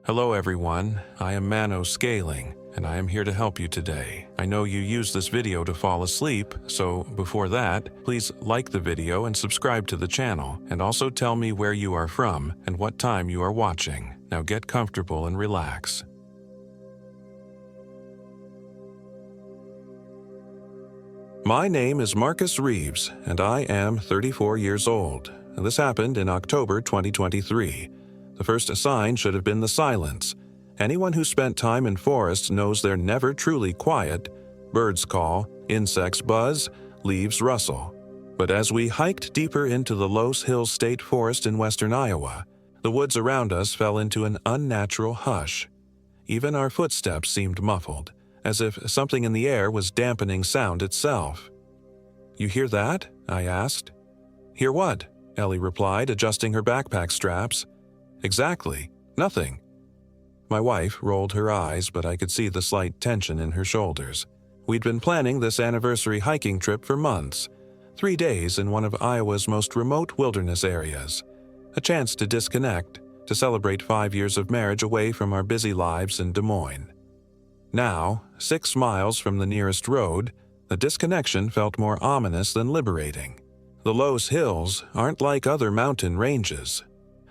Hello everyone, I am MANO Scaling, and I am here to help you today. I know you use this video to fall asleep, so before that, please like the video and subscribe to the channel, and also tell me where you are from and what time you are watching. Now get comfortable and relax. My name is Marcus Reeves, and I am 34 years old. This happened in October 2023. The first sign should have been the silence. Anyone who spent time in forests knows they're never truly quiet. Birds call, insects buzz, leaves rustle. But as we hiked deeper into the Los Hills State Forest in western Iowa, the woods around us fell into an unnatural hush. Even our footsteps seemed muffled, as if something in the air was dampening sound itself. "You hear that?" I asked. "Hear what?" Ellie replied, adjusting her backpack straps. "Exactly. Nothing." My wife rolled her eyes, but I could see the slight tension in her shoulders. We'd been planning this anniversary hiking trip for months. 3 days in one of Iowa's most remote wilderness areas. A chance to disconnect, to celebrate 5 years of marriage away from our busy lives in Des Moines. Now, 6 miles from the nearest road, the disconnection felt more ominous than liberating. The Los Hills aren't like other mountain ranges.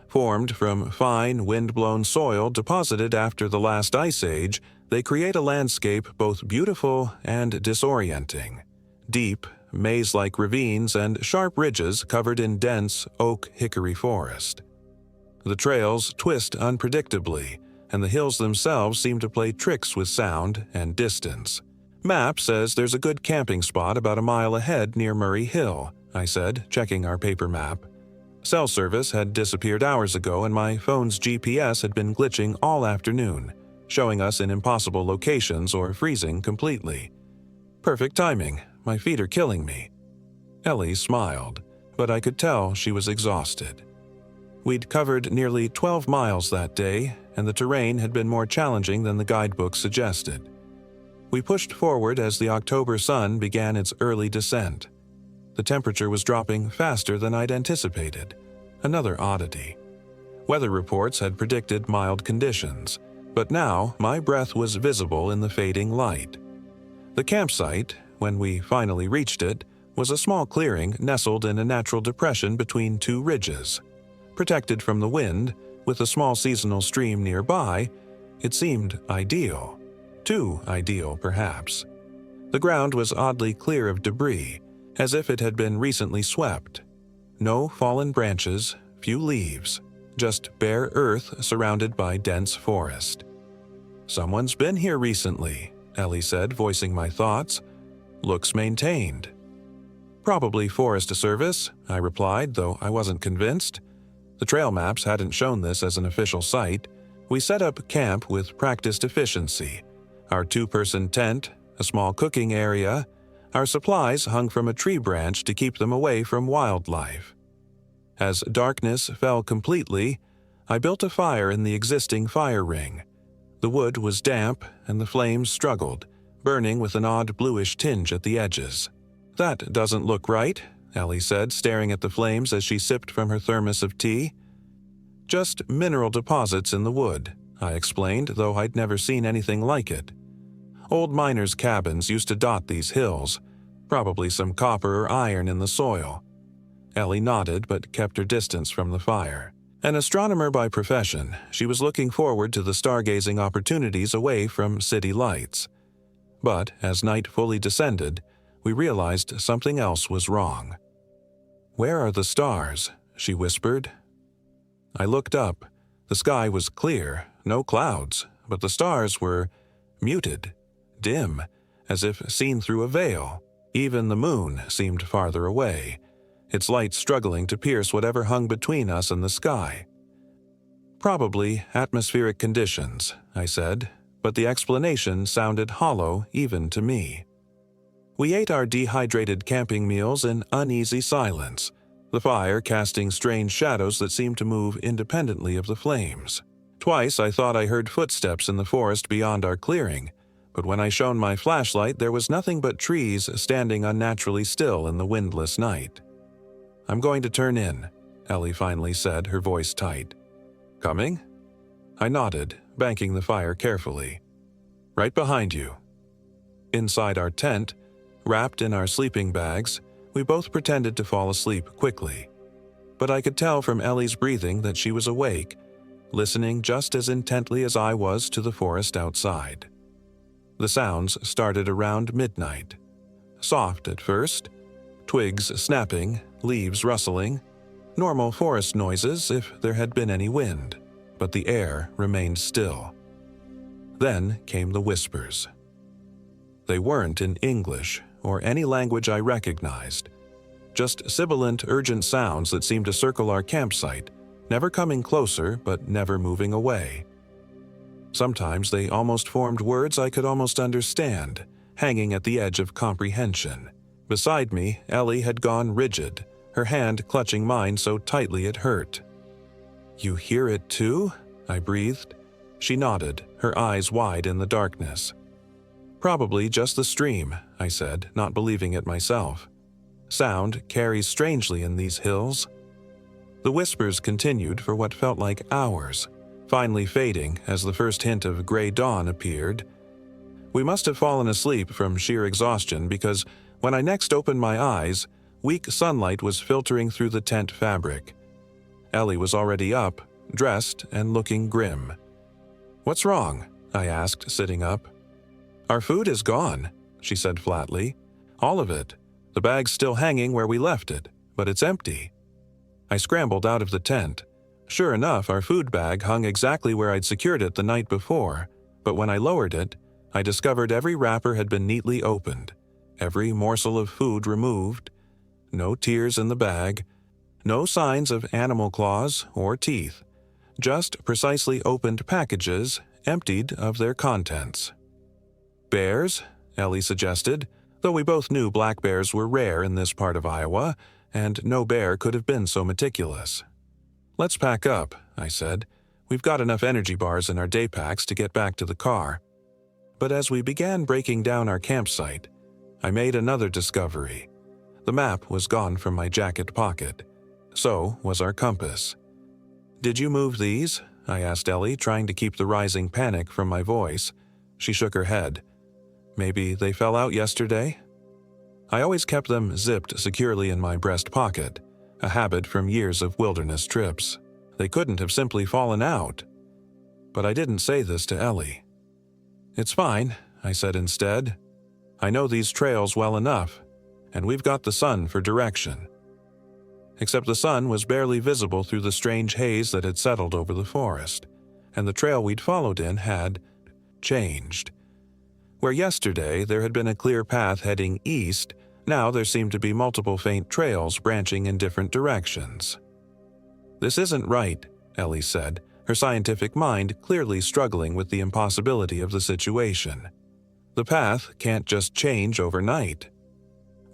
Formed from fine, wind-blown soil deposited after the last ice age, they create a landscape both beautiful and disorienting. Deep, maze-like ravines and sharp ridges covered in dense oak-hickory forest. The trails twist unpredictably, and the hills themselves seem to play tricks with sound and distance. "Map says there's a good camping spot about a mile ahead near Murray Hill," I said, checking our paper map. Cell service had disappeared hours ago and my phone's GPS had been glitching all afternoon, showing us in impossible locations or freezing completely. "Perfect timing. My feet are killing me." Ellie smiled, but I could tell she was exhausted. We'd covered nearly 12 miles that day, and the terrain had been more challenging than the guidebook suggested. We pushed forward as the October sun began its early descent. The temperature was dropping faster than I'd anticipated. Another oddity. Weather reports had predicted mild conditions, but now my breath was visible in the fading light. The campsite, when we finally reached it, was a small clearing nestled in a natural depression between 2 ridges. Protected from the wind, with a small seasonal stream nearby, it seemed ideal. Too ideal, perhaps. The ground was oddly clear of debris, as if it had been recently swept. No fallen branches, few leaves, just bare earth surrounded by dense forest. "Someone's been here recently," Ellie said, voicing my thoughts. "Looks maintained." "Probably Forest Service," I replied, though I wasn't convinced. The trail maps hadn't shown this as an official site. We set up camp with practiced efficiency. Our 2-person tent, a small cooking area. Our supplies hung from a tree branch to keep them away from wildlife. As darkness fell completely, I built a fire in the existing fire ring. The wood was damp and the flames struggled, burning with an odd bluish tinge at the edges. "That doesn't look right," Ellie said, staring at the flames as she sipped from her thermos of tea. "Just mineral deposits in the wood," I explained, though I'd never seen anything like it. Old miners' cabins used to dot these hills, probably some copper or iron in the soil. Ellie nodded but kept her distance from the fire. An astronomer by profession, she was looking forward to the stargazing opportunities away from city lights. But as night fully descended, we realized something else was wrong. "Where are the stars?" she whispered. I looked up. The sky was clear, no clouds, but the stars were muted. Dim, as if seen through a veil. Even the moon seemed farther away, its light struggling to pierce whatever hung between us and the sky. "Probably atmospheric conditions," I said, but the explanation sounded hollow even to me. We ate our dehydrated camping meals in uneasy silence, the fire casting strange shadows that seemed to move independently of the flames. Twice I thought I heard footsteps in the forest beyond our clearing, but when I shone my flashlight there was nothing but trees standing unnaturally still in the windless night. "I'm going to turn in," Ellie finally said, her voice tight. "Coming?" I nodded, banking the fire carefully. "Right behind you." Inside our tent, wrapped in our sleeping bags, we both pretended to fall asleep quickly. But I could tell from Ellie's breathing that she was awake, listening just as intently as I was to the forest outside. The sounds started around midnight. Soft at first, twigs snapping, leaves rustling, normal forest noises if there had been any wind, but the air remained still. Then came the whispers. They weren't in English or any language I recognized, just sibilant, urgent sounds that seemed to circle our campsite, never coming closer but never moving away. Sometimes they almost formed words I could almost understand, hanging at the edge of comprehension. Beside me, Ellie had gone rigid, her hand clutching mine so tightly it hurt. "You hear it too?" I breathed. She nodded, her eyes wide in the darkness. "Probably just the stream," I said, not believing it myself. "Sound carries strangely in these hills." The whispers continued for what felt like hours, finally fading as the first hint of gray dawn appeared. We must have fallen asleep from sheer exhaustion because when I next opened my eyes, weak sunlight was filtering through the tent fabric. Ellie was already up, dressed and looking grim. "What's wrong?" I asked, sitting up. "Our food is gone," she said flatly. "All of it. The bag's still hanging where we left it, but it's empty." I scrambled out of the tent. Sure enough, our food bag hung exactly where I'd secured it the night before, but when I lowered it, I discovered every wrapper had been neatly opened, every morsel of food removed, no tears in the bag, no signs of animal claws or teeth, just precisely opened packages emptied of their contents. "Bears?" Ellie suggested, though we both knew black bears were rare in this part of Iowa, and no bear could have been so meticulous. "Let's pack up," I said. "We've got enough energy bars in our day packs to get back to the car." But as we began breaking down our campsite, I made another discovery. The map was gone from my jacket pocket. So was our compass. "Did you move these?" I asked Ellie, trying to keep the rising panic from my voice. She shook her head. "Maybe they fell out yesterday?" I always kept them zipped securely in my breast pocket, a habit from years of wilderness trips. They couldn't have simply fallen out. But I didn't say this to Ellie. "It's fine," I said instead. "I know these trails well enough, and we've got the sun for direction." Except the sun was barely visible through the strange haze that had settled over the forest, and the trail we'd followed in had changed. Where yesterday there had been a clear path heading east, now there seemed to be multiple faint trails branching in different directions. "This isn't right," Ellie said, her scientific mind clearly struggling with the impossibility of the situation. "The path can't just change overnight."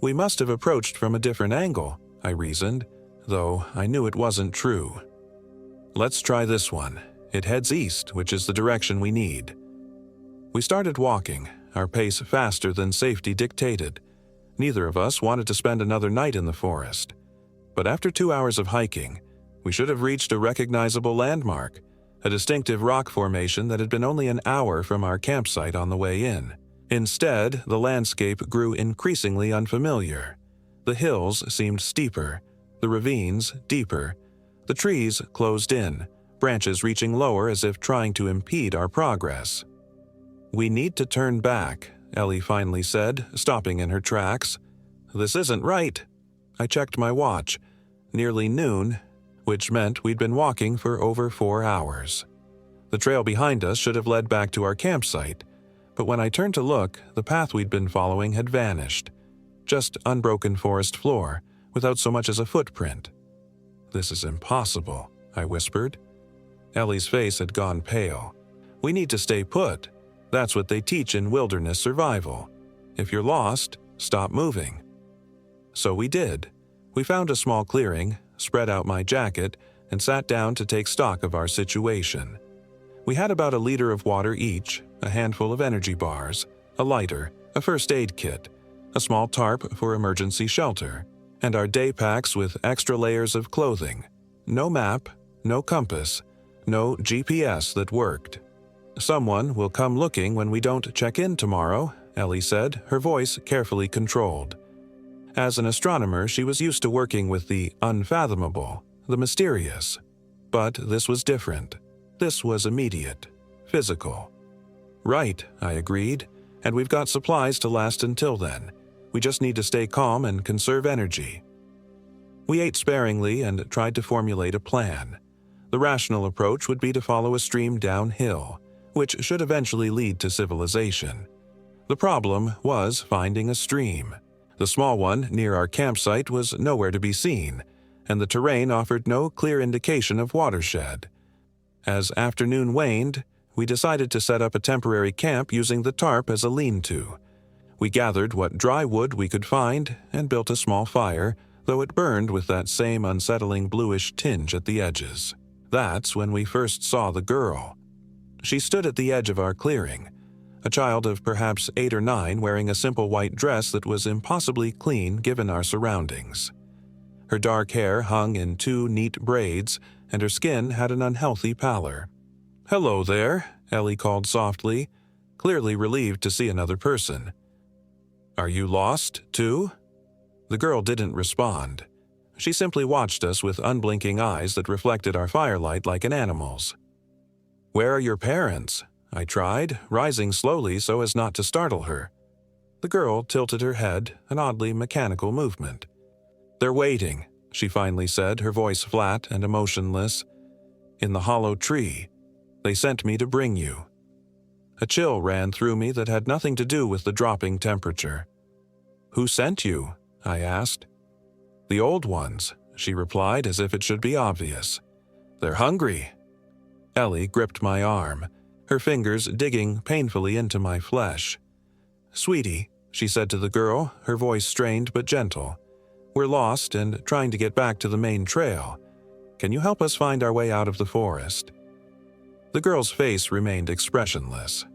"We must have approached from a different angle," I reasoned, though I knew it wasn't true. "Let's try this one. It heads east, which is the direction we need." We started walking, our pace faster than safety dictated. Neither of us wanted to spend another night in the forest. But after 2 hours of hiking, we should have reached a recognizable landmark, a distinctive rock formation that had been only an hour from our campsite on the way in. Instead, the landscape grew increasingly unfamiliar. The hills seemed steeper, the ravines deeper, the trees closed in, branches reaching lower as if trying to impede our progress. "We need to turn back," Ellie finally said, stopping in her tracks. "This isn't right." I checked my watch. Nearly noon, which meant we'd been walking for over 4 hours. The trail behind us should have led back to our campsite, but when I turned to look, the path we'd been following had vanished. Just unbroken forest floor, without so much as a footprint. "This is impossible," I whispered. Ellie's face had gone pale. "We need to stay put. That's what they teach in wilderness survival. If you're lost, stop moving." So we did. We found a small clearing, spread out my jacket, and sat down to take stock of our situation. We had about a liter of water each, a handful of energy bars, a lighter, a first aid kit, a small tarp for emergency shelter, and our day packs with extra layers of clothing. No map, no compass, no GPS that worked. "Someone will come looking when we don't check in tomorrow," Ellie said, her voice carefully controlled. As an astronomer, she was used to working with the unfathomable, the mysterious. But this was different. This was immediate, physical. "Right," I agreed, "and we've got supplies to last until then. We just need to stay calm and conserve energy." We ate sparingly and tried to formulate a plan. The rational approach would be to follow a stream downhill, which should eventually lead to civilization. The problem was finding a stream. The small one near our campsite was nowhere to be seen, and the terrain offered no clear indication of watershed. As afternoon waned, we decided to set up a temporary camp using the tarp as a lean-to. We gathered what dry wood we could find and built a small fire, though it burned with that same unsettling bluish tinge at the edges. That's when we first saw the girl. She stood at the edge of our clearing, a child of perhaps 8 or 9 wearing a simple white dress that was impossibly clean given our surroundings. Her dark hair hung in 2 neat braids, and her skin had an unhealthy pallor. "Hello there," Ellie called softly, clearly relieved to see another person. "Are you lost, too?" The girl didn't respond. She simply watched us with unblinking eyes that reflected our firelight like an animal's. "Where are your parents?" I tried, rising slowly so as not to startle her. The girl tilted her head, an oddly mechanical movement. "They're waiting," she finally said, her voice flat and emotionless. "In the hollow tree. They sent me to bring you." A chill ran through me that had nothing to do with the dropping temperature. "Who sent you?" I asked. "The old ones," she replied as if it should be obvious. "They're hungry." Ellie gripped my arm, her fingers digging painfully into my flesh. "Sweetie," she said to the girl, her voice strained but gentle, "we're lost and trying to get back to the main trail. Can you help us find our way out of the forest?" The girl's face remained expressionless.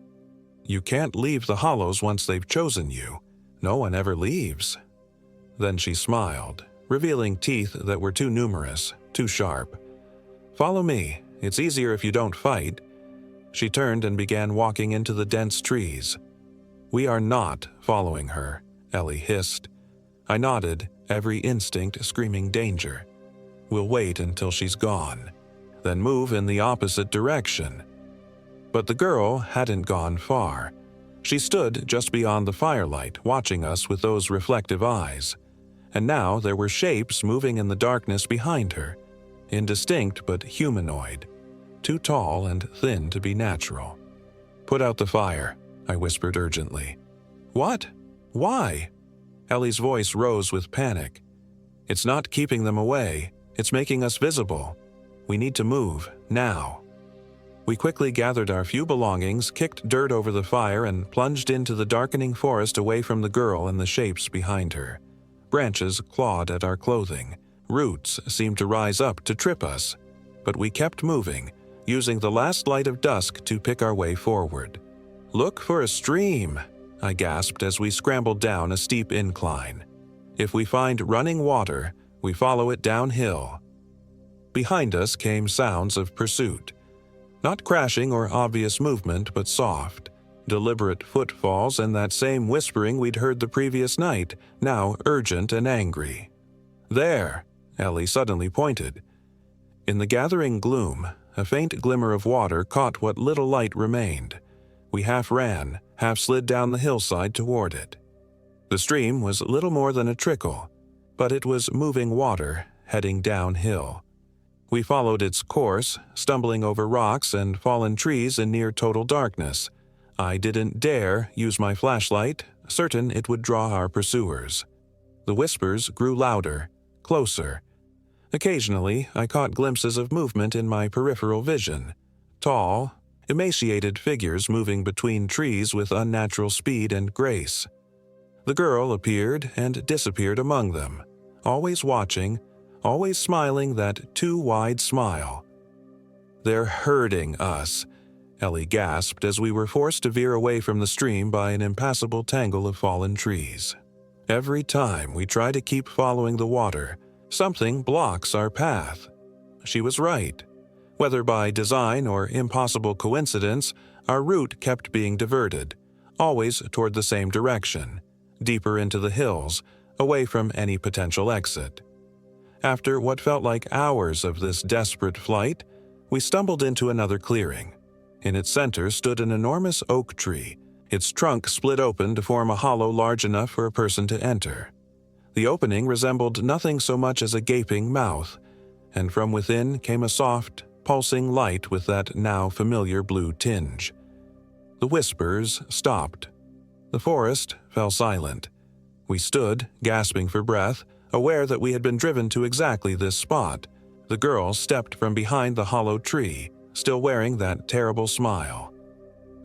"You can't leave the hollows once they've chosen you. No one ever leaves." Then she smiled, revealing teeth that were too numerous, too sharp. "Follow me. It's easier if you don't fight." She turned and began walking into the dense trees. "We are not following her," Ellie hissed. I nodded, every instinct screaming danger. "We'll wait until she's gone, then move in the opposite direction." But the girl hadn't gone far. She stood just beyond the firelight, watching us with those reflective eyes. And now there were shapes moving in the darkness behind her, indistinct but humanoid, too tall and thin to be natural. "Put out the fire," I whispered urgently. "What? Why?" Ellie's voice rose with panic. "It's not keeping them away. It's making us visible. We need to move, now." We quickly gathered our few belongings, kicked dirt over the fire, and plunged into the darkening forest away from the girl and the shapes behind her. Branches clawed at our clothing. Roots seemed to rise up to trip us. But we kept moving, using the last light of dusk to pick our way forward. "Look for a stream," I gasped as we scrambled down a steep incline. "If we find running water, we follow it downhill." Behind us came sounds of pursuit. Not crashing or obvious movement, but soft, deliberate footfalls and that same whispering we'd heard the previous night, now urgent and angry. "There!" Ellie suddenly pointed. In the gathering gloom, a faint glimmer of water caught what little light remained. We half ran, half slid down the hillside toward it. The stream was little more than a trickle, but it was moving water, heading downhill. We followed its course, stumbling over rocks and fallen trees in near total darkness. I didn't dare use my flashlight, certain it would draw our pursuers. The whispers grew louder, closer. Occasionally, I caught glimpses of movement in my peripheral vision. Tall, emaciated figures moving between trees with unnatural speed and grace. The girl appeared and disappeared among them, always watching, always smiling that too wide smile. "They're herding us," Ellie gasped as we were forced to veer away from the stream by an impassable tangle of fallen trees. "Every time we try to keep following the water, something blocks our path." She was right. Whether by design or impossible coincidence, our route kept being diverted, always toward the same direction, deeper into the hills, away from any potential exit. After what felt like hours of this desperate flight, we stumbled into another clearing. In its center stood an enormous oak tree, its trunk split open to form a hollow large enough for a person to enter. The opening resembled nothing so much as a gaping mouth, and from within came a soft, pulsing light with that now familiar blue tinge. The whispers stopped. The forest fell silent. We stood, gasping for breath, aware that we had been driven to exactly this spot. The girl stepped from behind the hollow tree, still wearing that terrible smile.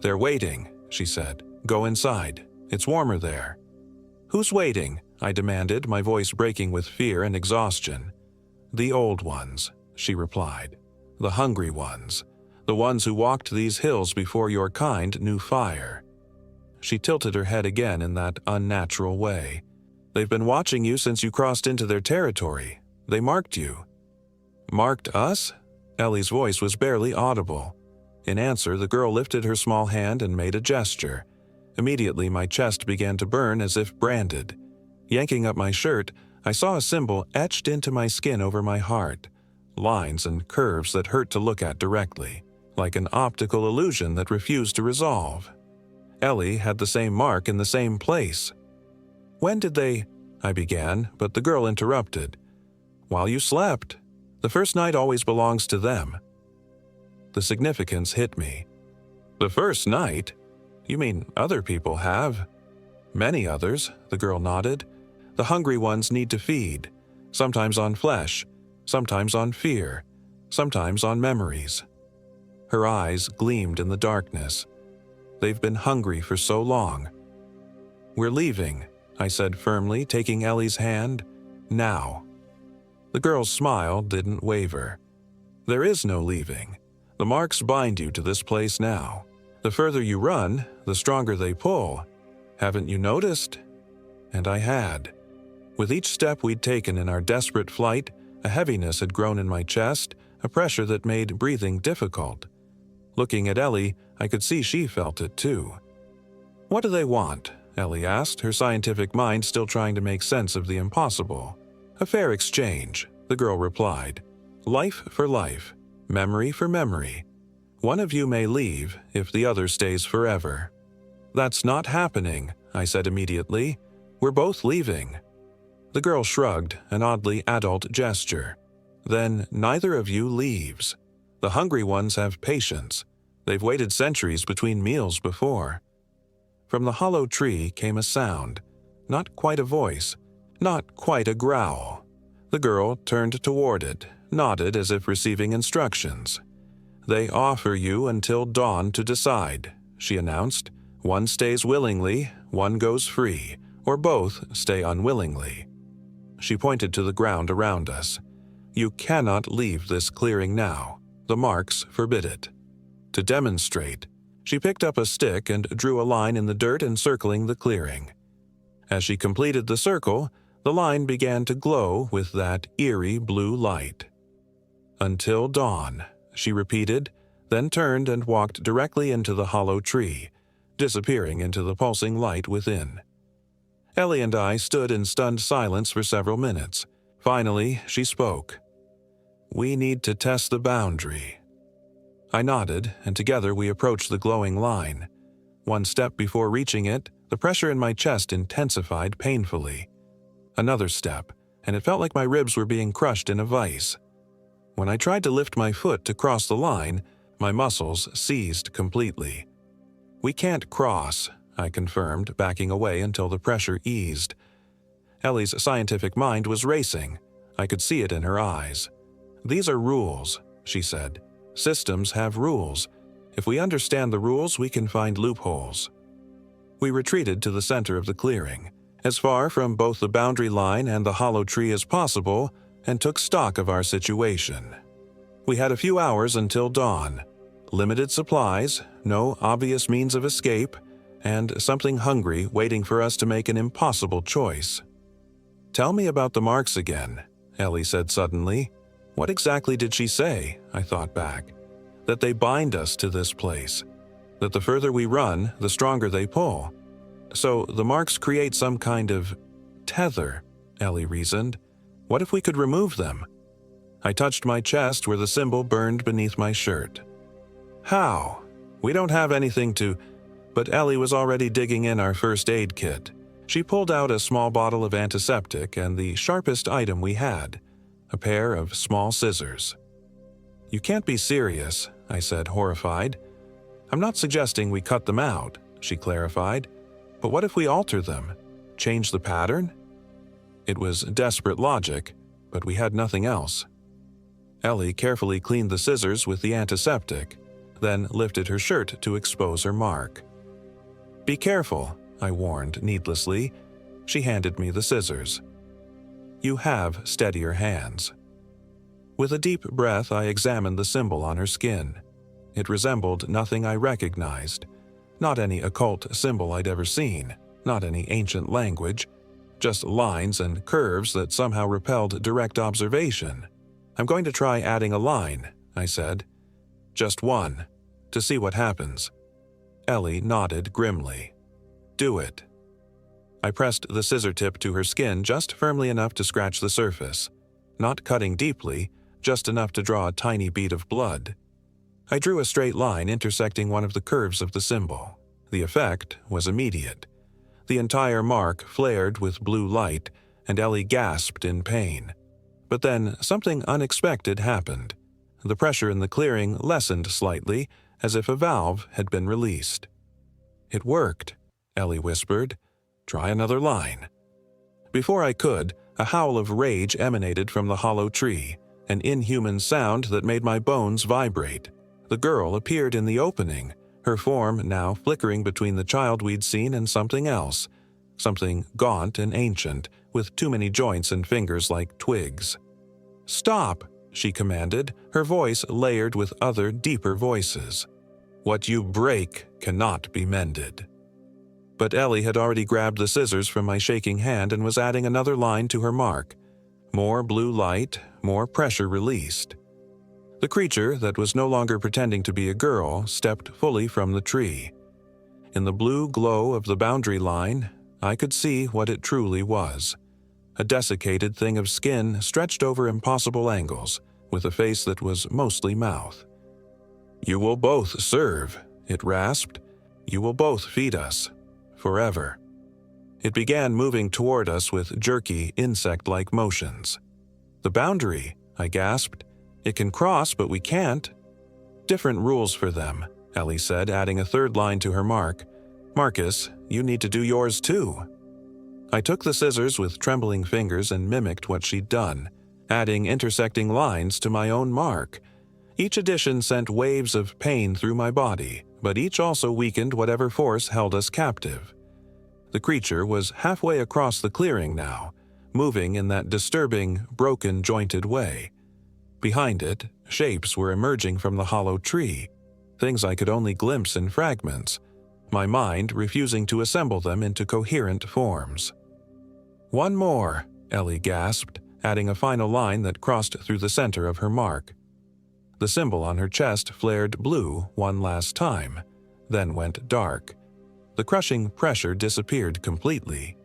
"They're waiting," she said. "Go inside. It's warmer there." "Who's waiting?" I demanded, my voice breaking with fear and exhaustion. "The old ones," she replied. "The hungry ones. The ones who walked these hills before your kind knew fire." She tilted her head again in that unnatural way. "They've been watching you since you crossed into their territory. They marked you." "Marked us?" Ellie's voice was barely audible. In answer, the girl lifted her small hand and made a gesture. Immediately, my chest began to burn as if branded. Yanking up my shirt, I saw a symbol etched into my skin over my heart. Lines and curves that hurt to look at directly, like an optical illusion that refused to resolve. Ellie had the same mark in the same place. "When did they—" I began, but the girl interrupted. "While you slept. The first night always belongs to them." The significance hit me. "The first night? You mean other people have?" "Many others," the girl nodded. "The hungry ones need to feed, sometimes on flesh, sometimes on fear, sometimes on memories." Her eyes gleamed in the darkness. "They've been hungry for so long." "We're leaving," I said firmly, taking Ellie's hand. "Now." The girl's smile didn't waver. "There is no leaving. The marks bind you to this place now. The further you run, the stronger they pull. Haven't you noticed?" And I had. With each step we'd taken in our desperate flight, a heaviness had grown in my chest, a pressure that made breathing difficult. Looking at Ellie, I could see she felt it too. "What do they want?" Ellie asked, her scientific mind still trying to make sense of the impossible. "A fair exchange," the girl replied. "Life for life, memory for memory. One of you may leave if the other stays forever." "That's not happening," I said immediately. "We're both leaving." The girl shrugged, an oddly adult gesture. "Then neither of you leaves. The hungry ones have patience. They've waited centuries between meals before." From the hollow tree came a sound, not quite a voice, not quite a growl. The girl turned toward it, nodded as if receiving instructions. "They offer you until dawn to decide," she announced. "One stays willingly, one goes free, or both stay unwillingly." She pointed to the ground around us. "You cannot leave this clearing now. The marks forbid it." To demonstrate, she picked up a stick and drew a line in the dirt encircling the clearing. As she completed the circle, the line began to glow with that eerie blue light. "Until dawn," she repeated, then turned and walked directly into the hollow tree, disappearing into the pulsing light within. Ellie and I stood in stunned silence for several minutes. Finally, she spoke. "We need to test the boundary." I nodded, and together we approached the glowing line. One step before reaching it, the pressure in my chest intensified painfully. Another step, and it felt like my ribs were being crushed in a vice. When I tried to lift my foot to cross the line, my muscles seized completely. "We can't cross," I confirmed, backing away until the pressure eased. Ellie's scientific mind was racing. I could see it in her eyes. "These are rules," she said. "Systems have rules. If we understand the rules, we can find loopholes." We retreated to the center of the clearing, as far from both the boundary line and the hollow tree as possible, and took stock of our situation. We had a few hours until dawn. Limited supplies, no obvious means of escape, and something hungry waiting for us to make an impossible choice. "Tell me about the marks again," Ellie said suddenly. "What exactly did she say?" I thought back. that they bind us to this place, that the further we run, the stronger they pull. So the marks create some kind of tether, Ellie reasoned. What if we could remove them? I touched my chest where the symbol burned beneath my shirt. How? We don't have anything to... But Ellie was already digging in our first aid kit. She pulled out a small bottle of antiseptic and the sharpest item we had, a pair of small scissors. You can't be serious, I said, horrified. I'm not suggesting we cut them out, she clarified. But what if we alter them? Change the pattern? It was desperate logic, but we had nothing else. Ellie carefully cleaned the scissors with the antiseptic, then lifted her shirt to expose her mark. Be careful, I warned needlessly. She handed me the scissors. You have steadier hands. With a deep breath, I examined the symbol on her skin. It resembled nothing I recognized. Not any occult symbol I'd ever seen, not any ancient language, just lines and curves that somehow repelled direct observation. I'm going to try adding a line, I said. Just one, to see what happens. Ellie nodded grimly. Do it. I pressed the scissor tip to her skin just firmly enough to scratch the surface, not cutting deeply, just enough to draw a tiny bead of blood. I drew a straight line intersecting one of the curves of the symbol. The effect was immediate. The entire mark flared with blue light, and Ellie gasped in pain. But then something unexpected happened. The pressure in the clearing lessened slightly, as if a valve had been released. It worked, Ellie whispered. Try another line. Before I could, a howl of rage emanated from the hollow tree, an inhuman sound that made my bones vibrate. The girl appeared in the opening, her form now flickering between the child we'd seen and something else, something gaunt and ancient, with too many joints and fingers like twigs. Stop, she commanded, her voice layered with other, deeper voices. What you break cannot be mended. But Ellie had already grabbed the scissors from my shaking hand and was adding another line to her mark. More blue light, more pressure released. The creature that was no longer pretending to be a girl stepped fully from the tree. In the blue glow of the boundary line, I could see what it truly was. A desiccated thing of skin stretched over impossible angles, with a face that was mostly mouth. You will both serve, it rasped. You will both feed us. Forever. It began moving toward us with jerky, insect-like motions. The boundary, I gasped. It can cross, but we can't. Different rules for them, Ellie said, adding a third line to her mark. Marcus, you need to do yours too. I took the scissors with trembling fingers and mimicked what she'd done, adding intersecting lines to my own mark. Each addition sent waves of pain through my body, but each also weakened whatever force held us captive. The creature was halfway across the clearing now, moving in that disturbing, broken, jointed way. Behind it, shapes were emerging from the hollow tree, things I could only glimpse in fragments, my mind refusing to assemble them into coherent forms. One more, Ellie gasped, adding a final line that crossed through the center of her mark. The symbol on her chest flared blue one last time, then went dark. The crushing pressure disappeared completely.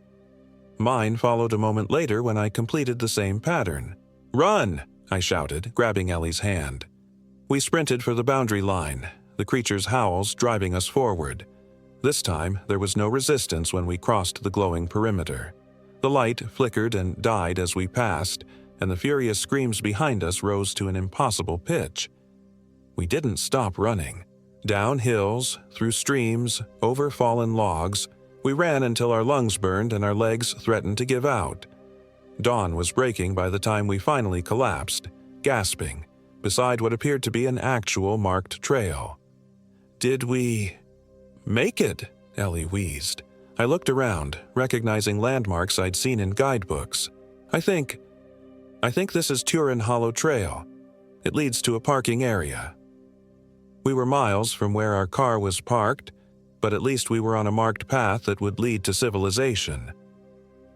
Mine followed a moment later when I completed the same pattern. Run! I shouted, grabbing Ellie's hand. We sprinted for the boundary line, the creature's howls driving us forward. This time, there was no resistance when we crossed the glowing perimeter. The light flickered and died as we passed, and the furious screams behind us rose to an impossible pitch. We didn't stop running. Down hills, through streams, over fallen logs, we ran until our lungs burned and our legs threatened to give out. Dawn was breaking by the time we finally collapsed, gasping, beside what appeared to be an actual marked trail. Did we... make it? Ellie wheezed. I looked around, recognizing landmarks I'd seen in guidebooks. I think this is Turin Hollow Trail. It leads to a parking area. We were miles from where our car was parked, but at least we were on a marked path that would lead to civilization.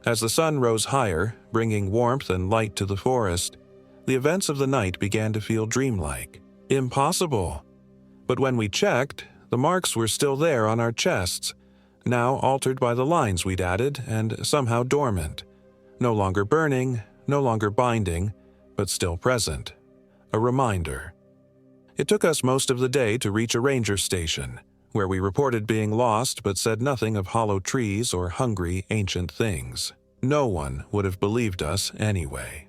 As the sun rose higher, bringing warmth and light to the forest, the events of the night began to feel dreamlike. Impossible, But when we checked, the marks were still there on our chests, now altered by the lines we'd added and somehow dormant. No longer burning, no longer binding, but still present. A reminder. It took us most of the day to reach a ranger station, where we reported being lost but said nothing of hollow trees or hungry ancient things. No one would have believed us anyway.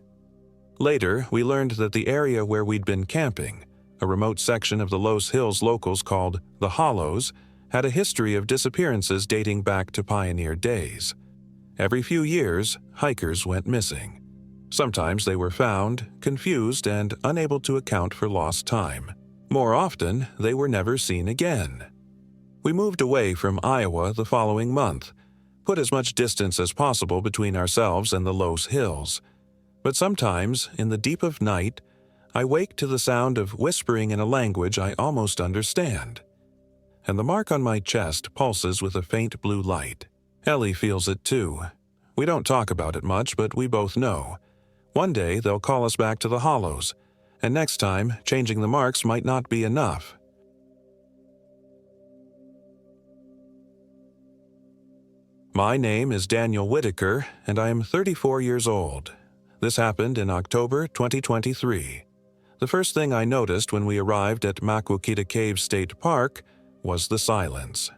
Later, we learned that the area where we'd been camping, a remote section of the Los Hills locals called the Hollows, had a history of disappearances dating back to pioneer days. Every few years, hikers went missing. Sometimes they were found, confused, and unable to account for lost time. More often, they were never seen again. We moved away from Iowa the following month, put as much distance as possible between ourselves and the Los Hills. But sometimes, in the deep of night, I wake to the sound of whispering in a language I almost understand. And the mark on my chest pulses with a faint blue light. Ellie feels it too. We don't talk about it much, but we both know. One day they'll call us back to the Hollows, and next time, changing the marks might not be enough. My name is Daniel Whitaker, and I am 34 years old. This happened in October 2023. The first thing I noticed when we arrived at Maquoketa Cave State Park was the silence.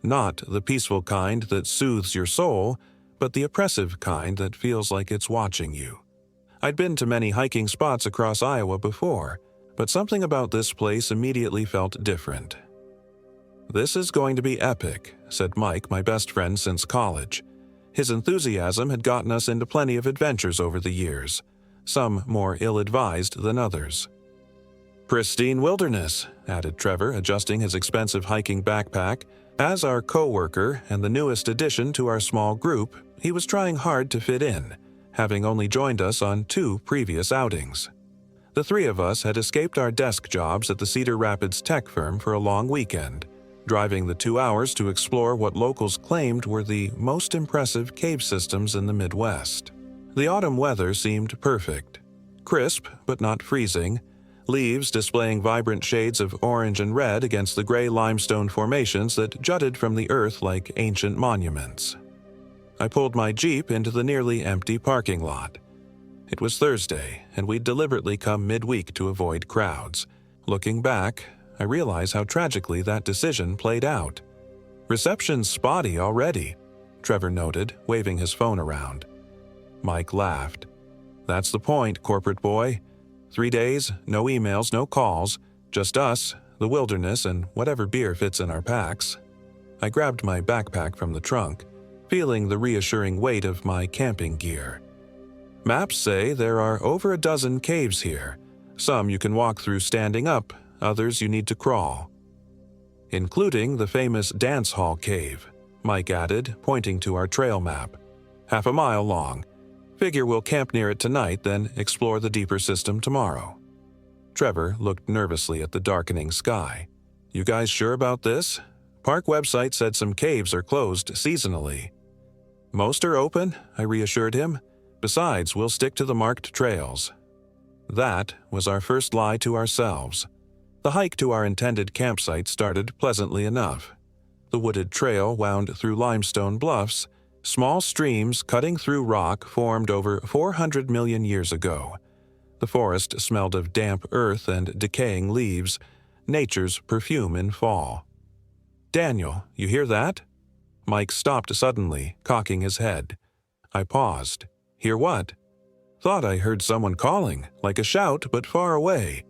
Not the peaceful kind that soothes your soul, but the oppressive kind that feels like it's watching you. I'd been to many hiking spots across Iowa before, but something about this place immediately felt different. "This is going to be epic," said Mike, my best friend since college. His enthusiasm had gotten us into plenty of adventures over the years, some more ill-advised than others. "Pristine wilderness," added Trevor, adjusting his expensive hiking backpack. As our co-worker and the newest addition to our small group, he was trying hard to fit in, having only joined us on 2 previous outings. The 3 of us had escaped our desk jobs at the Cedar Rapids tech firm for a long weekend, driving the 2 hours to explore what locals claimed were the most impressive cave systems in the Midwest. The autumn weather seemed perfect. Crisp, but not freezing, leaves displaying vibrant shades of orange and red against the gray limestone formations that jutted from the earth like ancient monuments. I pulled my Jeep into the nearly empty parking lot. It was Thursday, and we'd deliberately come midweek to avoid crowds. Looking back, I realize how tragically that decision played out. "Reception's spotty already," Trevor noted, waving his phone around. Mike laughed. "That's the point, corporate boy. 3 days, no emails, no calls, just us, the wilderness, and whatever beer fits in our packs." I grabbed my backpack from the trunk, feeling the reassuring weight of my camping gear. Maps say there are over a dozen caves here. Some you can walk through standing up, others you need to crawl. "Including the famous Dance Hall Cave," Mike added, pointing to our trail map. "Half a mile long. Figure we'll camp near it tonight, then explore the deeper system tomorrow." Trevor looked nervously at the darkening sky. "You guys sure about this? Park website said some caves are closed seasonally." "Most are open," I reassured him. "Besides, we'll stick to the marked trails." That was our first lie to ourselves. The hike to our intended campsite started pleasantly enough. The wooded trail wound through limestone bluffs. Small streams cutting through rock formed over 400 million years ago. The forest smelled of damp earth and decaying leaves, nature's perfume in fall. "Daniel, you hear that?" Mike stopped suddenly, cocking his head. I paused. "Hear what?" "Thought I heard someone calling, like a shout, but far away."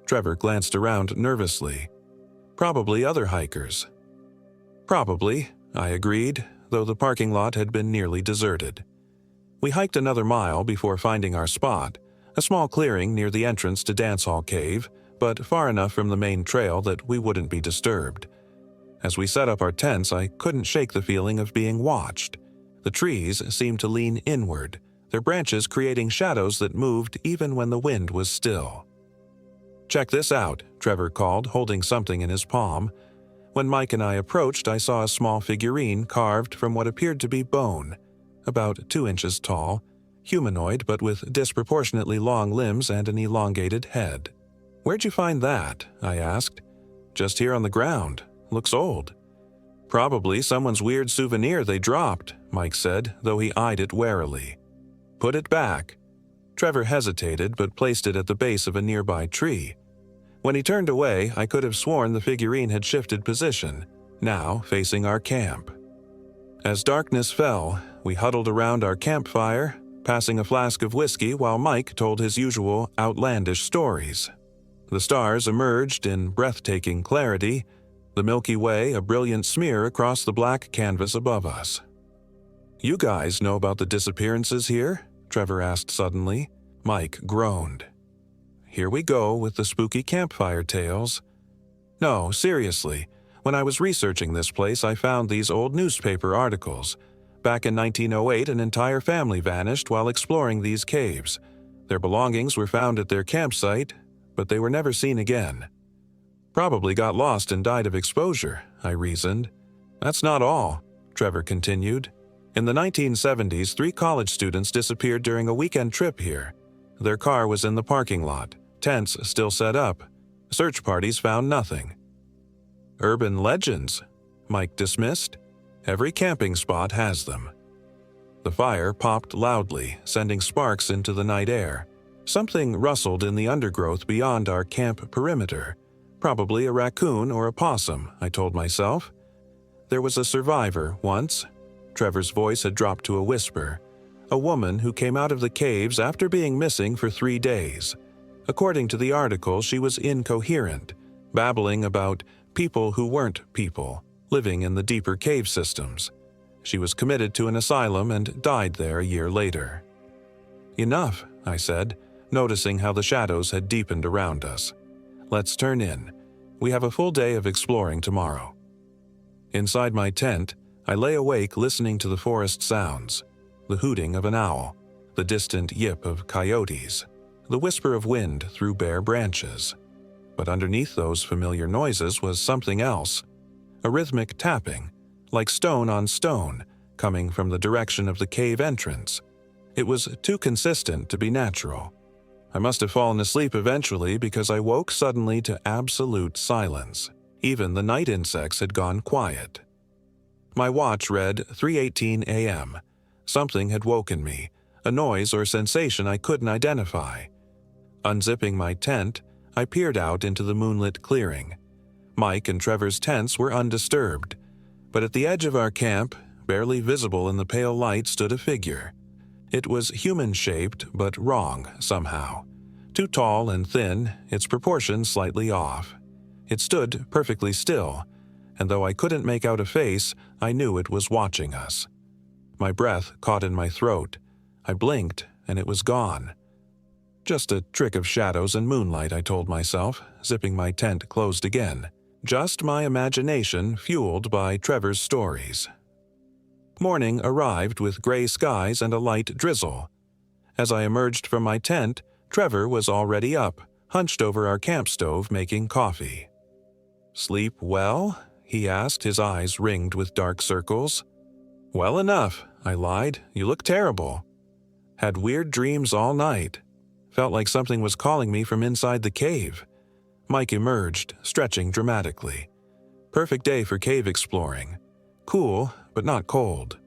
Trevor glanced around nervously. "Probably other hikers." "Probably," I agreed, though the parking lot had been nearly deserted. We hiked another mile before finding our spot, a small clearing near the entrance to Dance Hall Cave, but far enough from the main trail that we wouldn't be disturbed. As we set up our tents, I couldn't shake the feeling of being watched. The trees seemed to lean inward, their branches creating shadows that moved even when the wind was still. "Check this out," Trevor called, holding something in his palm. When Mike and I approached, I saw a small figurine carved from what appeared to be bone, about 2 inches tall, humanoid but with disproportionately long limbs and an elongated head. "Where'd you find that?" I asked. Just here on the ground. Looks old." "Probably someone's weird souvenir they dropped," Mike said, though he eyed it warily. "Put it back." Trevor hesitated but placed it at the base of a nearby tree. When he turned away, I could have sworn the figurine had shifted position, now facing our camp. As darkness fell, we huddled around our campfire, passing a flask of whiskey while Mike told his usual outlandish stories. The stars emerged in breathtaking clarity, the Milky Way a brilliant smear across the black canvas above us. "You guys know about the disappearances here?" Trevor asked suddenly. Mike groaned. "Here we go with the spooky campfire tales." "No, seriously. When I was researching this place, I found these old newspaper articles. Back in 1908, an entire family vanished while exploring these caves. Their belongings were found at their campsite, but they were never seen again." "Probably got lost and died of exposure," I reasoned. "That's not all," Trevor continued. "In the 1970s, 3 college students disappeared during a weekend trip here. Their car was in the parking lot, tents still set up. Search parties found nothing." "Urban legends," Mike dismissed. "Every camping spot has them." The fire popped loudly, sending sparks into the night air. Something rustled in the undergrowth beyond our camp perimeter. Probably a raccoon or a possum, I told myself. There was a survivor once. Trevor's voice had dropped to a whisper. A woman who came out of the caves after being missing for 3 days. According to the article, she was incoherent, babbling about people who weren't people, living in the deeper cave systems. She was committed to an asylum and died there a year later. "Enough," I said, noticing how the shadows had deepened around us. "Let's turn in. We have a full day of exploring tomorrow." Inside my tent, I lay awake listening to the forest sounds. The hooting of an owl, the distant yip of coyotes, the whisper of wind through bare branches. But underneath those familiar noises was something else. A rhythmic tapping, like stone on stone, coming from the direction of the cave entrance. It was too consistent to be natural. I must have fallen asleep eventually because I woke suddenly to absolute silence. Even the night insects had gone quiet. My watch read 3:18 a.m. Something had woken me, a noise or sensation I couldn't identify. Unzipping my tent, I peered out into the moonlit clearing. Mike and Trevor's tents were undisturbed, but at the edge of our camp, barely visible in the pale light, stood a figure. It was human-shaped but wrong somehow. Too tall and thin, its proportions slightly off. It stood perfectly still, and though I couldn't make out a face, I knew it was watching us. My breath caught in my throat. I blinked, and it was gone. Just a trick of shadows and moonlight, I told myself, zipping my tent closed again. Just my imagination fueled by Trevor's stories. Morning arrived with gray skies and a light drizzle. As I emerged from my tent, Trevor was already up, hunched over our camp stove making coffee. "Sleep well?" he asked, his eyes ringed with dark circles. "Well enough," I lied. "You look terrible." "Had weird dreams all night. Felt like something was calling me from inside the cave." Mike emerged, stretching dramatically. "Perfect day for cave exploring. Cool, but not cold."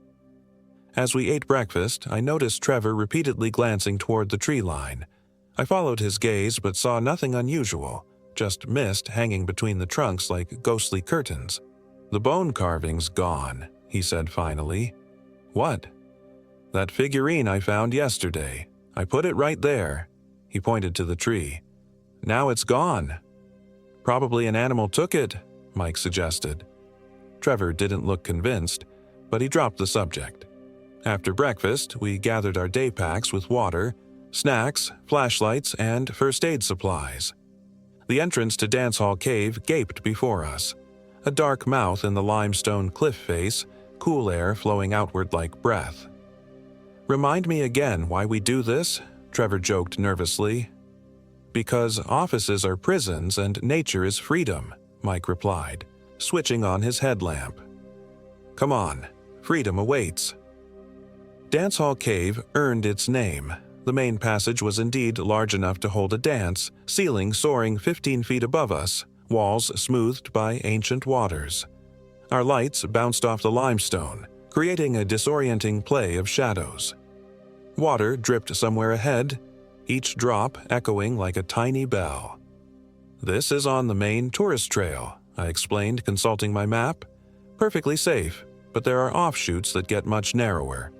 As we ate breakfast, I noticed Trevor repeatedly glancing toward the tree line. I followed his gaze but saw nothing unusual, just mist hanging between the trunks like ghostly curtains. "The bone carving's gone," he said finally. "What?" "That figurine I found yesterday. I put it right there." He pointed to the tree. "Now it's gone." "Probably an animal took it," Mike suggested. Trevor didn't look convinced, but he dropped the subject. After breakfast, we gathered our day packs with water, snacks, flashlights, and first aid supplies. The entrance to Dance Hall Cave gaped before us. A dark mouth in the limestone cliff face, cool air flowing outward like breath. "Remind me again why we do this?" Trevor joked nervously. "Because offices are prisons and nature is freedom," Mike replied, switching on his headlamp. "Come on, freedom awaits." Dance Hall Cave earned its name. The main passage was indeed large enough to hold a dance, ceiling soaring 15 feet above us, walls smoothed by ancient waters. Our lights bounced off the limestone, creating a disorienting play of shadows. Water dripped somewhere ahead, each drop echoing like a tiny bell. "This is on the main tourist trail," I explained, consulting my map. "Perfectly safe, but there are offshoots that get much narrower."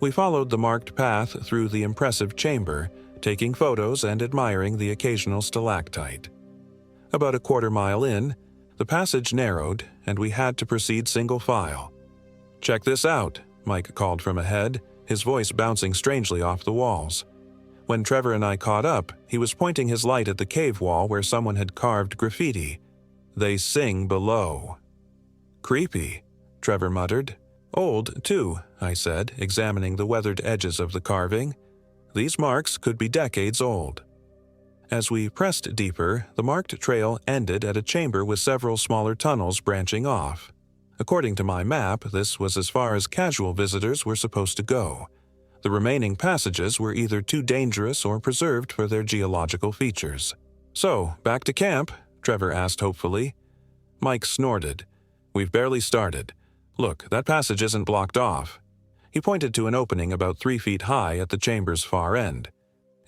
We followed the marked path through the impressive chamber, taking photos and admiring the occasional stalactite. About a quarter-mile in, the passage narrowed, and we had to proceed single file. "Check this out," Mike called from ahead, his voice bouncing strangely off the walls. When Trevor and I caught up, he was pointing his light at the cave wall where someone had carved graffiti. "They sing below." "Creepy," Trevor muttered. "Old, too," I said, examining the weathered edges of the carving. These marks could be decades old. As we pressed deeper, the marked trail ended at a chamber with several smaller tunnels branching off. According to my map, this was as far as casual visitors were supposed to go. The remaining passages were either too dangerous or preserved for their geological features. "So, back to camp?" Trevor asked hopefully. Mike snorted. "We've barely started. Look, that passage isn't blocked off." He pointed to an opening about 3 feet high at the chamber's far end.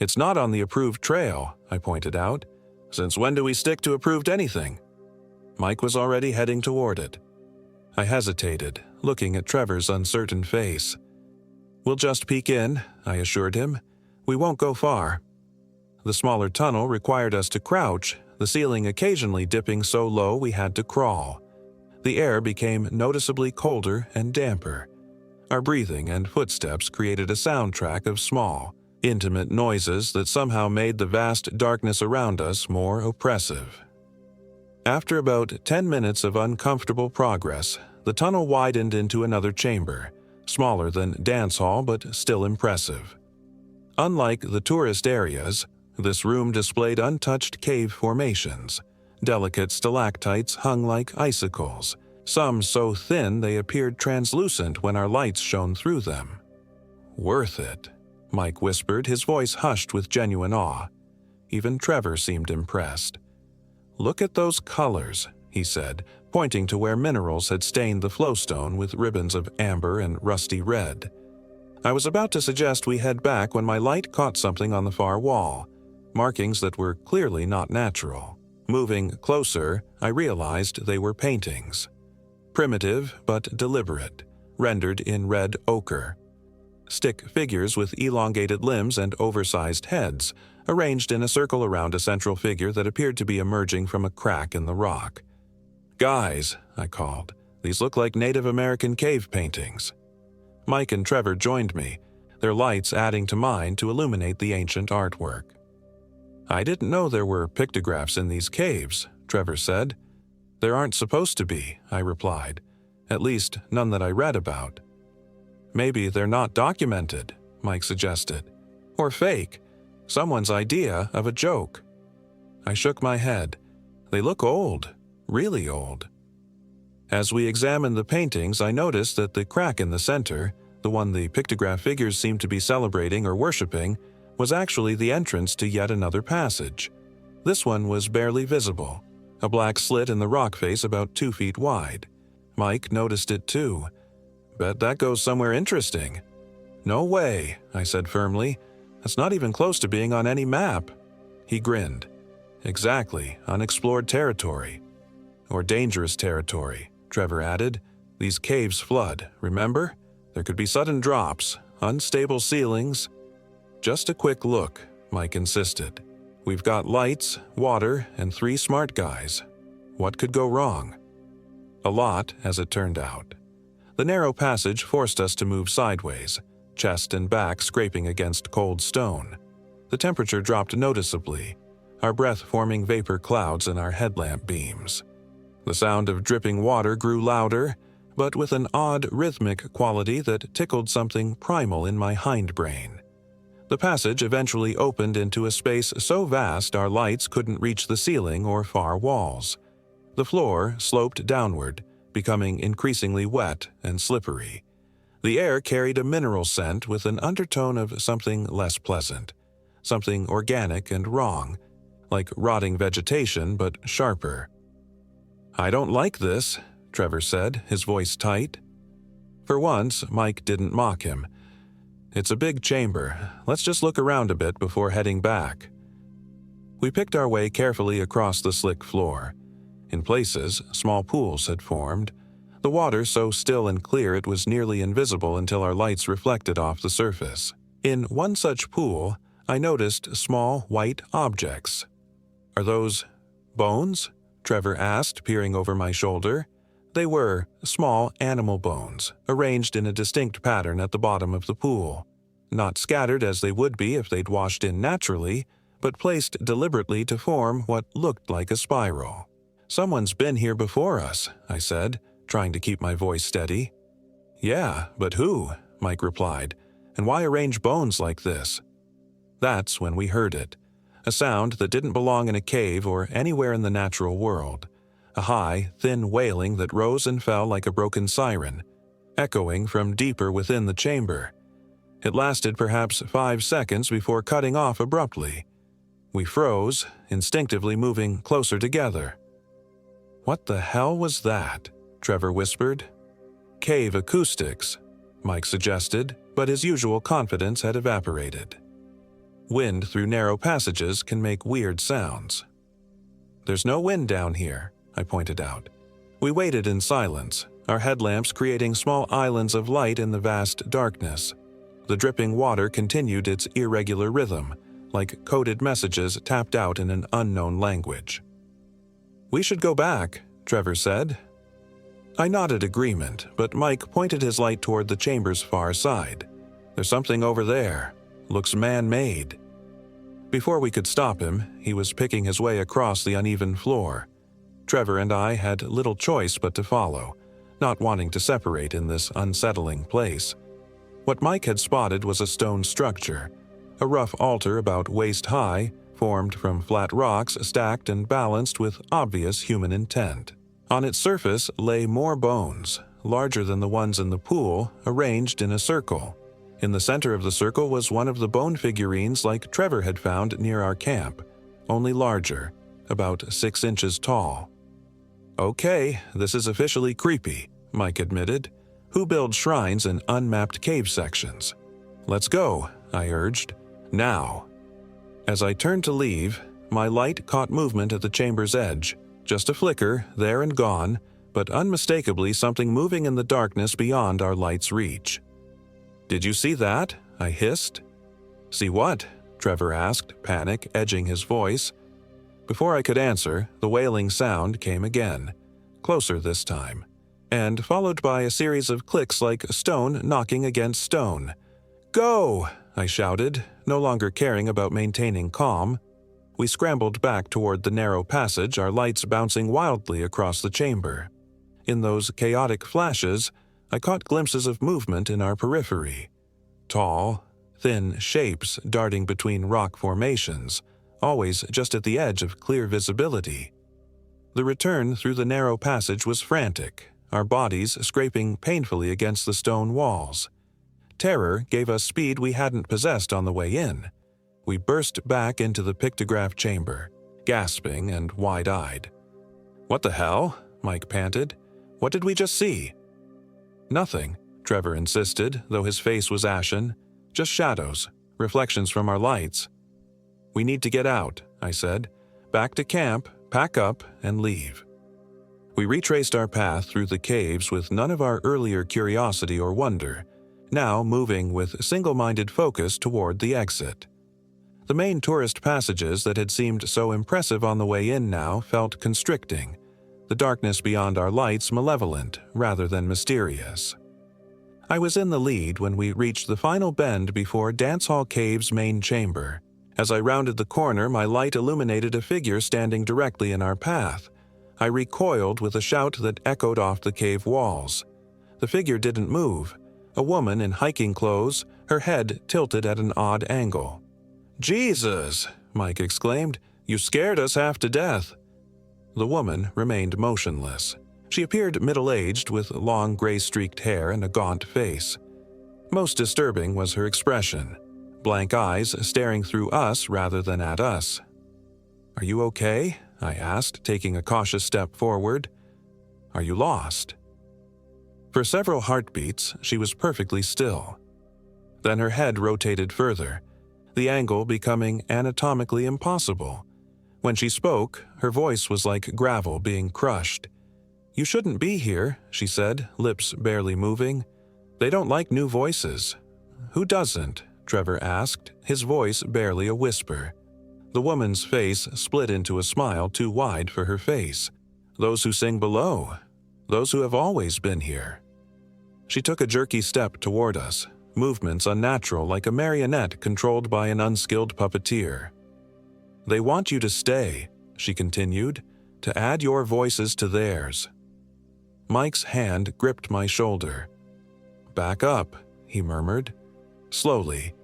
"It's not on the approved trail," I pointed out. "Since when do we stick to approved anything?" Mike was already heading toward it. I hesitated, looking at Trevor's uncertain face. "We'll just peek in," I assured him. "We won't go far." The smaller tunnel required us to crouch, the ceiling occasionally dipping so low we had to crawl. The air became noticeably colder and damper. Our breathing and footsteps created a soundtrack of small, intimate noises that somehow made the vast darkness around us more oppressive. After about 10 minutes of uncomfortable progress, the tunnel widened into another chamber, smaller than dance hall but still impressive. Unlike the tourist areas, this room displayed untouched cave formations. Delicate stalactites hung like icicles, some so thin they appeared translucent when our lights shone through them. "Worth it," Mike whispered, his voice hushed with genuine awe. Even Trevor seemed impressed. "Look at those colors," he said, pointing to where minerals had stained the flowstone with ribbons of amber and rusty red. I was about to suggest we head back when my light caught something on the far wall, markings that were clearly not natural. Moving closer, I realized they were paintings. Primitive but deliberate, rendered in red ochre. Stick figures with elongated limbs and oversized heads, arranged in a circle around a central figure that appeared to be emerging from a crack in the rock. "Guys," I called, "these look like Native American cave paintings." Mike and Trevor joined me, their lights adding to mine to illuminate the ancient artwork. "I didn't know there were pictographs in these caves," Trevor said. "There aren't supposed to be," I replied. "At least, none that I read about." "Maybe they're not documented," Mike suggested. "Or fake. Someone's idea of a joke." I shook my head. "They look old, really old." As we examined the paintings, I noticed that the crack in the center, the one the pictograph figures seemed to be celebrating or worshipping, was actually the entrance to yet another passage. This one was barely visible, a black slit in the rock face about 2 feet wide. Mike noticed it too. "Bet that goes somewhere interesting." "No way," I said firmly. "That's not even close to being on any map." He grinned. "Exactly, unexplored territory." "Or dangerous territory," Trevor added. "These caves flood, remember? There could be sudden drops, unstable ceilings." "Just a quick look," Mike insisted. "We've got lights, water, and 3 smart guys. What could go wrong?" A lot, as it turned out. The narrow passage forced us to move sideways, chest and back scraping against cold stone. The temperature dropped noticeably, our breath forming vapor clouds in our headlamp beams. The sound of dripping water grew louder, but with an odd rhythmic quality that tickled something primal in my hindbrain. The passage eventually opened into a space so vast our lights couldn't reach the ceiling or far walls. The floor sloped downward, becoming increasingly wet and slippery. The air carried a mineral scent with an undertone of something less pleasant, something organic and wrong, like rotting vegetation but sharper. "I don't like this," Trevor said, his voice tight. For once, Mike didn't mock him. "It's a big chamber. Let's just look around a bit before heading back." We picked our way carefully across the slick floor. In places, small pools had formed, the water so still and clear it was nearly invisible until our lights reflected off the surface. In one such pool, I noticed small white objects. "Are those bones?" Trevor asked, peering over my shoulder. They were small animal bones, arranged in a distinct pattern at the bottom of the pool. Not scattered as they would be if they'd washed in naturally, but placed deliberately to form what looked like a spiral. "Someone's been here before us," I said, trying to keep my voice steady. "Yeah, but who?" Mike replied. "And why arrange bones like this?" That's when we heard it. A sound that didn't belong in a cave or anywhere in the natural world. A high, thin wailing that rose and fell like a broken siren, echoing from deeper within the chamber. It lasted perhaps 5 seconds before cutting off abruptly. We froze, instinctively moving closer together. "What the hell was that?" Trevor whispered. "Cave acoustics," Mike suggested, but his usual confidence had evaporated. Wind through narrow passages can make weird sounds. "There's no wind down here," I pointed out. We waited in silence, our headlamps creating small islands of light in the vast darkness. The dripping water continued its irregular rhythm, like coded messages tapped out in an unknown language. "We should go back," Trevor said. I nodded agreement, but Mike pointed his light toward the chamber's far side. "There's something over there. Looks man-made." Before we could stop him, he was picking his way across the uneven floor. Trevor and I had little choice but to follow, not wanting to separate in this unsettling place. What Mike had spotted was a stone structure, a rough altar about waist-high, formed from flat rocks stacked and balanced with obvious human intent. On its surface lay more bones, larger than the ones in the pool, arranged in a circle. In the center of the circle was one of the bone figurines like Trevor had found near our camp, only larger, about 6 inches tall. "Okay, this is officially creepy," Mike admitted. "Who builds shrines in unmapped cave sections?" "Let's go," I urged. "Now." As I turned to leave, my light caught movement at the chamber's edge. Just a flicker, there and gone, but unmistakably something moving in the darkness beyond our light's reach. "Did you see that?" I hissed. "See what?" Trevor asked, panic edging his voice. Before I could answer, the wailing sound came again, closer this time, and followed by a series of clicks like stone knocking against stone. "Go!" I shouted, no longer caring about maintaining calm. We scrambled back toward the narrow passage, our lights bouncing wildly across the chamber. In those chaotic flashes, I caught glimpses of movement in our periphery. Tall, thin shapes darting between rock formations, always just at the edge of clear visibility. The return through the narrow passage was frantic, our bodies scraping painfully against the stone walls. Terror gave us speed we hadn't possessed on the way in. We burst back into the pictograph chamber, gasping and wide-eyed. "What the hell?" Mike panted. "What did we just see?" "Nothing," Trevor insisted, though his face was ashen. "Just shadows, reflections from our lights." "We need to get out," I said. "Back to camp, pack up, and leave." We retraced our path through the caves with none of our earlier curiosity or wonder, now moving with single-minded focus toward the exit. The main tourist passages that had seemed so impressive on the way in now felt constricting, the darkness beyond our lights malevolent rather than mysterious. I was in the lead when we reached the final bend before Dance Hall Cave's main chamber. As I rounded the corner, my light illuminated a figure standing directly in our path. I recoiled with a shout that echoed off the cave walls. The figure didn't move. A woman in hiking clothes, her head tilted at an odd angle. "Jesus!" Mike exclaimed. "You scared us half to death." The woman remained motionless. She appeared middle-aged with long gray-streaked hair and a gaunt face. Most disturbing was her expression, blank eyes staring through us rather than at us. "Are you okay?" I asked, taking a cautious step forward. "Are you lost?" For several heartbeats, she was perfectly still. Then her head rotated further, the angle becoming anatomically impossible. When she spoke, her voice was like gravel being crushed. "You shouldn't be here," she said, lips barely moving. "They don't like new voices." "Who doesn't?" Trevor asked, his voice barely a whisper. The woman's face split into a smile too wide for her face. "Those who sing below. Those who have always been here." She took a jerky step toward us, movements unnatural like a marionette controlled by an unskilled puppeteer. "They want you to stay," she continued, "to add your voices to theirs." Mike's hand gripped my shoulder. "Back up," he murmured, slowly.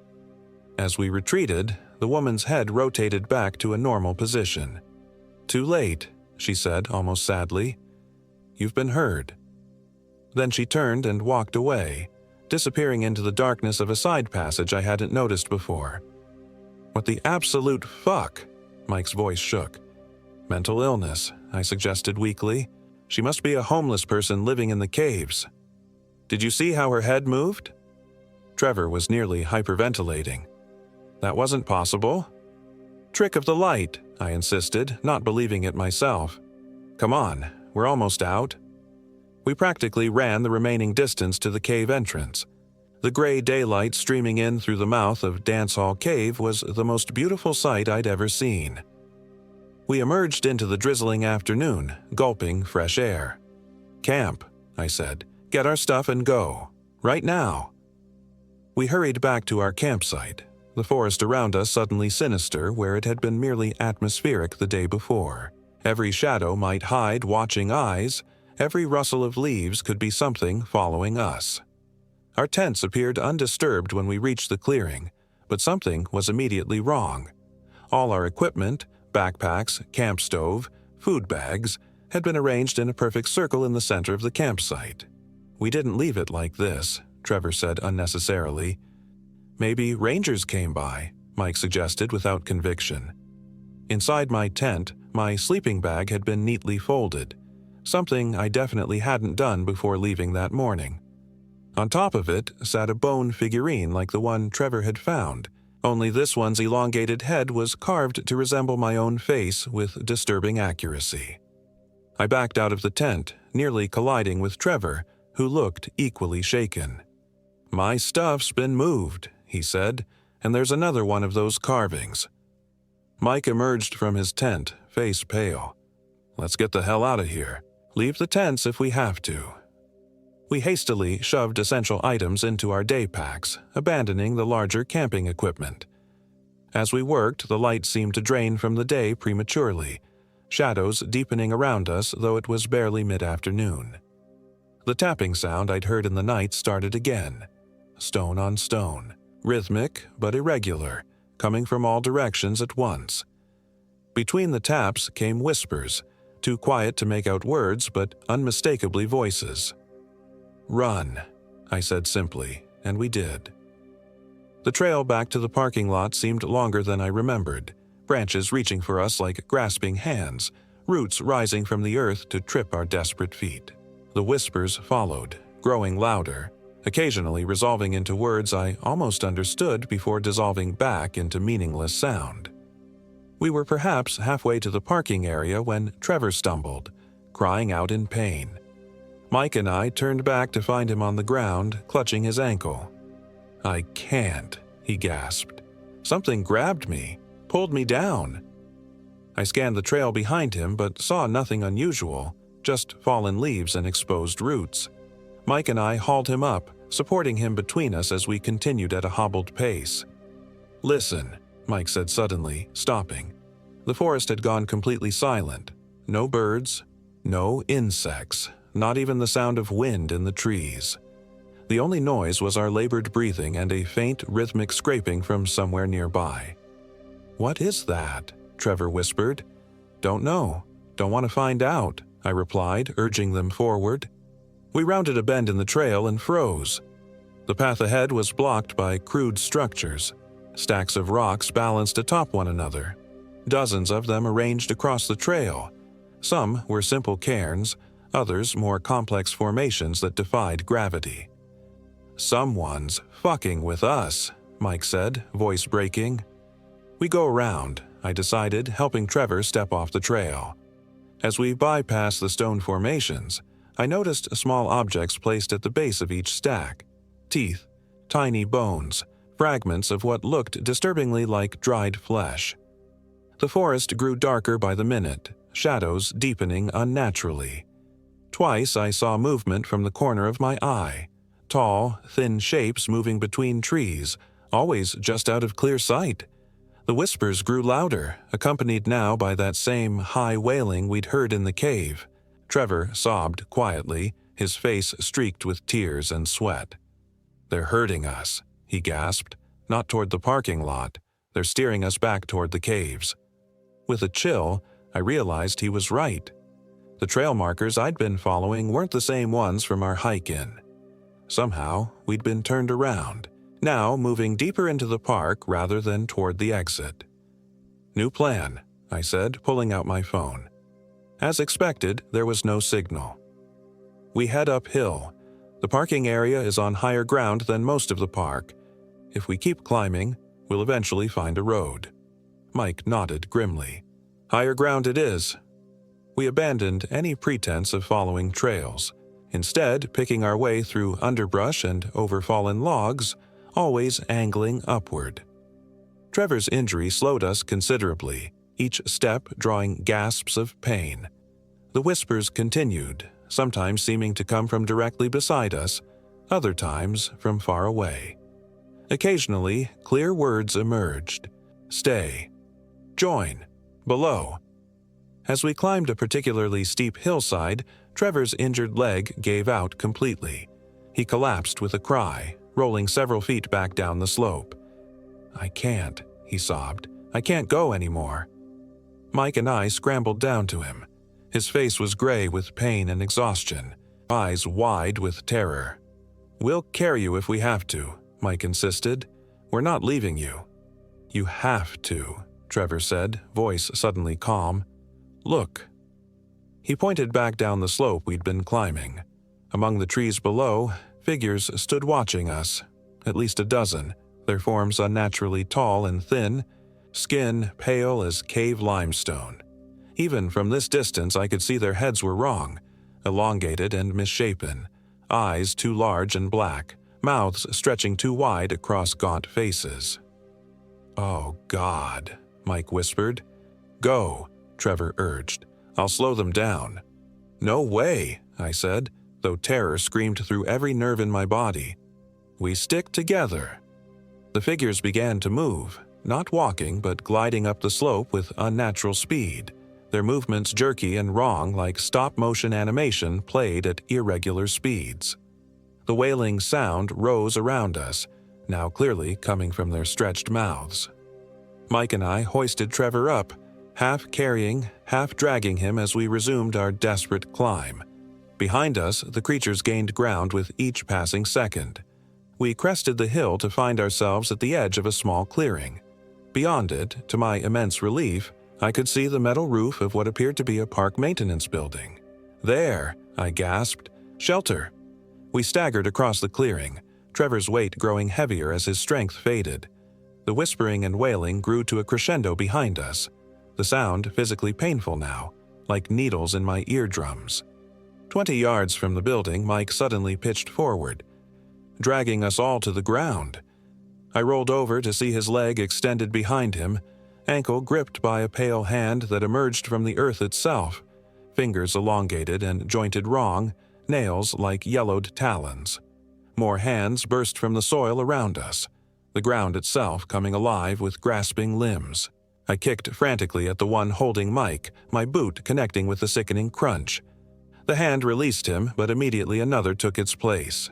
As we retreated, the woman's head rotated back to a normal position. "Too late," she said almost sadly. "You've been heard." Then she turned and walked away, disappearing into the darkness of a side passage I hadn't noticed before. "What the absolute fuck?" Mike's voice shook. "Mental illness," I suggested weakly. "She must be a homeless person living in the caves." "Did you see how her head moved?" Trevor was nearly hyperventilating. "That wasn't possible." "Trick of the light," I insisted, not believing it myself. "Come on, we're almost out." We practically ran the remaining distance to the cave entrance. The gray daylight streaming in through the mouth of Dance Hall Cave was the most beautiful sight I'd ever seen. We emerged into the drizzling afternoon, gulping fresh air. "Camp," I said. "Get our stuff and go. Right now." We hurried back to our campsite, the forest around us suddenly sinister where it had been merely atmospheric the day before. Every shadow might hide watching eyes, every rustle of leaves could be something following us. Our tents appeared undisturbed when we reached the clearing, but something was immediately wrong. All our equipment, backpacks, camp stove, food bags, had been arranged in a perfect circle in the center of the campsite. "We didn't leave it like this," Trevor said unnecessarily. "Maybe rangers came by," Mike suggested without conviction. Inside my tent, my sleeping bag had been neatly folded, something I definitely hadn't done before leaving that morning. On top of it sat a bone figurine like the one Trevor had found, only this one's elongated head was carved to resemble my own face with disturbing accuracy. I backed out of the tent, nearly colliding with Trevor, who looked equally shaken. "My stuff's been moved," he said, "and there's another one of those carvings." Mike emerged from his tent, face pale. "Let's get the hell out of here. Leave the tents if we have to." We hastily shoved essential items into our day packs, abandoning the larger camping equipment. As we worked, the light seemed to drain from the day prematurely, shadows deepening around us though it was barely mid-afternoon. The tapping sound I'd heard in the night started again, stone on stone, rhythmic but irregular, coming from all directions at once. Between the taps came whispers, too quiet to make out words but unmistakably voices. "Run," I said simply, and we did. The trail back to the parking lot seemed longer than I remembered, branches reaching for us like grasping hands, roots rising from the earth to trip our desperate feet. The whispers followed, growing louder, occasionally resolving into words I almost understood before dissolving back into meaningless sound. We were perhaps halfway to the parking area when Trevor stumbled, crying out in pain. Mike and I turned back to find him on the ground, clutching his ankle. "I can't," he gasped. "Something grabbed me, pulled me down." I scanned the trail behind him but saw nothing unusual, just fallen leaves and exposed roots. Mike and I hauled him up, supporting him between us as we continued at a hobbled pace. "Listen," Mike said suddenly, stopping. The forest had gone completely silent. No birds, no insects, not even the sound of wind in the trees. The only noise was our labored breathing and a faint rhythmic scraping from somewhere nearby. "What is that?" Trevor whispered. "Don't know. Don't want to find out," I replied, urging them forward. We rounded a bend in the trail and froze. The path ahead was blocked by crude structures, stacks of rocks balanced atop one another. dozens of them arranged across the trail. Some were simple cairns, others more complex formations that defied gravity. "Someone's fucking with us," Mike said, voice breaking. "We go around," I decided, helping Trevor step off the trail. As we bypassed the stone formations, I noticed small objects placed at the base of each stack. Teeth, tiny bones, fragments of what looked disturbingly like dried flesh. The forest grew darker by the minute, shadows deepening unnaturally. Twice I saw movement from the corner of my eye. Tall, thin shapes moving between trees, always just out of clear sight. The whispers grew louder, accompanied now by that same high wailing we'd heard in the cave. Trevor sobbed quietly, his face streaked with tears and sweat. "They're hurting us," he gasped. "Not toward the parking lot. They're steering us back toward the caves." With a chill, I realized he was right. The trail markers I'd been following weren't the same ones from our hike-in. Somehow, we'd been turned around, now moving deeper into the park rather than toward the exit. "New plan," I said, pulling out my phone. As expected, there was no signal. We head uphill. The parking area is on higher ground than most of the park. If we keep climbing, we'll eventually find a road. Mike nodded grimly. "Higher ground it is." We abandoned any pretense of following trails, instead picking our way through underbrush and overfallen logs, always angling upward. Trevor's injury slowed us considerably, each step drawing gasps of pain. The whispers continued, sometimes seeming to come from directly beside us, other times from far away. Occasionally, clear words emerged. "Stay. Join. Below." As we climbed a particularly steep hillside, Trevor's injured leg gave out completely. He collapsed with a cry, rolling several feet back down the slope. "I can't," he sobbed. "I can't go anymore." Mike and I scrambled down to him. His face was gray with pain and exhaustion, eyes wide with terror. "We'll carry you if we have to," Mike insisted. "We're not leaving you." "You have to," Trevor said, voice suddenly calm. "Look." He pointed back down the slope we'd been climbing. Among the trees below, figures stood watching us, at least a dozen, their forms unnaturally tall and thin, skin pale as cave limestone. Even from this distance I could see their heads were wrong, elongated and misshapen, eyes too large and black, mouths stretching too wide across gaunt faces. "Oh, God," Mike whispered. "Go," Trevor urged. "I'll slow them down." "No way," I said, though terror screamed through every nerve in my body. "We stick together." The figures began to move, not walking but gliding up the slope with unnatural speed, their movements jerky and wrong like stop-motion animation played at irregular speeds. The wailing sound rose around us, now clearly coming from their stretched mouths. Mike and I hoisted Trevor up, half carrying, half dragging him as we resumed our desperate climb. Behind us, the creatures gained ground with each passing second. We crested the hill to find ourselves at the edge of a small clearing. Beyond it, to my immense relief, I could see the metal roof of what appeared to be a park maintenance building. "There," I gasped. "Shelter." We staggered across the clearing, Trevor's weight growing heavier as his strength faded. The whispering and wailing grew to a crescendo behind us, the sound physically painful now, like needles in my eardrums. 20 yards from the building, Mike suddenly pitched forward, dragging us all to the ground. I rolled over to see his leg extended behind him, ankle gripped by a pale hand that emerged from the earth itself, fingers elongated and jointed wrong, nails like yellowed talons. More hands burst from the soil around us, the ground itself coming alive with grasping limbs. I kicked frantically at the one holding Mike, my boot connecting with the sickening crunch. The hand released him, but immediately another took its place.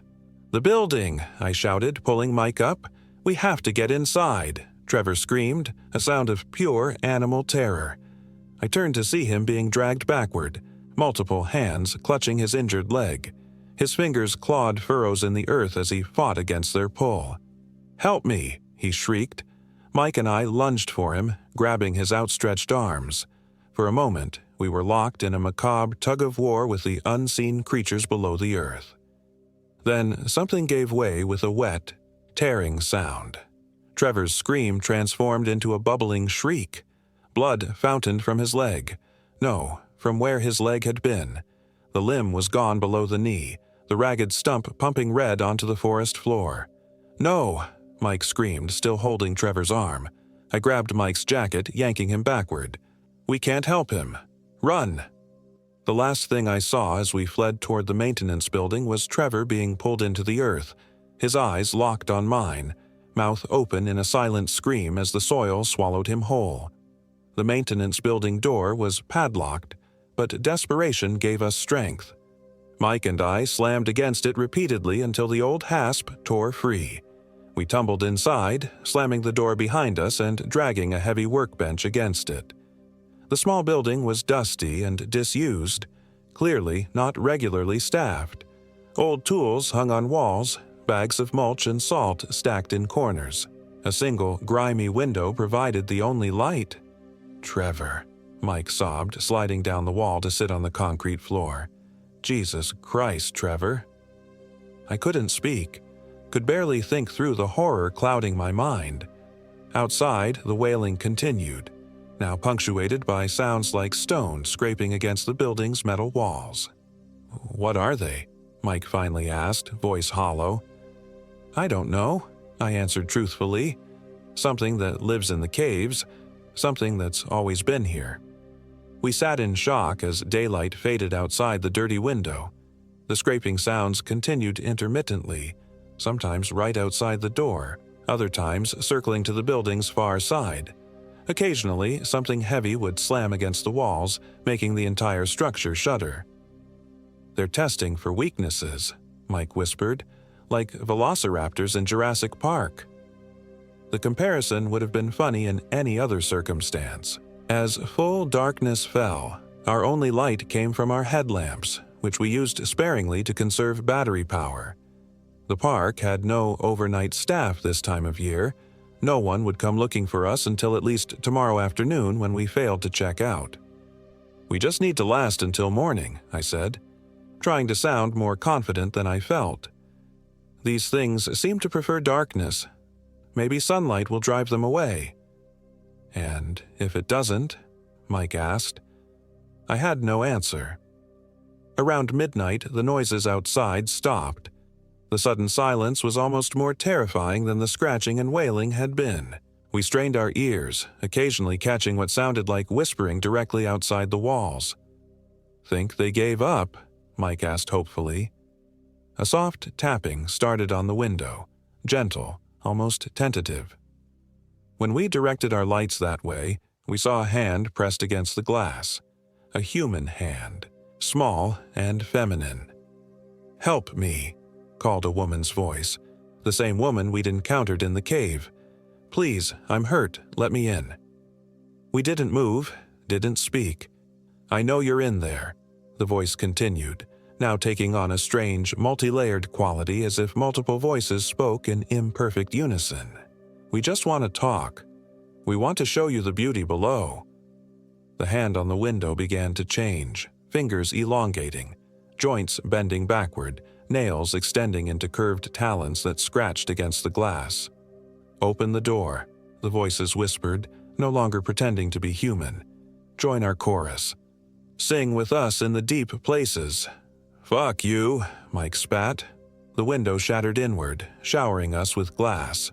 "The building!" I shouted, pulling Mike up. "We have to get inside!" Trevor screamed, a sound of pure animal terror. I turned to see him being dragged backward, multiple hands clutching his injured leg. His fingers clawed furrows in the earth as he fought against their pull. "Help me!" he shrieked. Mike and I lunged for him, grabbing his outstretched arms. For a moment, we were locked in a macabre tug-of-war with the unseen creatures below the earth. Then something gave way with a wet, tearing sound. Trevor's scream transformed into a bubbling shriek. Blood fountained from his leg. No, from where his leg had been. The limb was gone below the knee, the ragged stump pumping red onto the forest floor. "No!" Mike screamed, still holding Trevor's arm. I grabbed Mike's jacket, yanking him backward. "We can't help him. Run!" The last thing I saw as we fled toward the maintenance building was Trevor being pulled into the earth, his eyes locked on mine, mouth open in a silent scream as the soil swallowed him whole. The maintenance building door was padlocked, but desperation gave us strength. Mike and I slammed against it repeatedly until the old hasp tore free. We tumbled inside, slamming the door behind us and dragging a heavy workbench against it. The small building was dusty and disused, clearly not regularly staffed. Old tools hung on walls, bags of mulch and salt stacked in corners. A single, grimy window provided the only light. "Trevor," Mike sobbed, sliding down the wall to sit on the concrete floor. "Jesus Christ, Trevor." I couldn't speak, could barely think through the horror clouding my mind. Outside, the wailing continued, now punctuated by sounds like stones scraping against the building's metal walls. "What are they?" Mike finally asked, voice hollow. "I don't know," I answered truthfully. "Something that lives in the caves, something that's always been here." We sat in shock as daylight faded outside the dirty window. The scraping sounds continued intermittently, sometimes right outside the door, other times circling to the building's far side. Occasionally, something heavy would slam against the walls, making the entire structure shudder. "They're testing for weaknesses," Mike whispered, "like velociraptors in Jurassic Park." The comparison would have been funny in any other circumstance. As full darkness fell, our only light came from our headlamps, which we used sparingly to conserve battery power. The park had no overnight staff this time of year. No one would come looking for us until at least tomorrow afternoon when we failed to check out. "We just need to last until morning," I said, trying to sound more confident than I felt. "These things seem to prefer darkness. Maybe sunlight will drive them away." "And if it doesn't?" Mike asked. I had no answer. Around midnight, the noises outside stopped. The sudden silence was almost more terrifying than the scratching and wailing had been. We strained our ears, occasionally catching what sounded like whispering directly outside the walls. "Think they gave up?" Mike asked hopefully. A soft tapping started on the window, gentle, almost tentative. When we directed our lights that way, we saw a hand pressed against the glass. A human hand, small and feminine. "Help me," called a woman's voice, the same woman we'd encountered in the cave. "Please, I'm hurt, let me in." We didn't move, didn't speak. "I know you're in there," the voice continued, now taking on a strange, multi-layered quality as if multiple voices spoke in imperfect unison. "We just want to talk. We want to show you the beauty below." The hand on the window began to change, fingers elongating, joints bending backward, nails extending into curved talons that scratched against the glass. "Open the door," the voices whispered, no longer pretending to be human. "Join our chorus. Sing with us in the deep places." "Fuck you," Mike spat. The window shattered inward, showering us with glass.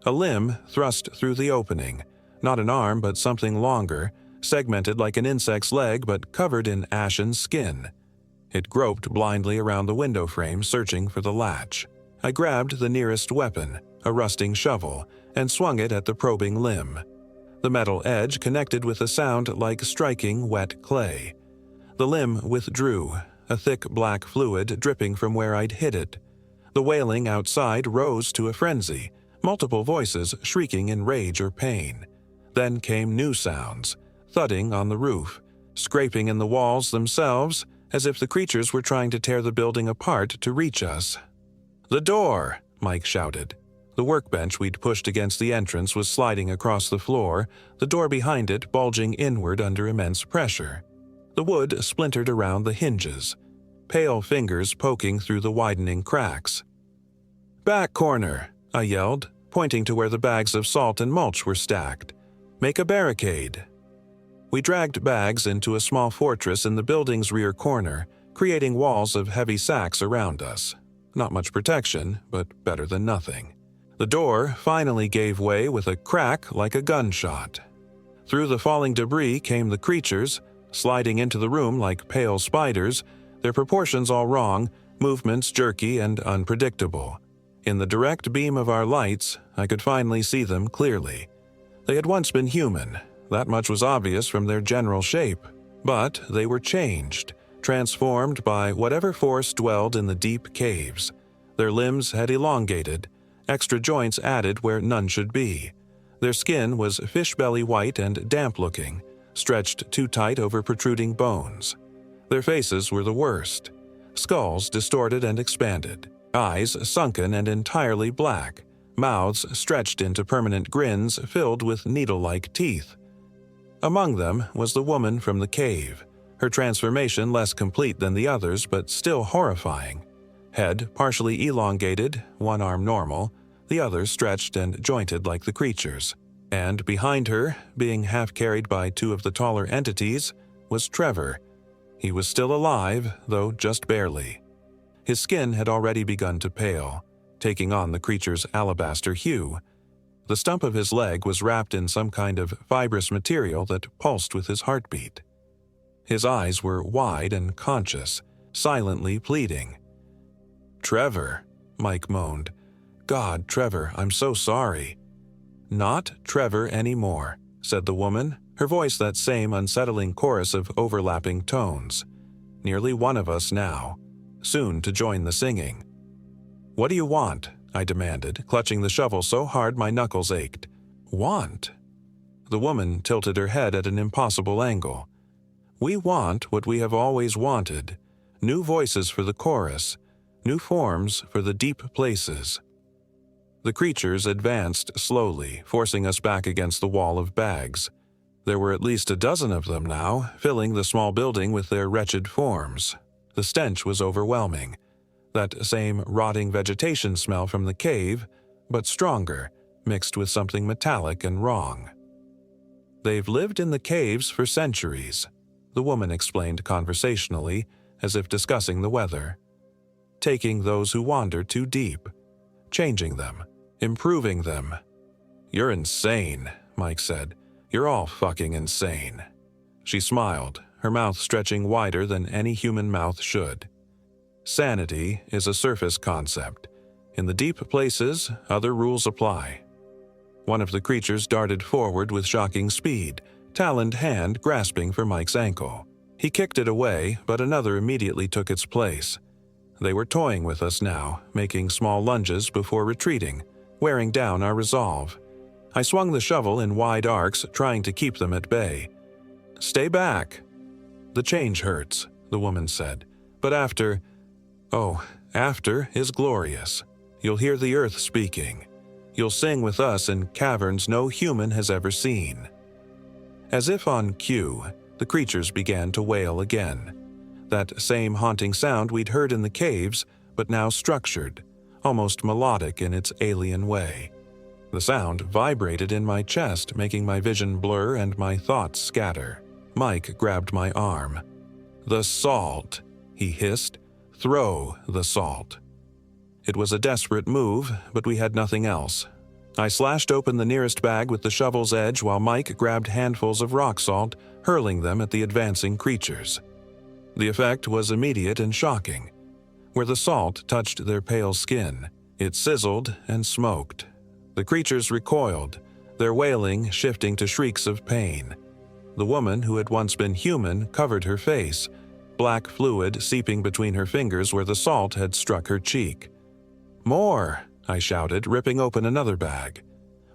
A limb thrust through the opening, not an arm but something longer, segmented like an insect's leg but covered in ashen skin. It groped blindly around the window frame, searching for the latch. I grabbed the nearest weapon, a rusting shovel, and swung it at the probing limb. The metal edge connected with a sound like striking wet clay. The limb withdrew, a thick black fluid dripping from where I'd hit it. The wailing outside rose to a frenzy, multiple voices shrieking in rage or pain. Then came new sounds, thudding on the roof, scraping in the walls themselves, as if the creatures were trying to tear the building apart to reach us. "The door!" Mike shouted. The workbench we'd pushed against the entrance was sliding across the floor, the door behind it bulging inward under immense pressure. The wood splintered around the hinges, pale fingers poking through the widening cracks. "Back corner," I yelled, pointing to where the bags of salt and mulch were stacked. "Make a barricade." We dragged bags into a small fortress in the building's rear corner, creating walls of heavy sacks around us. Not much protection, but better than nothing. The door finally gave way with a crack like a gunshot. Through the falling debris came the creatures, sliding into the room like pale spiders, their proportions all wrong, movements jerky and unpredictable. In the direct beam of our lights, I could finally see them clearly. They had once been human, that much was obvious from their general shape, but they were changed, transformed by whatever force dwelled in the deep caves. Their limbs had elongated, extra joints added where none should be. Their skin was fish-belly white and damp-looking, stretched too tight over protruding bones. Their faces were the worst. Skulls distorted and expanded, eyes sunken and entirely black, mouths stretched into permanent grins filled with needle-like teeth. Among them was the woman from the cave, her transformation less complete than the others but still horrifying. Head partially elongated, one arm normal, the other stretched and jointed like the creatures. And behind her, being half carried by two of the taller entities, was Trevor. He was still alive, though just barely. His skin had already begun to pale, taking on the creature's alabaster hue. The stump of his leg was wrapped in some kind of fibrous material that pulsed with his heartbeat. His eyes were wide and conscious, silently pleading. "Trevor," Mike moaned. "God, Trevor, I'm so sorry." "Not Trevor anymore," said the woman, her voice that same unsettling chorus of overlapping tones. "Nearly one of us now, soon to join the singing." "What do you want?" I demanded, clutching the shovel so hard my knuckles ached. "Want?" The woman tilted her head at an impossible angle. "We want what we have always wanted. New voices for the chorus, new forms for the deep places." The creatures advanced slowly, forcing us back against the wall of bags. There were at least a dozen of them now, filling the small building with their wretched forms. The stench was overwhelming. That same rotting vegetation smell from the cave, but stronger, mixed with something metallic and wrong. "They've lived in the caves for centuries," the woman explained conversationally, as if discussing the weather. "Taking those who wander too deep, changing them, improving them." "You're insane," Mike said. "You're all fucking insane." She smiled, her mouth stretching wider than any human mouth should. "Sanity is a surface concept. In the deep places, other rules apply." One of the creatures darted forward with shocking speed, taloned hand grasping for Mike's ankle. He kicked it away, but another immediately took its place. They were toying with us now, making small lunges before retreating, wearing down our resolve. I swung the shovel in wide arcs, trying to keep them at bay. "Stay back." "The change hurts," the woman said, "but after is glorious. You'll hear the earth speaking. You'll sing with us in caverns no human has ever seen." As if on cue, the creatures began to wail again. That same haunting sound we'd heard in the caves, but now structured, almost melodic in its alien way. The sound vibrated in my chest, making my vision blur and my thoughts scatter. Mike grabbed my arm. "The salt," he hissed. "Throw the salt." It was a desperate move, but we had nothing else. I slashed open the nearest bag with the shovel's edge while Mike grabbed handfuls of rock salt, hurling them at the advancing creatures. The effect was immediate and shocking. Where the salt touched their pale skin, it sizzled and smoked. The creatures recoiled, their wailing shifting to shrieks of pain. The woman who had once been human covered her face, black fluid seeping between her fingers where the salt had struck her cheek. "More!" I shouted, ripping open another bag.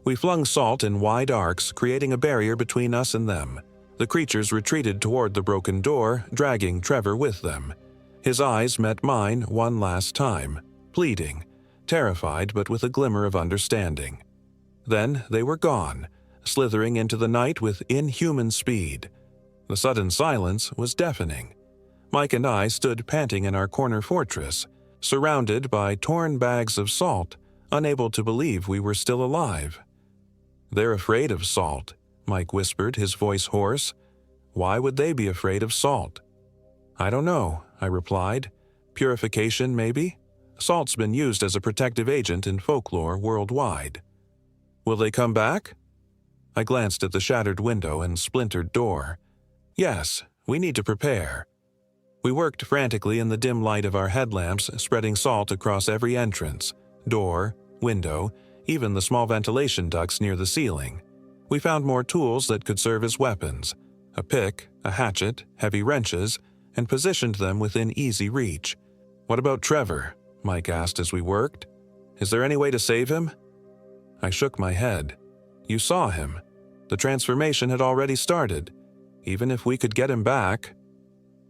We flung salt in wide arcs, creating a barrier between us and them. The creatures retreated toward the broken door, dragging Trevor with them. His eyes met mine one last time, pleading, terrified but with a glimmer of understanding. Then they were gone, slithering into the night with inhuman speed. The sudden silence was deafening. Mike and I stood panting in our corner fortress, surrounded by torn bags of salt, unable to believe we were still alive. "They're afraid of salt," Mike whispered, his voice hoarse. "Why would they be afraid of salt?" "I don't know," I replied. "Purification, maybe? Salt's been used as a protective agent in folklore worldwide." "Will they come back?" I glanced at the shattered window and splintered door. "Yes, we need to prepare." We worked frantically in the dim light of our headlamps, spreading salt across every entrance, door, window, even the small ventilation ducts near the ceiling. We found more tools that could serve as weapons, a pick, a hatchet, heavy wrenches, and positioned them within easy reach. "What about Trevor?" Mike asked as we worked. "Is there any way to save him?" I shook my head. "You saw him. The transformation had already started. Even if we could get him back—"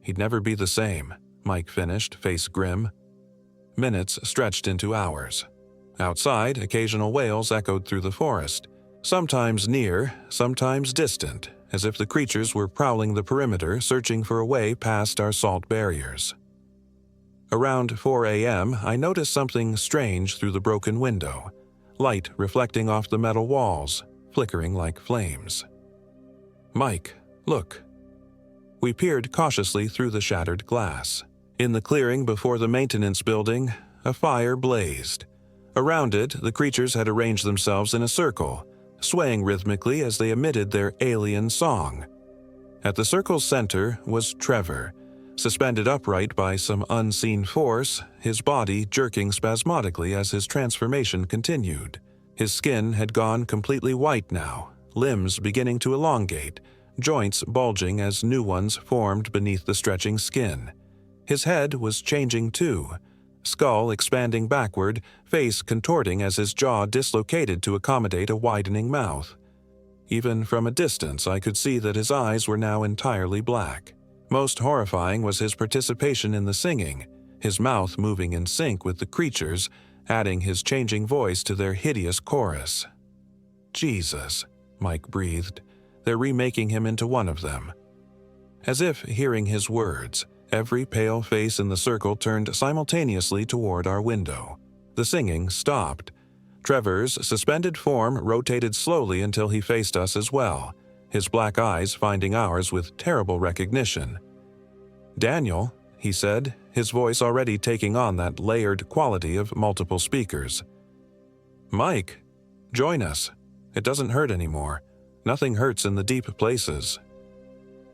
"He'd never be the same," Mike finished, face grim. Minutes stretched into hours. Outside, occasional wails echoed through the forest, sometimes near, sometimes distant, as if the creatures were prowling the perimeter, searching for a way past our salt barriers. Around 4 a.m., I noticed something strange through the broken window, light reflecting off the metal walls, flickering like flames. "Mike, look." We peered cautiously through the shattered glass. In the clearing before the maintenance building, a fire blazed. Around it, the creatures had arranged themselves in a circle, swaying rhythmically as they emitted their alien song. At the circle's center was Trevor, suspended upright by some unseen force, his body jerking spasmodically as his transformation continued. His skin had gone completely white now, limbs beginning to elongate, joints bulging as new ones formed beneath the stretching skin. His head was changing too, skull expanding backward, face contorting as his jaw dislocated to accommodate a widening mouth. Even from a distance, I could see that his eyes were now entirely black. Most horrifying was his participation in the singing, his mouth moving in sync with the creatures, adding his changing voice to their hideous chorus. "Jesus," Mike breathed. "They're remaking him into one of them." As if hearing his words, every pale face in the circle turned simultaneously toward our window. The singing stopped. Trevor's suspended form rotated slowly until he faced us as well, his black eyes finding ours with terrible recognition. "Daniel," he said, his voice already taking on that layered quality of multiple speakers. "Mike, join us. It doesn't hurt anymore. Nothing hurts in the deep places."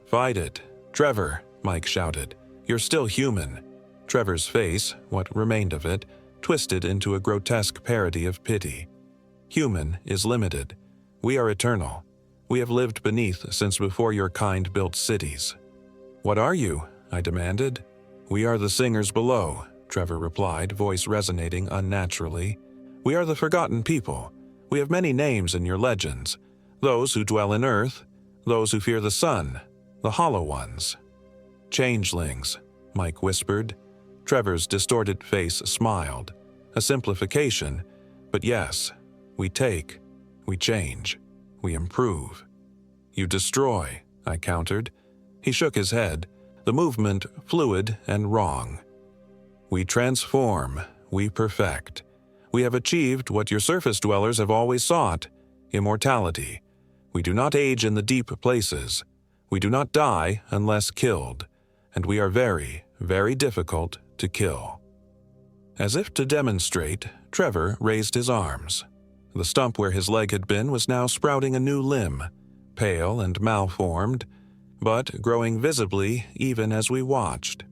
"Fight it. Trevor," Mike shouted. "You're still human." Trevor's face, what remained of it, twisted into a grotesque parody of pity. "Human is limited. We are eternal. We have lived beneath since before your kind built cities." "What are you?" I demanded. "We are the singers below," Trevor replied, voice resonating unnaturally. "We are the forgotten people. We have many names in your legends. Those who dwell in earth, those who fear the sun, the hollow ones." "Changelings," Mike whispered. Trevor's distorted face smiled. "A simplification, but yes, we take, we change, we improve." "You destroy," I countered. He shook his head, the movement fluid and wrong. "We transform, we perfect. We have achieved what your surface dwellers have always sought, immortality. We do not age in the deep places. We do not die unless killed, and we are very, very difficult to kill." As if to demonstrate, Trevor raised his arms. The stump where his leg had been was now sprouting a new limb, pale and malformed, but growing visibly even as we watched.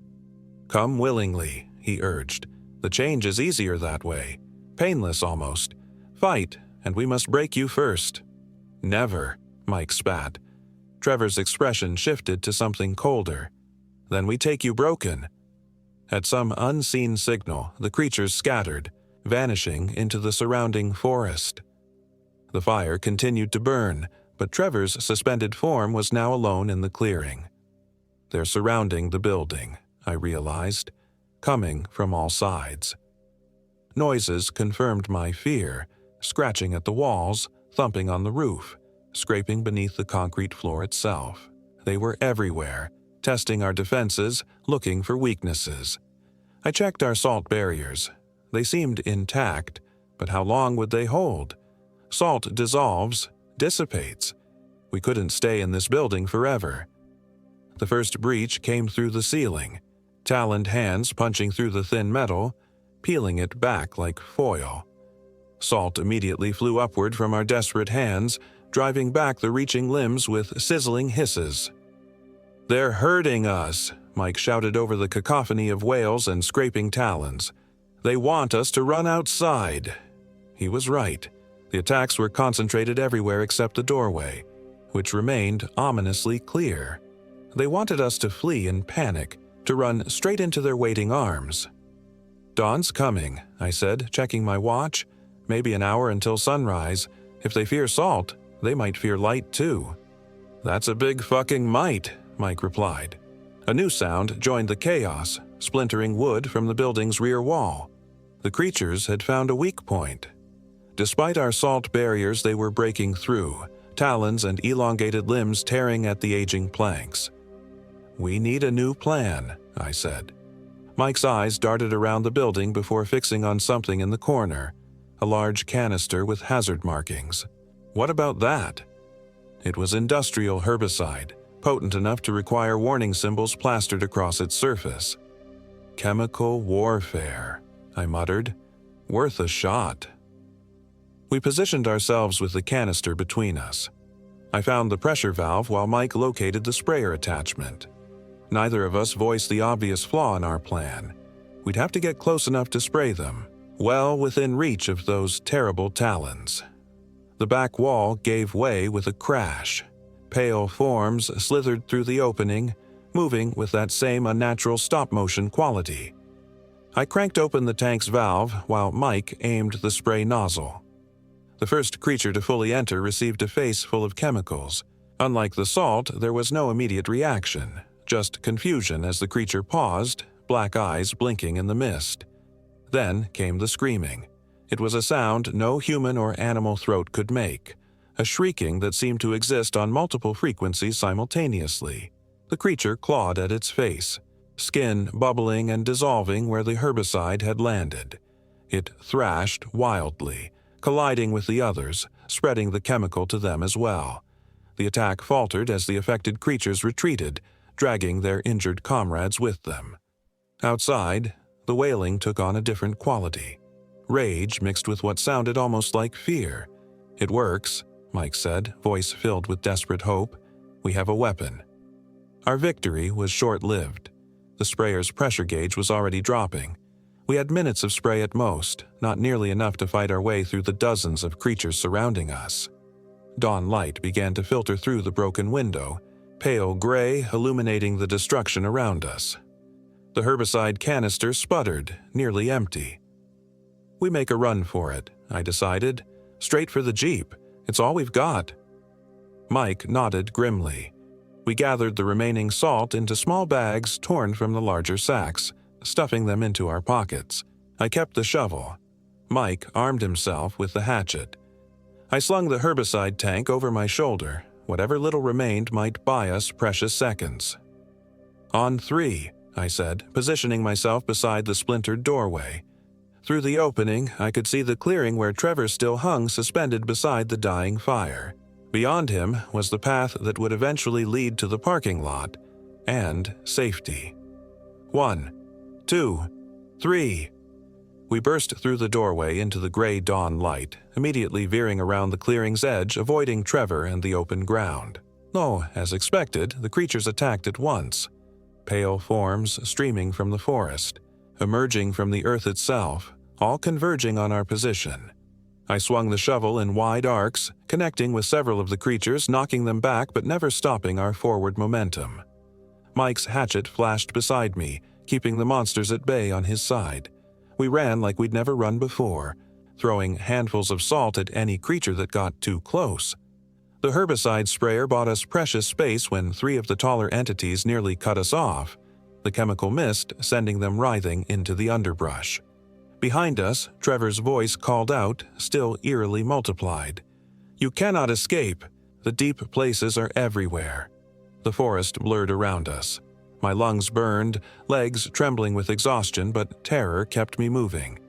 "Come willingly," he urged. "The change is easier that way, painless almost. Fight, and we must break you first." "Never," Mike spat. Trevor's expression shifted to something colder. "Then we take you broken." At some unseen signal, the creatures scattered, vanishing into the surrounding forest. The fire continued to burn, but Trevor's suspended form was now alone in the clearing. "They're surrounding the building," I realized, coming from all sides. Noises confirmed my fear, scratching at the walls, thumping on the roof, scraping beneath the concrete floor itself. They were everywhere, testing our defenses, looking for weaknesses. I checked our salt barriers. They seemed intact, but how long would they hold? Salt dissolves, dissipates. We couldn't stay in this building forever. The first breach came through the ceiling, taloned hands punching through the thin metal, peeling it back like foil. Salt immediately flew upward from our desperate hands, driving back the reaching limbs with sizzling hisses. "They're hurting us," Mike shouted over the cacophony of wails and scraping talons. "They want us to run outside." He was right. The attacks were concentrated everywhere except the doorway, which remained ominously clear. They wanted us to flee in panic, to run straight into their waiting arms. "Dawn's coming," I said, checking my watch. "Maybe an hour until sunrise. If they fear salt, they might fear light too." "That's a big fucking might," Mike replied. A new sound joined the chaos, splintering wood from the building's rear wall. The creatures had found a weak point. Despite our salt barriers, they were breaking through, talons and elongated limbs tearing at the aging planks. "We need a new plan," I said. Mike's eyes darted around the building before fixing on something in the corner, a large canister with hazard markings. "What about that?" It was industrial herbicide, potent enough to require warning symbols plastered across its surface. "Chemical warfare," I muttered. "Worth a shot." We positioned ourselves with the canister between us. I found the pressure valve while Mike located the sprayer attachment. Neither of us voiced the obvious flaw in our plan. We'd have to get close enough to spray them, well within reach of those terrible talons. The back wall gave way with a crash. Pale forms slithered through the opening, moving with that same unnatural stop-motion quality. I cranked open the tank's valve while Mike aimed the spray nozzle. The first creature to fully enter received a face full of chemicals. Unlike the salt, there was no immediate reaction, just confusion as the creature paused, black eyes blinking in the mist. Then came the screaming. It was a sound no human or animal throat could make, a shrieking that seemed to exist on multiple frequencies simultaneously. The creature clawed at its face, skin bubbling and dissolving where the herbicide had landed. It thrashed wildly, colliding with the others, spreading the chemical to them as well. The attack faltered as the affected creatures retreated, dragging their injured comrades with them. Outside, the wailing took on a different quality. Rage mixed with what sounded almost like fear. "It works," Mike said, voice filled with desperate hope. "We have a weapon." Our victory was short-lived. The sprayer's pressure gauge was already dropping. We had minutes of spray at most, not nearly enough to fight our way through the dozens of creatures surrounding us. Dawn light began to filter through the broken window, pale gray illuminating the destruction around us. The herbicide canister sputtered, nearly empty. "We make a run for it," I decided. "Straight for the Jeep. It's all we've got." Mike nodded grimly. We gathered the remaining salt into small bags torn from the larger sacks, stuffing them into our pockets. I kept the shovel. Mike armed himself with the hatchet. I slung the herbicide tank over my shoulder. Whatever little remained might buy us precious seconds. "On 3, I said, positioning myself beside the splintered doorway. Through the opening, I could see the clearing where Trevor still hung suspended beside the dying fire. Beyond him was the path that would eventually lead to the parking lot and safety. 1, 2, 3. We burst through the doorway into the gray dawn light, immediately veering around the clearing's edge, avoiding Trevor and the open ground. Oh, as expected, the creatures attacked at once. Pale forms streaming from the forest, emerging from the earth itself, all converging on our position. I swung the shovel in wide arcs, connecting with several of the creatures, knocking them back but never stopping our forward momentum. Mike's hatchet flashed beside me, keeping the monsters at bay on his side. We ran like we'd never run before, throwing handfuls of salt at any creature that got too close. The herbicide sprayer bought us precious space when 3 of the taller entities nearly cut us off, the chemical mist sending them writhing into the underbrush. Behind us, Trevor's voice called out, still eerily multiplied. "You cannot escape. The deep places are everywhere." The forest blurred around us. My lungs burned, legs trembling with exhaustion, but terror kept me moving.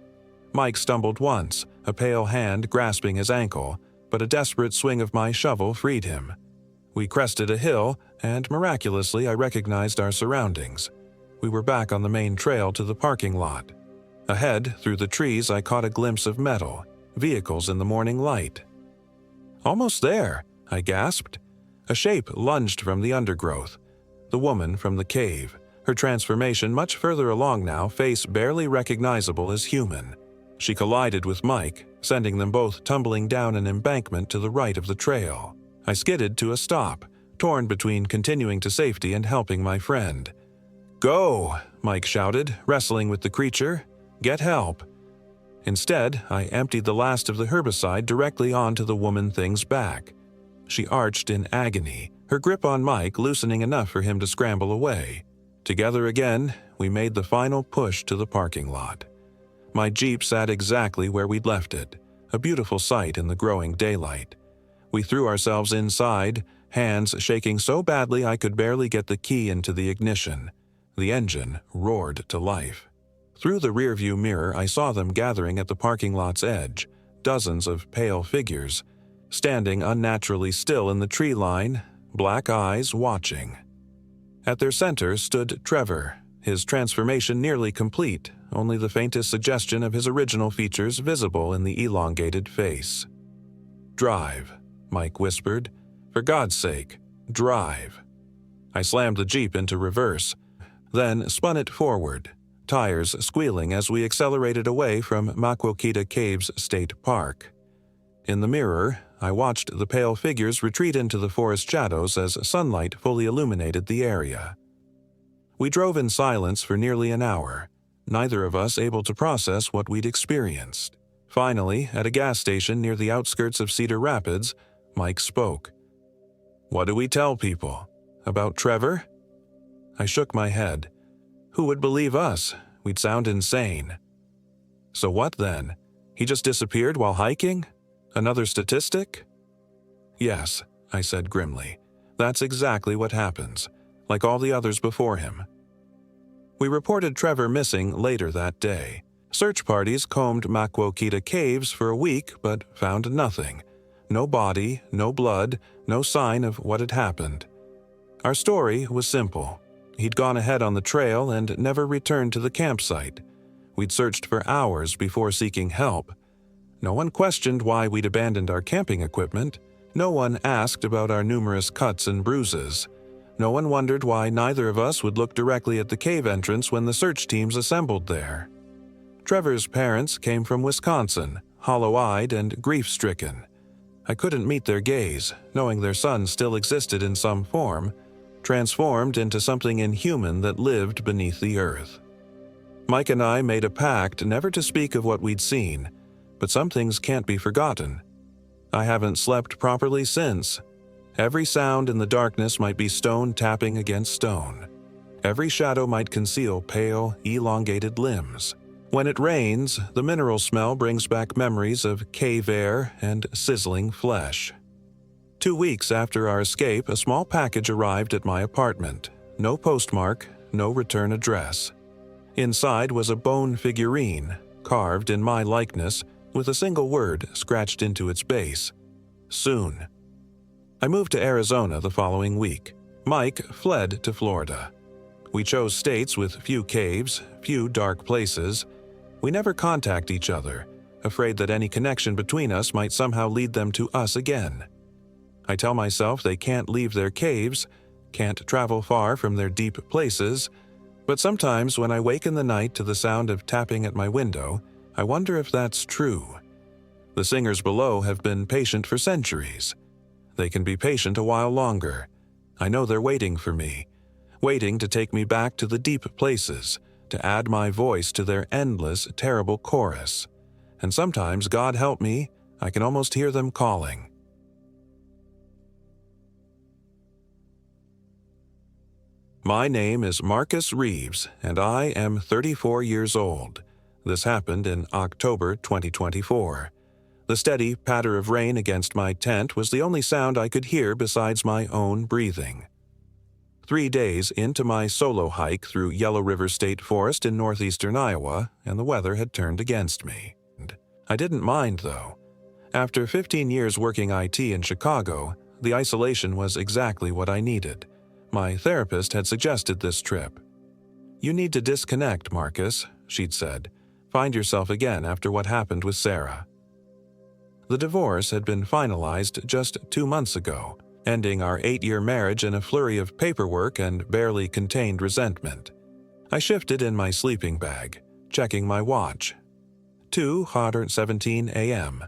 Mike stumbled once, a pale hand grasping his ankle, but a desperate swing of my shovel freed him. We crested a hill, and miraculously I recognized our surroundings. We were back on the main trail to the parking lot. Ahead, through the trees, I caught a glimpse of metal, vehicles in the morning light. "Almost there," I gasped. A shape lunged from the undergrowth. The woman from the cave, her transformation much further along now, face barely recognizable as human. She collided with Mike, sending them both tumbling down an embankment to the right of the trail. I skidded to a stop, torn between continuing to safety and helping my friend. "Go!" Mike shouted, wrestling with the creature. "Get help!" Instead, I emptied the last of the herbicide directly onto the woman-thing's back. She arched in agony, her grip on Mike loosening enough for him to scramble away. Together again, we made the final push to the parking lot. My Jeep sat exactly where we'd left it, a beautiful sight in the growing daylight. We threw ourselves inside, hands shaking so badly I could barely get the key into the ignition. The engine roared to life. Through the rearview mirror, I saw them gathering at the parking lot's edge, dozens of pale figures, standing unnaturally still in the tree line, black eyes watching. At their center stood Trevor, his transformation nearly complete, only the faintest suggestion of his original features visible in the elongated face. "Drive," Mike whispered. "For God's sake, drive." I slammed the Jeep into reverse, then spun it forward, tires squealing as we accelerated away from Maquoketa Caves State Park. In the mirror, I watched the pale figures retreat into the forest shadows as sunlight fully illuminated the area. We drove in silence for nearly an hour, neither of us able to process what we'd experienced. Finally, at a gas station near the outskirts of Cedar Rapids, Mike spoke. "What do we tell people? About Trevor?" I shook my head. Who would believe us? We'd sound insane. "So what then? He just disappeared while hiking? Another statistic?" "Yes," I said grimly. "That's exactly what happens, like all the others before him." We reported Trevor missing later that day. Search parties combed Maquoketa Caves for a week but found nothing. No body, no blood, no sign of what had happened. Our story was simple. He'd gone ahead on the trail and never returned to the campsite. We'd searched for hours before seeking help. No one questioned why we'd abandoned our camping equipment. No one asked about our numerous cuts and bruises. No one wondered why neither of us would look directly at the cave entrance when the search teams assembled there. Trevor's parents came from Wisconsin, hollow-eyed and grief-stricken. I couldn't meet their gaze, knowing their son still existed in some form, transformed into something inhuman that lived beneath the earth. Mike and I made a pact never to speak of what we'd seen, but some things can't be forgotten. I haven't slept properly since. Every sound in the darkness might be stone tapping against stone. Every shadow might conceal pale, elongated limbs. When it rains, the mineral smell brings back memories of cave air and sizzling flesh. 2 weeks after our escape, a small package arrived at my apartment. No postmark, no return address. Inside was a bone figurine, carved in my likeness, with a single word scratched into its base: soon. I moved to Arizona the following week. Mike fled to Florida. We chose states with few caves, few dark places. We never contact each other, afraid that any connection between us might somehow lead them to us again. I tell myself they can't leave their caves, can't travel far from their deep places, but sometimes when I wake in the night to the sound of tapping at my window, I wonder if that's true. The singers below have been patient for centuries. They can be patient a while longer. I know they're waiting for me, waiting to take me back to the deep places, to add my voice to their endless, terrible chorus. And sometimes, God help me, I can almost hear them calling. My name is Marcus Reeves, and I am 34 years old. This happened in October 2024. The steady patter of rain against my tent was the only sound I could hear besides my own breathing. 3 days into my solo hike through Yellow River State Forest in northeastern Iowa, and the weather had turned against me. I didn't mind, though. After 15 years working IT in Chicago, the isolation was exactly what I needed. My therapist had suggested this trip. "You need to disconnect, Marcus," she'd said. "Find yourself again after what happened with Sarah." The divorce had been finalized just 2 months ago, ending our 8-year marriage in a flurry of paperwork and barely contained resentment. I shifted in my sleeping bag, checking my watch. 2:17 a.m.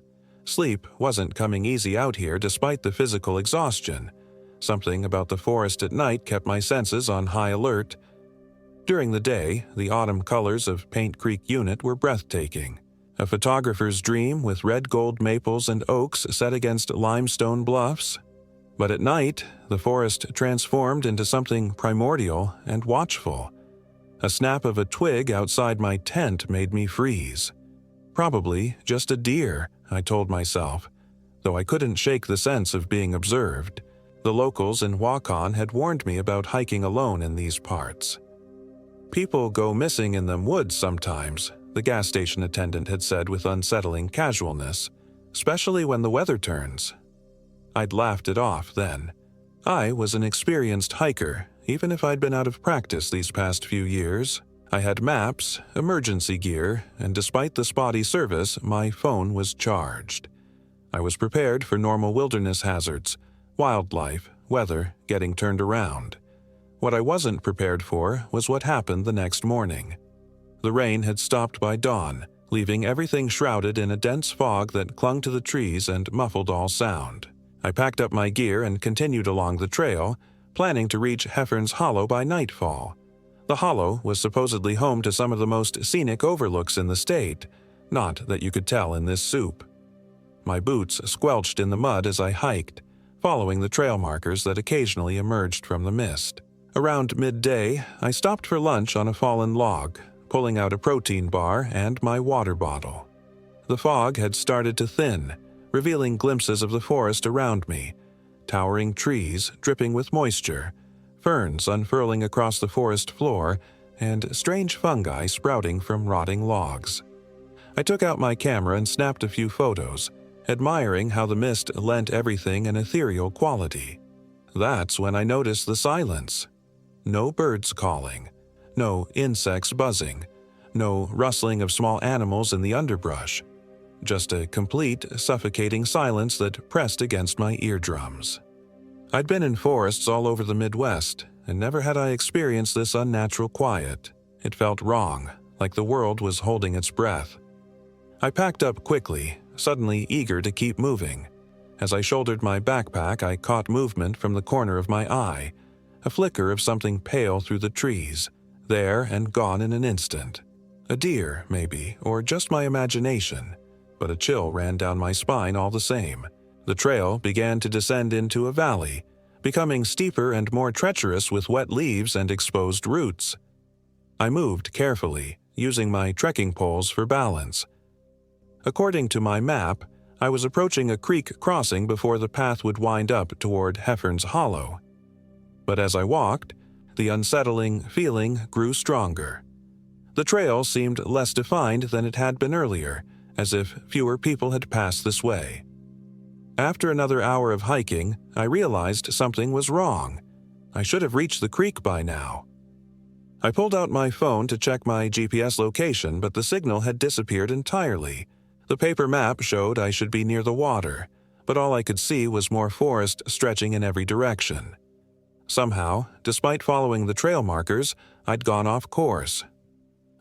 Sleep wasn't coming easy out here despite the physical exhaustion. Something about the forest at night kept my senses on high alert. During the day, the autumn colors of Paint Creek Unit were breathtaking. A photographer's dream with red-gold maples and oaks set against limestone bluffs. But at night, the forest transformed into something primordial and watchful. A snap of a twig outside my tent made me freeze. Probably just a deer, I told myself, though I couldn't shake the sense of being observed. The locals in Waukon had warned me about hiking alone in these parts. "People go missing in them woods sometimes," the gas station attendant had said with unsettling casualness, "especially when the weather turns." I'd laughed it off then. I was an experienced hiker, even if I'd been out of practice these past few years. I had maps, emergency gear, and despite the spotty service, my phone was charged. I was prepared for normal wilderness hazards, wildlife, weather, getting turned around. What I wasn't prepared for was what happened the next morning. The rain had stopped by dawn, leaving everything shrouded in a dense fog that clung to the trees and muffled all sound. I packed up my gear and continued along the trail, planning to reach Heffern's Hollow by nightfall. The hollow was supposedly home to some of the most scenic overlooks in the state, not that you could tell in this soup. My boots squelched in the mud as I hiked, following the trail markers that occasionally emerged from the mist. Around midday, I stopped for lunch on a fallen log, pulling out a protein bar and my water bottle. The fog had started to thin, revealing glimpses of the forest around me, towering trees dripping with moisture, ferns unfurling across the forest floor, and strange fungi sprouting from rotting logs. I took out my camera and snapped a few photos, admiring how the mist lent everything an ethereal quality. That's when I noticed the silence. No birds calling, no insects buzzing, no rustling of small animals in the underbrush. Just a complete, suffocating silence that pressed against my eardrums. I'd been in forests all over the Midwest, and never had I experienced this unnatural quiet. It felt wrong, like the world was holding its breath. I packed up quickly, suddenly eager to keep moving. As I shouldered my backpack, I caught movement from the corner of my eye, a flicker of something pale through the trees, there and gone in an instant. A deer, maybe, or just my imagination, but a chill ran down my spine all the same. The trail began to descend into a valley, becoming steeper and more treacherous with wet leaves and exposed roots. I moved carefully, using my trekking poles for balance. According to my map, I was approaching a creek crossing before the path would wind up toward Heffern's Hollow. But as I walked, the unsettling feeling grew stronger. The trail seemed less defined than it had been earlier, as if fewer people had passed this way. After another hour of hiking, I realized something was wrong. I should have reached the creek by now. I pulled out my phone to check my GPS location, but the signal had disappeared entirely. The paper map showed I should be near the water, but all I could see was more forest stretching in every direction. Somehow, despite following the trail markers, I'd gone off course.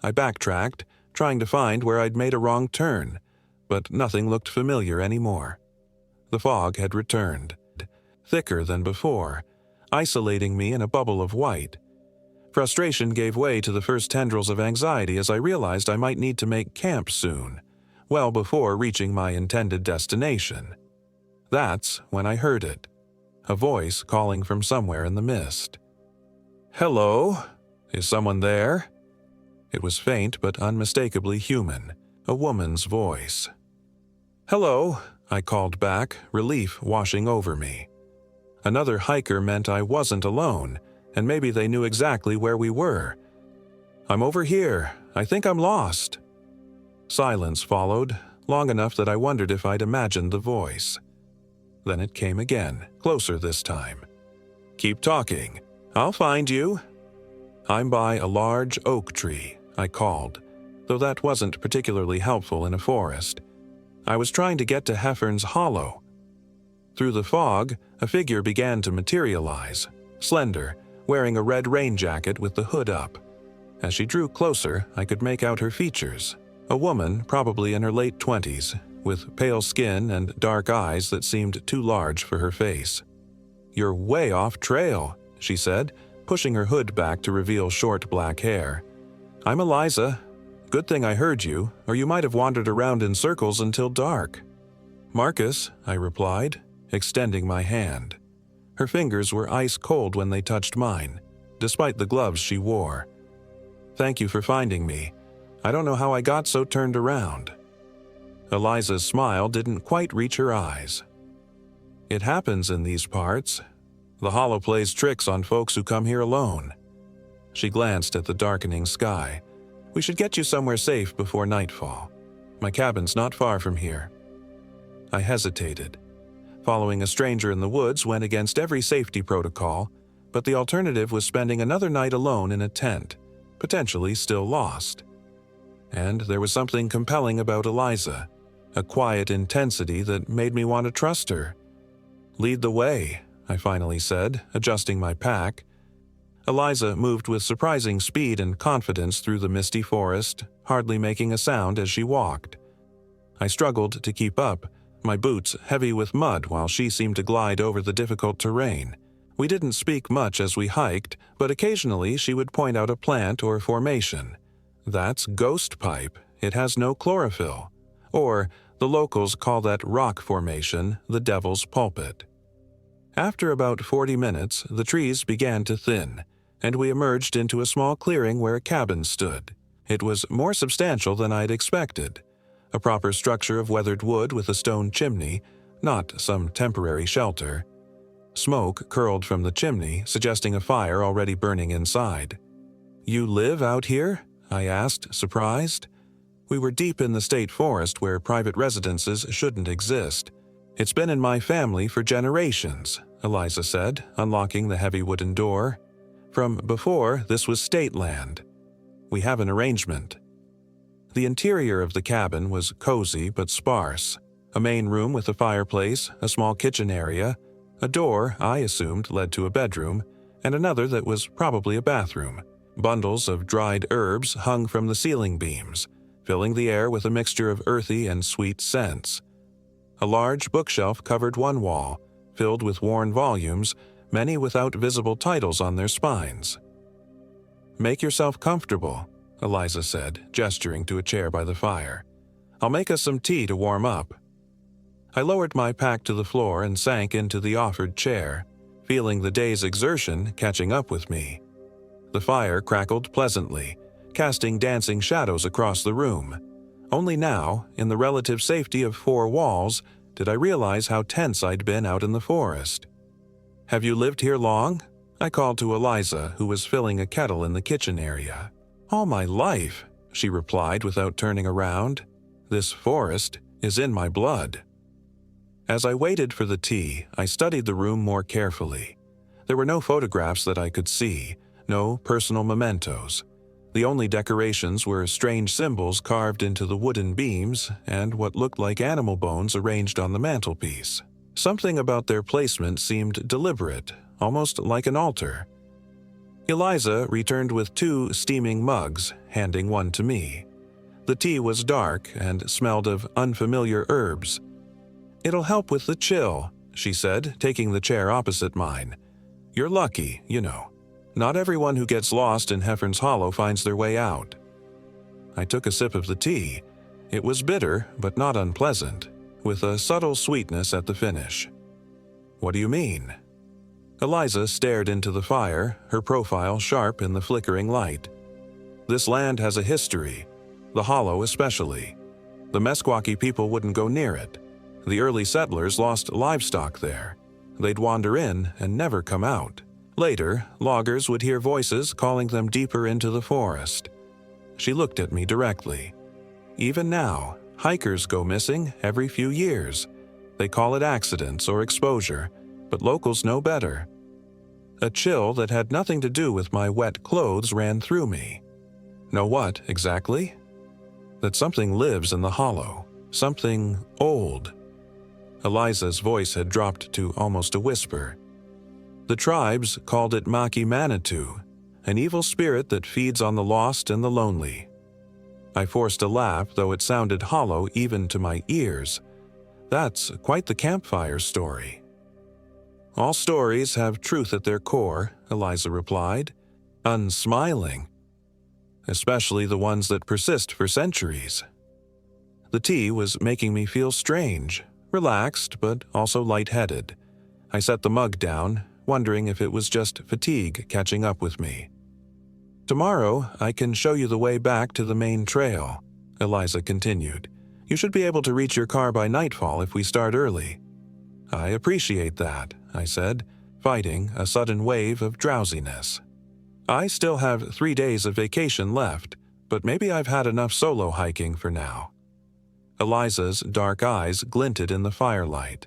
I backtracked, trying to find where I'd made a wrong turn, but nothing looked familiar anymore. The fog had returned, thicker than before, isolating me in a bubble of white. Frustration gave way to the first tendrils of anxiety as I realized I might need to make camp soon, well before reaching my intended destination. That's when I heard it. A voice calling from somewhere in the mist. "Hello? Is someone there?" It was faint but unmistakably human, a woman's voice. "Hello," I called back, relief washing over me. Another hiker meant I wasn't alone, and maybe they knew exactly where we were. "I'm over here. I think I'm lost." Silence followed, long enough that I wondered if I'd imagined the voice. Then it came again, closer this time. "Keep talking. I'll find you." "I'm by a large oak tree," I called, though that wasn't particularly helpful in a forest. I was trying to get to Heffern's Hollow. Through the fog, a figure began to materialize, slender, wearing a red rain jacket with the hood up. As she drew closer, I could make out her features. A woman, probably in her late 20s, with pale skin and dark eyes that seemed too large for her face. "You're way off trail," she said, pushing her hood back to reveal short black hair. "I'm Eliza. Good thing I heard you, or you might have wandered around in circles until dark." "Marcus," I replied, extending my hand. Her fingers were ice cold when they touched mine, despite the gloves she wore. "Thank you for finding me. I don't know how I got so turned around." Eliza's smile didn't quite reach her eyes. "It happens in these parts. The Hollow plays tricks on folks who come here alone." She glanced at the darkening sky. "We should get you somewhere safe before nightfall. My cabin's not far from here." I hesitated. Following a stranger in the woods went against every safety protocol, but the alternative was spending another night alone in a tent, potentially still lost. And there was something compelling about Eliza, a quiet intensity that made me want to trust her. "Lead the way," I finally said, adjusting my pack. Eliza moved with surprising speed and confidence through the misty forest, hardly making a sound as she walked. I struggled to keep up, my boots heavy with mud while she seemed to glide over the difficult terrain. We didn't speak much as we hiked, but occasionally she would point out a plant or formation. "That's ghost pipe. It has no chlorophyll." Or, the locals call that rock formation the Devil's Pulpit. After about 40 minutes, the trees began to thin, and we emerged into a small clearing where a cabin stood. It was more substantial than I'd expected. A proper structure of weathered wood with a stone chimney, not some temporary shelter. Smoke curled from the chimney, suggesting a fire already burning inside. "You live out here?" I asked, surprised. We were deep in the state forest where private residences shouldn't exist. "It's been in my family for generations," Eliza said, unlocking the heavy wooden door. "From before, this was state land. We have an arrangement." The interior of the cabin was cozy but sparse. A main room with a fireplace, a small kitchen area, a door I assumed led to a bedroom, and another that was probably a bathroom. Bundles of dried herbs hung from the ceiling beams, filling the air with a mixture of earthy and sweet scents. A large bookshelf covered one wall, filled with worn volumes, many without visible titles on their spines. "Make yourself comfortable," Eliza said, gesturing to a chair by the fire. "I'll make us some tea to warm up." I lowered my pack to the floor and sank into the offered chair, feeling the day's exertion catching up with me. The fire crackled pleasantly, casting dancing shadows across the room. Only now, in the relative safety of four walls, did I realize how tense I'd been out in the forest. "Have you lived here long?" I called to Eliza, who was filling a kettle in the kitchen area. "All my life," she replied without turning around. "This forest is in my blood." As I waited for the tea, I studied the room more carefully. There were no photographs that I could see, no personal mementos. The only decorations were strange symbols carved into the wooden beams and what looked like animal bones arranged on the mantelpiece. Something about their placement seemed deliberate, almost like an altar. Eliza returned with 2 steaming mugs, handing one to me. The tea was dark and smelled of unfamiliar herbs. "It'll help with the chill," she said, taking the chair opposite mine. "You're lucky, you know. Not everyone who gets lost in Heffern's Hollow finds their way out." I took a sip of the tea. It was bitter, but not unpleasant, with a subtle sweetness at the finish. "What do you mean?" Eliza stared into the fire, her profile sharp in the flickering light. This land has a history, the Hollow especially. The Meskwaki people wouldn't go near it. The early settlers lost livestock there. They'd wander in and never come out. Later, loggers would hear voices calling them deeper into the forest. She looked at me directly. Even now, hikers go missing every few years. They call it accidents or exposure, but locals know better. A chill that had nothing to do with my wet clothes ran through me. Know what, exactly? That something lives in the hollow, something old. Eliza's voice had dropped to almost a whisper. The tribes called it Maki Manitou, an evil spirit that feeds on the lost and the lonely. I forced a laugh, though it sounded hollow even to my ears. That's quite the campfire story. All stories have truth at their core, Eliza replied, unsmiling. Especially the ones that persist for centuries. The tea was making me feel strange, relaxed, but also lightheaded. I set the mug down, wondering if it was just fatigue catching up with me. Tomorrow, I can show you the way back to the main trail, Eliza continued. You should be able to reach your car by nightfall if we start early. I appreciate that, I said, fighting a sudden wave of drowsiness. I still have 3 days of vacation left, but maybe I've had enough solo hiking for now. Eliza's dark eyes glinted in the firelight.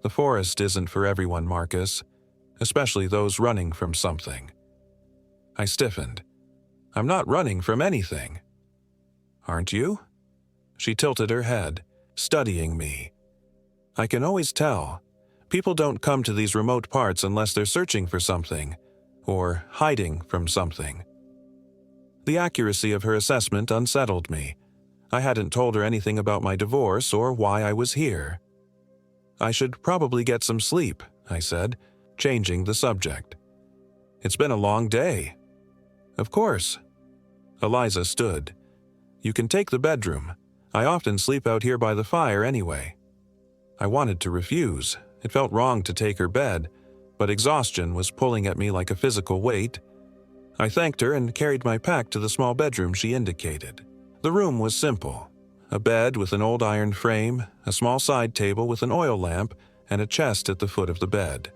The forest isn't for everyone, Marcus, especially those running from something. I stiffened. I'm not running from anything. Aren't you? She tilted her head, studying me. I can always tell. People don't come to these remote parts unless they're searching for something, or hiding from something. The accuracy of her assessment unsettled me. I hadn't told her anything about my divorce or why I was here. I should probably get some sleep, I said, changing the subject. It's been a long day. Of course. Eliza stood. You can take the bedroom. I often sleep out here by the fire anyway. I wanted to refuse. It felt wrong to take her bed, but exhaustion was pulling at me like a physical weight. I thanked her and carried my pack to the small bedroom she indicated. The room was simple. A bed with an old iron frame, a small side table with an oil lamp, and a chest at the foot of the bed.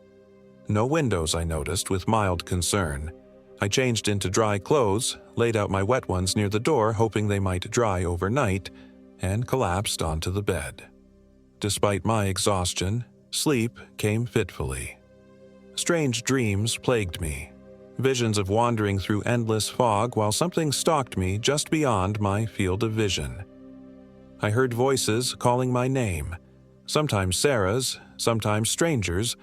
No windows, I noticed, with mild concern. I changed into dry clothes, laid out my wet ones near the door, hoping they might dry overnight, and collapsed onto the bed. Despite my exhaustion, sleep came fitfully. Strange dreams plagued me, visions of wandering through endless fog while something stalked me just beyond my field of vision. I heard voices calling my name, sometimes Sarah's, sometimes strangers',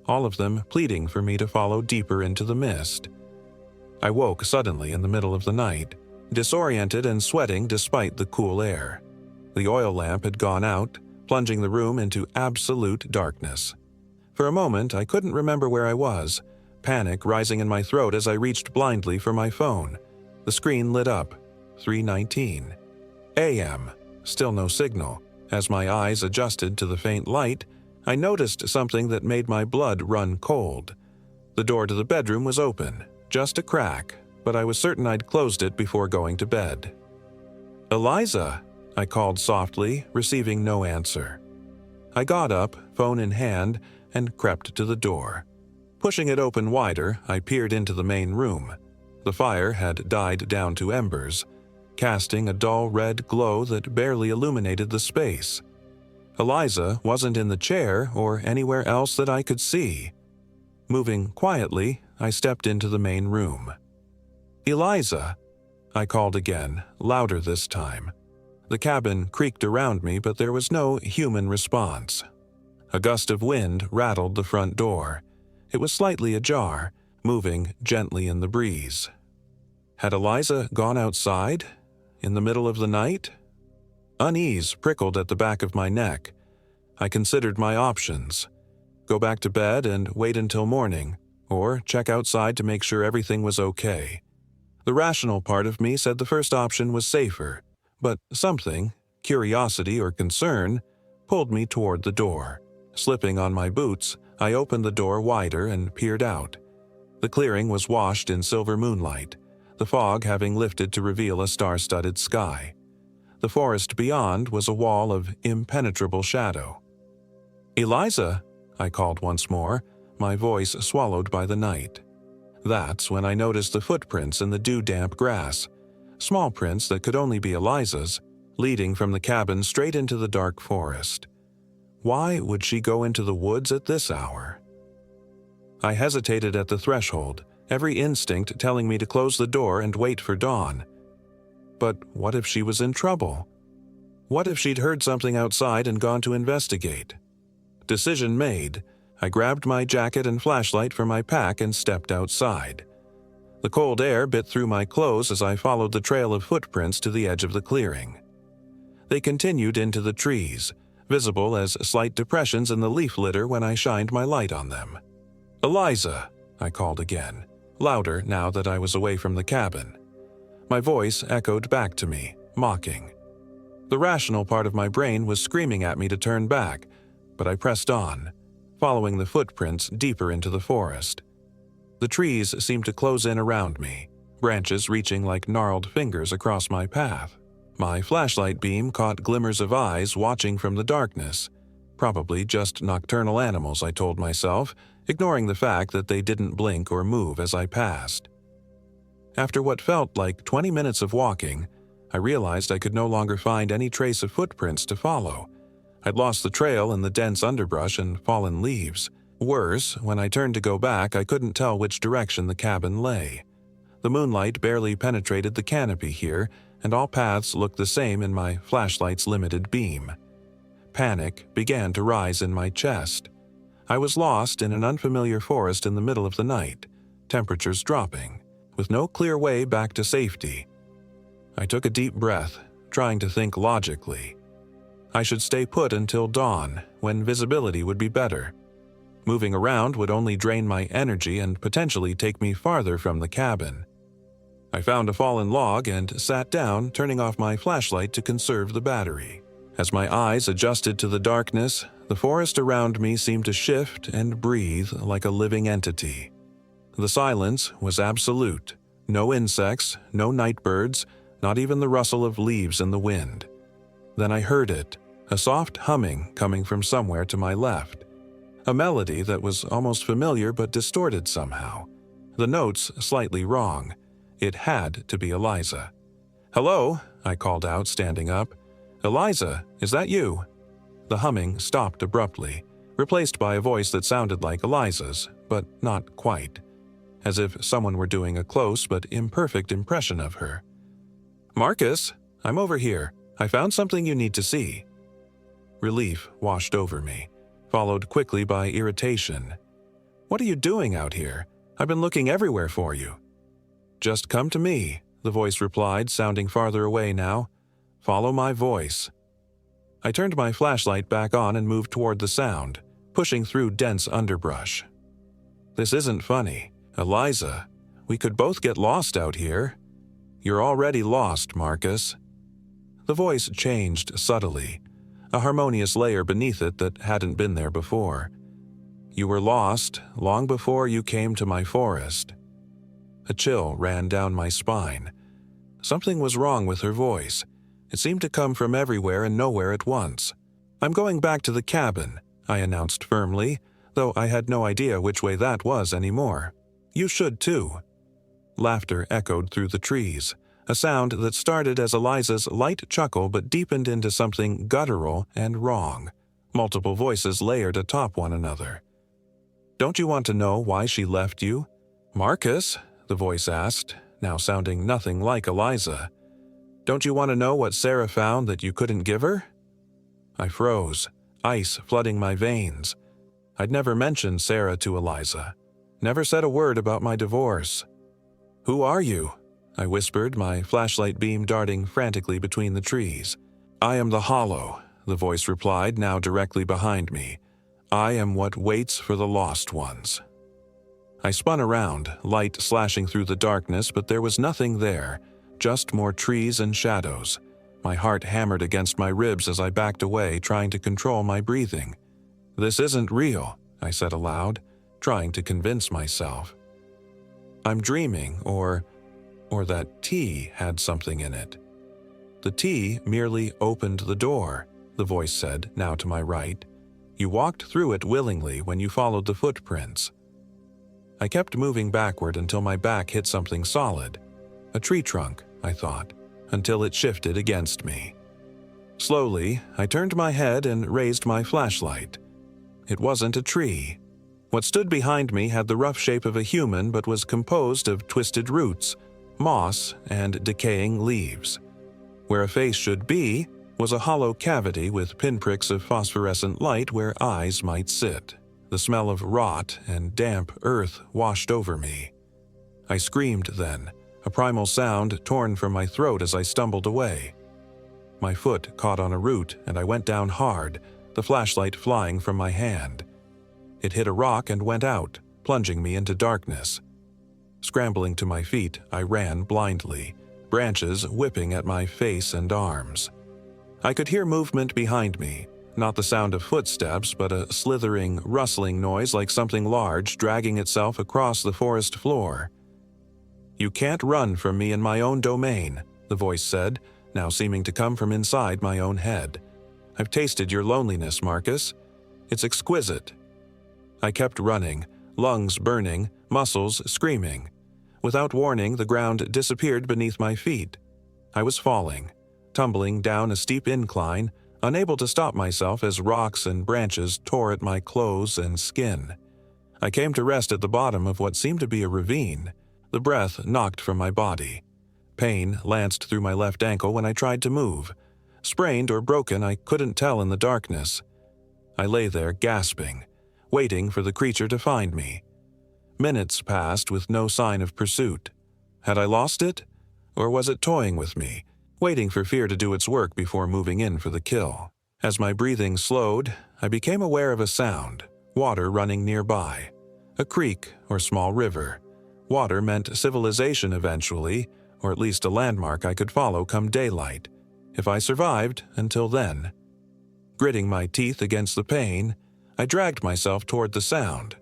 all of them pleading for me to follow deeper into the mist. I woke suddenly in the middle of the night, disoriented and sweating despite the cool air. The oil lamp had gone out, plunging the room into absolute darkness. For a moment, I couldn't remember where I was, panic rising in my throat as I reached blindly for my phone. The screen lit up. 3:19 a.m. Still no signal. As my eyes adjusted to the faint light, I noticed something that made my blood run cold. The door to the bedroom was open, just a crack, but I was certain I'd closed it before going to bed. "Eliza," I called softly, receiving no answer. I got up, phone in hand, and crept to the door. Pushing it open wider, I peered into the main room. The fire had died down to embers, casting a dull red glow that barely illuminated the space. Eliza wasn't in the chair or anywhere else that I could see. Moving quietly, I stepped into the main room. "Eliza," I called again, louder this time. The cabin creaked around me, but there was no human response. A gust of wind rattled the front door. It was slightly ajar, moving gently in the breeze. Had Eliza gone outside? In the middle of the night? Unease prickled at the back of my neck. I considered my options. Go back to bed and wait until morning, or check outside to make sure everything was okay. The rational part of me said the first option was safer, but something, curiosity or concern, pulled me toward the door. Slipping on my boots, I opened the door wider and peered out. The clearing was washed in silver moonlight. the fog having lifted to reveal a star-studded sky. The forest beyond was a wall of impenetrable shadow. "Eliza," I called once more, my voice swallowed by the night. That's when I noticed the footprints in the dew-damp grass, small prints that could only be Eliza's, leading from the cabin straight into the dark forest. Why would she go into the woods at this hour? I hesitated at the threshold, every instinct telling me to close the door and wait for dawn. But what if she was in trouble? What if she'd heard something outside and gone to investigate? Decision made, I grabbed my jacket and flashlight from my pack and stepped outside. The cold air bit through my clothes as I followed the trail of footprints to the edge of the clearing. They continued into the trees, visible as slight depressions in the leaf litter when I shined my light on them. "Eliza," I called again, louder now that I was away from the cabin. My voice echoed back to me, mocking. The rational part of my brain was screaming at me to turn back, but I pressed on, following the footprints deeper into the forest. The trees seemed to close in around me, branches reaching like gnarled fingers across my path. My flashlight beam caught glimmers of eyes watching from the darkness. Probably just nocturnal animals, I told myself, ignoring the fact that they didn't blink or move as I passed. After what felt like 20 minutes of walking, I realized I could no longer find any trace of footprints to follow. I'd lost the trail in the dense underbrush and fallen leaves. Worse, when I turned to go back, I couldn't tell which direction the cabin lay. The moonlight barely penetrated the canopy here, and all paths looked the same in my flashlight's limited beam. Panic began to rise in my chest. I was lost in an unfamiliar forest in the middle of the night, temperatures dropping, with no clear way back to safety. I took a deep breath, trying to think logically. I should stay put until dawn, when visibility would be better. Moving around would only drain my energy and potentially take me farther from the cabin. I found a fallen log and sat down, turning off my flashlight to conserve the battery. As my eyes adjusted to the darkness, the forest around me seemed to shift and breathe like a living entity. The silence was absolute. No insects, no night birds, not even the rustle of leaves in the wind. Then I heard it, a soft humming coming from somewhere to my left. A melody that was almost familiar but distorted somehow. The notes slightly wrong. It had to be Eliza. "Hello," I called out, standing up. "Eliza, is that you?" The humming stopped abruptly, replaced by a voice that sounded like Eliza's, but not quite, as if someone were doing a close but imperfect impression of her. "Marcus, I'm over here. I found something you need to see." Relief washed over me, followed quickly by irritation. "What are you doing out here? I've been looking everywhere for you." "Just come to me," the voice replied, sounding farther away now. "Follow my voice." I turned my flashlight back on and moved toward the sound, pushing through dense underbrush. "This isn't funny. Eliza, we could both get lost out here." "You're already lost, Marcus." The voice changed subtly, a harmonious layer beneath it that hadn't been there before. "You were lost long before you came to my forest." A chill ran down my spine. Something was wrong with her voice. It seemed to come from everywhere and nowhere at once. "I'm going back to the cabin," I announced firmly, though I had no idea which way that was anymore. "You should too." Laughter echoed through the trees, a sound that started as Eliza's light chuckle but deepened into something guttural and wrong, multiple voices layered atop one another. "Don't you want to know why she left you?" "Marcus?" the voice asked, now sounding nothing like Eliza. "Don't you want to know what Sarah found that you couldn't give her?" I froze, ice flooding my veins. I'd never mentioned Sarah to Eliza, never said a word about my divorce. "Who are you?" I whispered, my flashlight beam darting frantically between the trees. "I am the Hollow," the voice replied, now directly behind me. "I am what waits for the lost ones." I spun around, light slashing through the darkness, but there was nothing there, just more trees and shadows. My heart hammered against my ribs as I backed away, trying to control my breathing. "This isn't real," I said aloud, trying to convince myself. "I'm dreaming, or or that tea had something in it. The tea merely opened the door, the voice said, now to my right. You walked through it willingly when you followed the footprints. I kept moving backward until my back hit something solid. A tree trunk, I thought, until it shifted against me. Slowly, I turned my head and raised my flashlight. It wasn't a tree. What stood behind me had the rough shape of a human but was composed of twisted roots, moss, and decaying leaves. Where a face should be was a hollow cavity with pinpricks of phosphorescent light where eyes might sit. The smell of rot and damp earth washed over me. I screamed then, a primal sound torn from my throat as I stumbled away. My foot caught on a root and I went down hard, the flashlight flying from my hand. It hit a rock and went out, plunging me into darkness. Scrambling to my feet, I ran blindly, branches whipping at my face and arms. I could hear movement behind me, not the sound of footsteps, but a slithering, rustling noise like something large dragging itself across the forest floor. You can't run from me in my own domain, the voice said, now seeming to come from inside my own head. I've tasted your loneliness, Marcus. It's exquisite. I kept running, lungs burning, muscles screaming. Without warning, the ground disappeared beneath my feet. I was falling, tumbling down a steep incline, unable to stop myself as rocks and branches tore at my clothes and skin. I came to rest at the bottom of what seemed to be a ravine. The breath knocked from my body. Pain lanced through my left ankle when I tried to move. Sprained or broken, I couldn't tell in the darkness. I lay there gasping, waiting for the creature to find me. Minutes passed with no sign of pursuit. Had I lost it? Or was it toying with me, waiting for fear to do its work before moving in for the kill? As my breathing slowed, I became aware of a sound, water running nearby. A creek or small river. Water meant civilization eventually, or at least a landmark I could follow come daylight, if I survived until then. Gritting my teeth against the pain, I dragged myself toward the sound.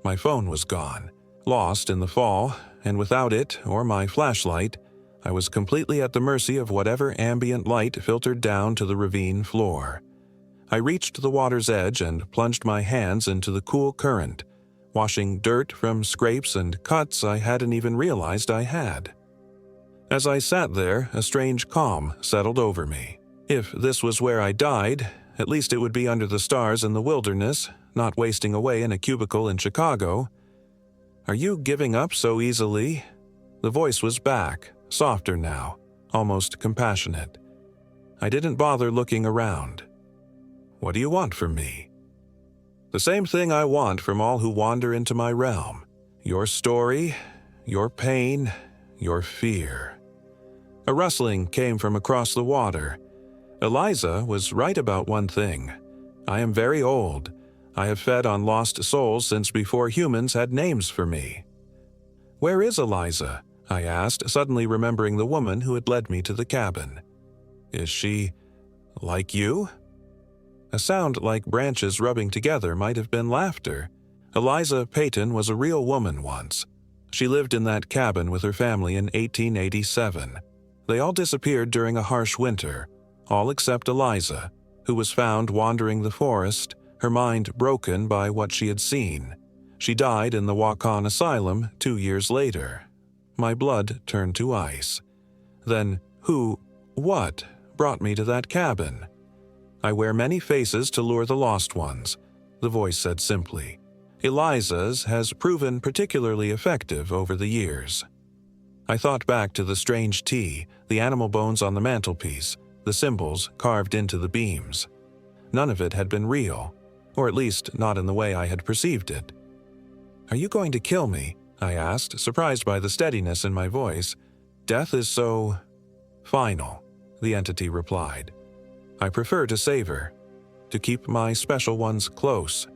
My phone was gone, lost in the fall, and without it or my flashlight, I was completely at the mercy of whatever ambient light filtered down to the ravine floor. I reached the water's edge and plunged my hands into the cool current, washing dirt from scrapes and cuts I hadn't even realized I had. As I sat there, a strange calm settled over me. If this was where I died, at least it would be under the stars in the wilderness, not wasting away in a cubicle in Chicago. Are you giving up so easily? The voice was back, softer now, almost compassionate. I didn't bother looking around. What do you want from me? The same thing I want from all who wander into my realm. Your story, your pain, your fear. A rustling came from across the water. Eliza was right about one thing. I am very old. I have fed on lost souls since before humans had names for me. Where is Eliza? I asked, suddenly remembering the woman who had led me to the cabin. Is she like you? A sound like branches rubbing together might have been laughter. Eliza Peyton was a real woman once. She lived in that cabin with her family in 1887. They all disappeared during a harsh winter, all except Eliza, who was found wandering the forest, her mind broken by what she had seen. She died in the Waukon Asylum 2 years later. My blood turned to ice. Then what brought me to that cabin? I wear many faces to lure the lost ones, the voice said simply. Eliza's has proven particularly effective over the years. I thought back to the strange tea, the animal bones on the mantelpiece, the symbols carved into the beams. None of it had been real, or at least not in the way I had perceived it. Are you going to kill me? I asked, surprised by the steadiness in my voice. Death is so final, the entity replied. I prefer to savor, to keep my special ones close.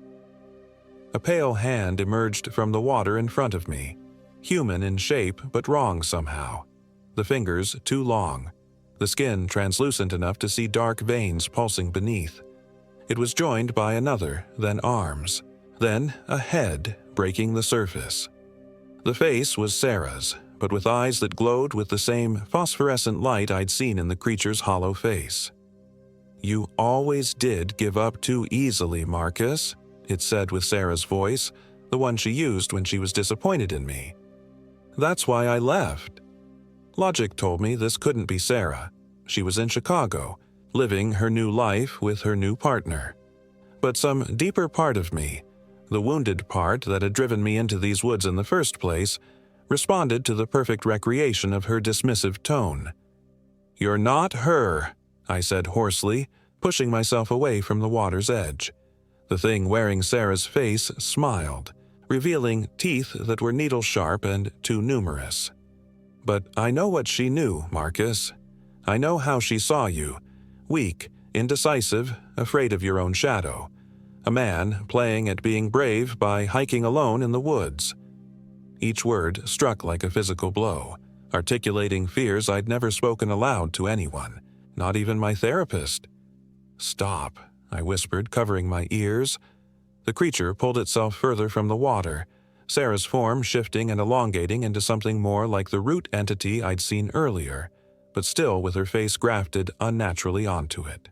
A pale hand emerged from the water in front of me, human in shape but wrong somehow. The fingers too long, the skin translucent enough to see dark veins pulsing beneath. It was joined by another, then arms, then a head breaking the surface. The face was Sarah's, but with eyes that glowed with the same phosphorescent light I'd seen in the creature's hollow face. "You always did give up too easily, Marcus," it said with Sarah's voice, the one she used when she was disappointed in me. "That's why I left." Logic told me this couldn't be Sarah. She was in Chicago, living her new life with her new partner. But some deeper part of me, the wounded part that had driven me into these woods in the first place, responded to the perfect recreation of her dismissive tone. "You're not her," I said hoarsely, pushing myself away from the water's edge. The thing wearing Sarah's face smiled, revealing teeth that were needle-sharp and too numerous. "But I know what she knew, Marcus. I know how she saw you. Weak, indecisive, afraid of your own shadow. A man playing at being brave by hiking alone in the woods." Each word struck like a physical blow, articulating fears I'd never spoken aloud to anyone, not even my therapist. "Stop," I whispered, covering my ears. The creature pulled itself further from the water, Sarah's form shifting and elongating into something more like the root entity I'd seen earlier, but still with her face grafted unnaturally onto it.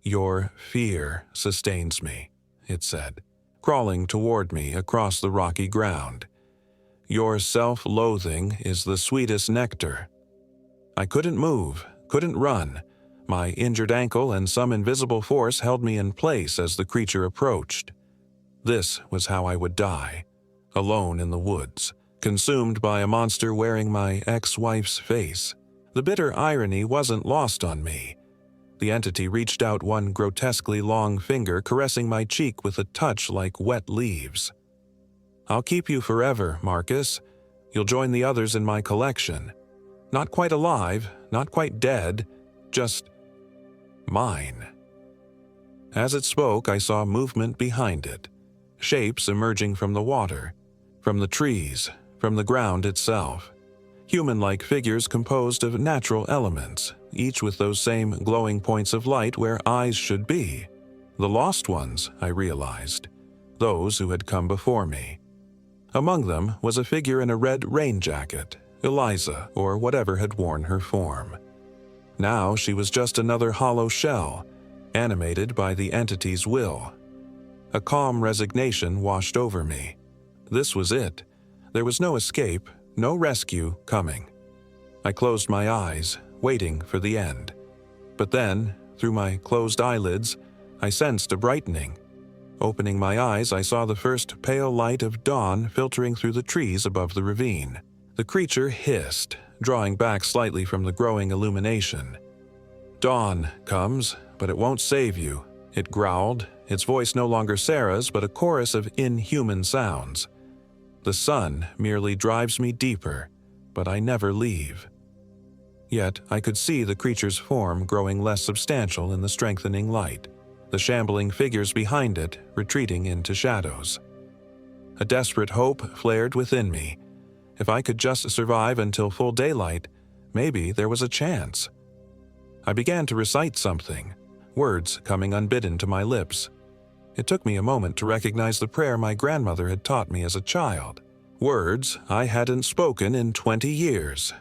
"Your fear sustains me," it said, crawling toward me across the rocky ground. "Your self-loathing is the sweetest nectar." I couldn't move, couldn't run. My injured ankle and some invisible force held me in place as the creature approached. This was how I would die, alone in the woods, consumed by a monster wearing my ex-wife's face. The bitter irony wasn't lost on me. The entity reached out one grotesquely long finger, caressing my cheek with a touch like wet leaves. "I'll keep you forever, Marcus. You'll join the others in my collection. Not quite alive, not quite dead, just mine." As it spoke, I saw movement behind it, shapes emerging from the water, from the trees, from the ground itself. Human-like figures composed of natural elements, each with those same glowing points of light where eyes should be. The lost ones, I realized. Those who had come before me. Among them was a figure in a red rain jacket, Eliza, or whatever had worn her form. Now she was just another hollow shell, animated by the entity's will. A calm resignation washed over me. This was it. There was no escape, no rescue coming. I closed my eyes, waiting for the end. But then, through my closed eyelids, I sensed a brightening. Opening my eyes, I saw the first pale light of dawn filtering through the trees above the ravine. The creature hissed, drawing back slightly from the growing illumination. "Dawn comes, but it won't save you," it growled, its voice no longer Sarah's but a chorus of inhuman sounds. "The sun merely drives me deeper, but I never leave." Yet I could see the creature's form growing less substantial in the strengthening light, the shambling figures behind it retreating into shadows. A desperate hope flared within me. If I could just survive until full daylight, maybe there was a chance. I began to recite something, words coming unbidden to my lips. It took me a moment to recognize the prayer my grandmother had taught me as a child. Words I hadn't spoken in 20 years.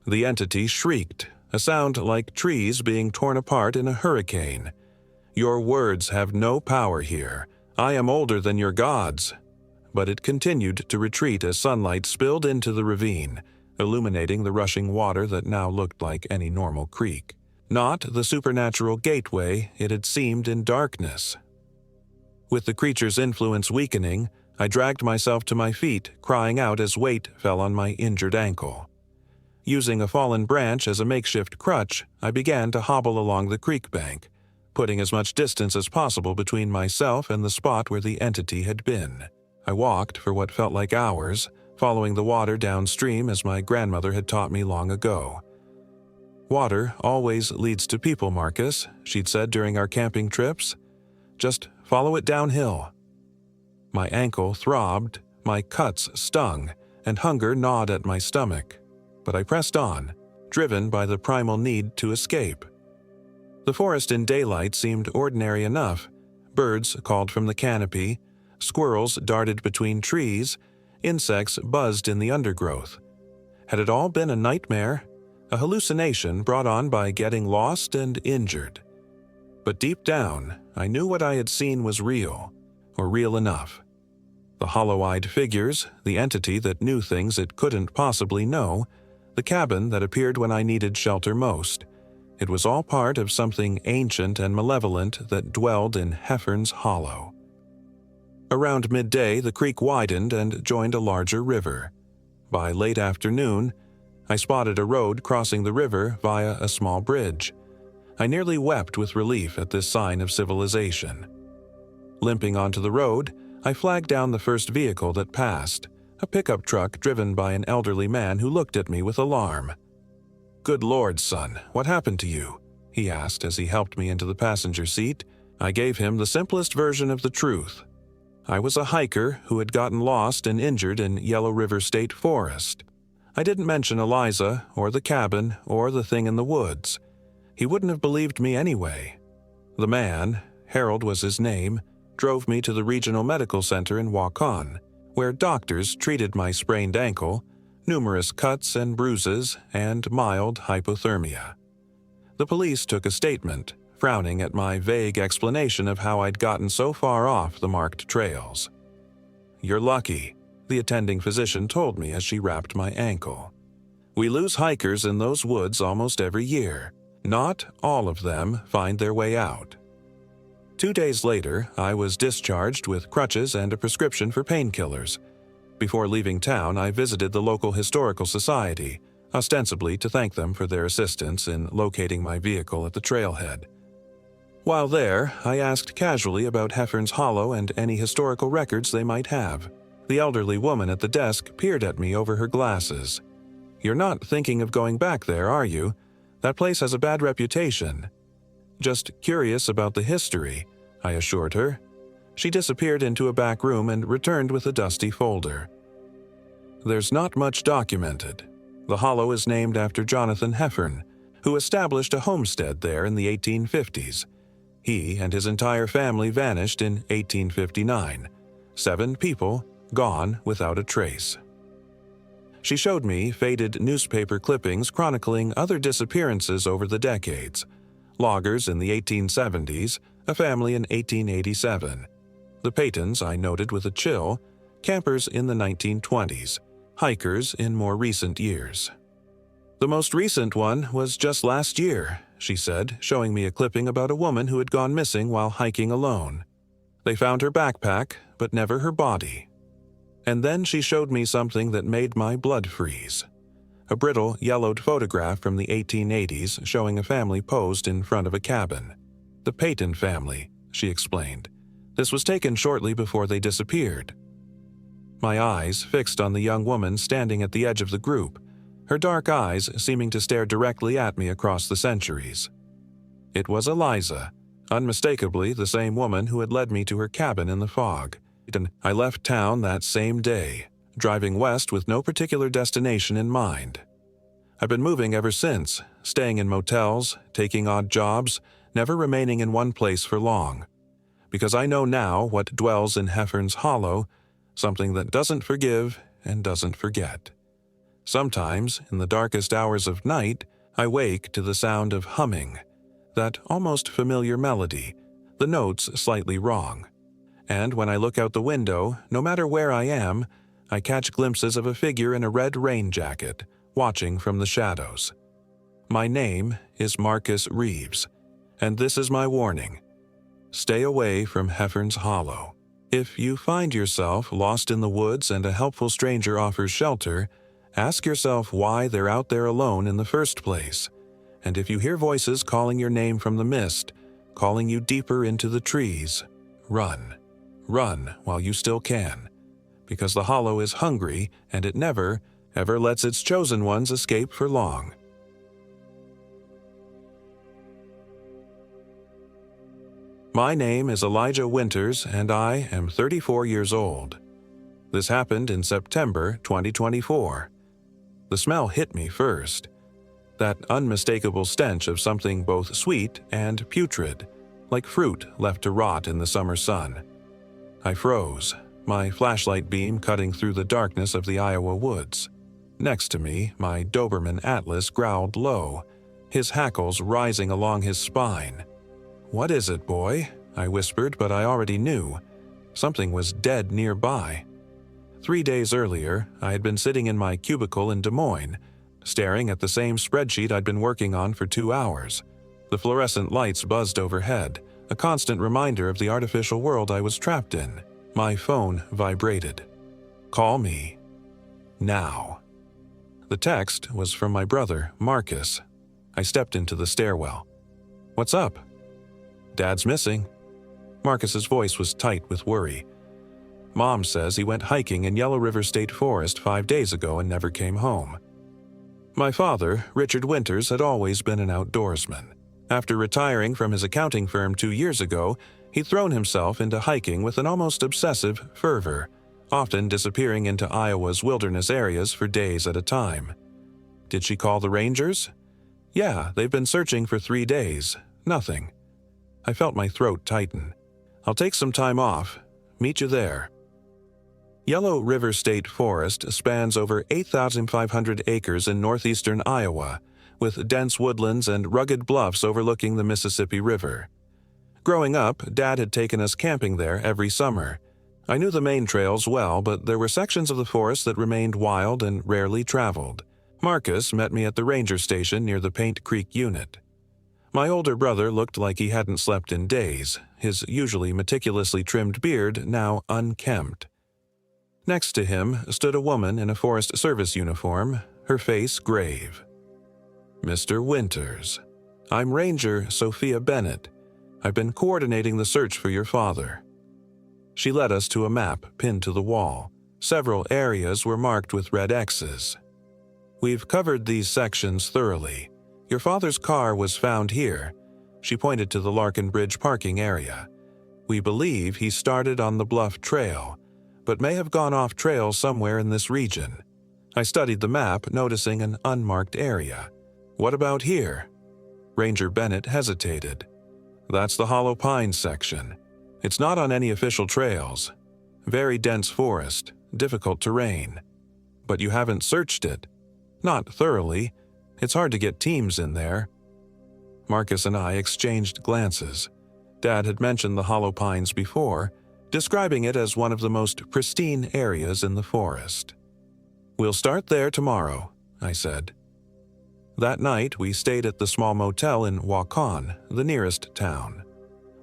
The entity shrieked, a sound like trees being torn apart in a hurricane. "Your words have no power here. I am older than your gods." But it continued to retreat as sunlight spilled into the ravine, illuminating the rushing water that now looked like any normal creek. Not the supernatural gateway it had seemed in darkness. With the creature's influence weakening, I dragged myself to my feet, crying out as weight fell on my injured ankle. Using a fallen branch as a makeshift crutch, I began to hobble along the creek bank, putting as much distance as possible between myself and the spot where the entity had been. I walked for what felt like hours, following the water downstream as my grandmother had taught me long ago. "Water always leads to people, Marcus," she'd said during our camping trips. "Just follow it downhill." My ankle throbbed, my cuts stung, and hunger gnawed at my stomach. But I pressed on, driven by the primal need to escape. The forest in daylight seemed ordinary enough. Birds called from the canopy, squirrels darted between trees, insects buzzed in the undergrowth. Had it all been a nightmare? A hallucination brought on by getting lost and injured? But deep down, I knew what I had seen was real, or real enough. The hollow-eyed figures, the entity that knew things it couldn't possibly know, the cabin that appeared when I needed shelter most. It was all part of something ancient and malevolent that dwelled in Heffern's Hollow. Around midday, the creek widened and joined a larger river. By late afternoon, I spotted a road crossing the river via a small bridge. I nearly wept with relief at this sign of civilization. Limping onto the road, I flagged down the first vehicle that passed, a pickup truck driven by an elderly man who looked at me with alarm. "Good Lord, son, what happened to you?" he asked as he helped me into the passenger seat. I gave him the simplest version of the truth. I was a hiker who had gotten lost and injured in Yellow River State Forest. I didn't mention Eliza, or the cabin, or the thing in the woods. He wouldn't have believed me anyway. The man, Harold was his name, drove me to the regional medical center in Waukon, where doctors treated my sprained ankle, numerous cuts and bruises, and mild hypothermia. The police took a statement, frowning at my vague explanation of how I'd gotten so far off the marked trails. "You're lucky," the attending physician told me as she wrapped my ankle. "We lose hikers in those woods almost every year. Not all of them find their way out." 2 days later, I was discharged with crutches and a prescription for painkillers. Before leaving town, I visited the local historical society, ostensibly to thank them for their assistance in locating my vehicle at the trailhead. While there, I asked casually about Heffern's Hollow and any historical records they might have. The elderly woman at the desk peered at me over her glasses. "You're not thinking of going back there, are you? That place has a bad reputation." "Just curious about the history," I assured her. She disappeared into a back room and returned with a dusty folder. "There's not much documented. The hollow is named after Jonathan Heffern, who established a homestead there in the 1850s. He and his entire family vanished in 1859. 7 people gone without a trace." She showed me faded newspaper clippings chronicling other disappearances over the decades. Loggers in the 1870s, a family in 1887. The Paytons, I noted with a chill, campers in the 1920s, hikers in more recent years. "The most recent one was just last year," she said, showing me a clipping about a woman who had gone missing while hiking alone. "They found her backpack, but never her body." And then she showed me something that made my blood freeze. A brittle, yellowed photograph from the 1880s showing a family posed in front of a cabin. "The Payton family," she explained. "This was taken shortly before they disappeared." My eyes fixed on the young woman standing at the edge of the group, her dark eyes seeming to stare directly at me across the centuries. It was Eliza, unmistakably the same woman who had led me to her cabin in the fog. I left town that same day, driving west with no particular destination in mind. I've been moving ever since, staying in motels, taking odd jobs, never remaining in one place for long. Because I know now what dwells in Heffern's Hollow, something that doesn't forgive and doesn't forget. Sometimes, in the darkest hours of night, I wake to the sound of humming, that almost familiar melody, the notes slightly wrong. And when I look out the window, no matter where I am, I catch glimpses of a figure in a red rain jacket, watching from the shadows. My name is Marcus Reeves, and this is my warning. Stay away from Heffern's Hollow. If you find yourself lost in the woods and a helpful stranger offers shelter, ask yourself why they're out there alone in the first place. And if you hear voices calling your name from the mist, calling you deeper into the trees, run. Run while you still can, because the Hollow is hungry and it never, ever lets its chosen ones escape for long. My name is Elijah Winters and I am 34 years old. This happened in September 2024. The smell hit me first. That unmistakable stench of something both sweet and putrid, like fruit left to rot in the summer sun. I froze, my flashlight beam cutting through the darkness of the Iowa woods. Next to me, my Doberman Atlas growled low, his hackles rising along his spine. "What is it, boy?" I whispered, but I already knew. Something was dead nearby. 3 days earlier, I had been sitting in my cubicle in Des Moines, staring at the same spreadsheet I'd been working on for 2 hours. The fluorescent lights buzzed overhead, a constant reminder of the artificial world I was trapped in. My phone vibrated. "Call me. Now." The text was from my brother, Marcus. I stepped into the stairwell. "What's up?" "Dad's missing." Marcus's voice was tight with worry. "Mom says he went hiking in Yellow River State Forest 5 days ago and never came home." My father, Richard Winters, had always been an outdoorsman. After retiring from his accounting firm 2 years ago, he'd thrown himself into hiking with an almost obsessive fervor, often disappearing into Iowa's wilderness areas for days at a time. Did she call the rangers? Yeah, they've been searching for 3 days. Nothing. I felt my throat tighten. "I'll take some time off. Meet you there." Yellow River State Forest spans over 8,500 acres in northeastern Iowa, with dense woodlands and rugged bluffs overlooking the Mississippi River. Growing up, Dad had taken us camping there every summer. I knew the main trails well, but there were sections of the forest that remained wild and rarely traveled. Marcus met me at the ranger station near the Paint Creek unit. My older brother looked like he hadn't slept in days, his usually meticulously trimmed beard now unkempt. Next to him stood a woman in a Forest Service uniform, her face grave. "Mr. Winters, I'm Ranger Sophia Bennett. I've been coordinating the search for your father." She led us to a map pinned to the wall. Several areas were marked with red X's. "We've covered these sections thoroughly. Your father's car was found here." She pointed to the Larkin Bridge parking area. "We believe he started on the Bluff Trail, but may have gone off trail somewhere in this region." I studied the map, noticing an unmarked area. "What about here?" Ranger Bennett hesitated. "That's the Hollow Pines section. It's not on any official trails. Very dense forest, difficult terrain. But you haven't searched it." "Not thoroughly. It's hard to get teams in there." Marcus and I exchanged glances. Dad had mentioned the Hollow Pines before, describing it as one of the most pristine areas in the forest. "We'll start there tomorrow," I said. That night, we stayed at the small motel in Waukon, the nearest town.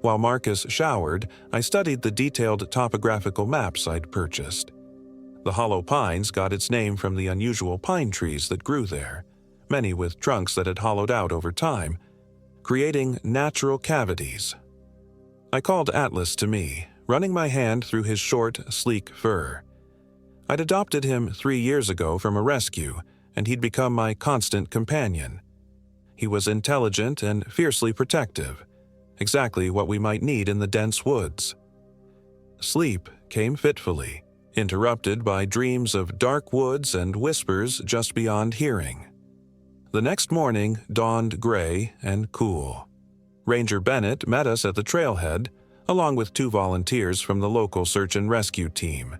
While Marcus showered, I studied the detailed topographical maps I'd purchased. The Hollow Pines got its name from the unusual pine trees that grew there, many with trunks that had hollowed out over time, creating natural cavities. I called Atlas to me, running my hand through his short, sleek fur. I'd adopted him 3 years ago from a rescue, and he'd become my constant companion. He was intelligent and fiercely protective, exactly what we might need in the dense woods. Sleep came fitfully, interrupted by dreams of dark woods and whispers just beyond hearing. The next morning dawned gray and cool. Ranger Bennett met us at the trailhead, along with 2 volunteers from the local search and rescue team.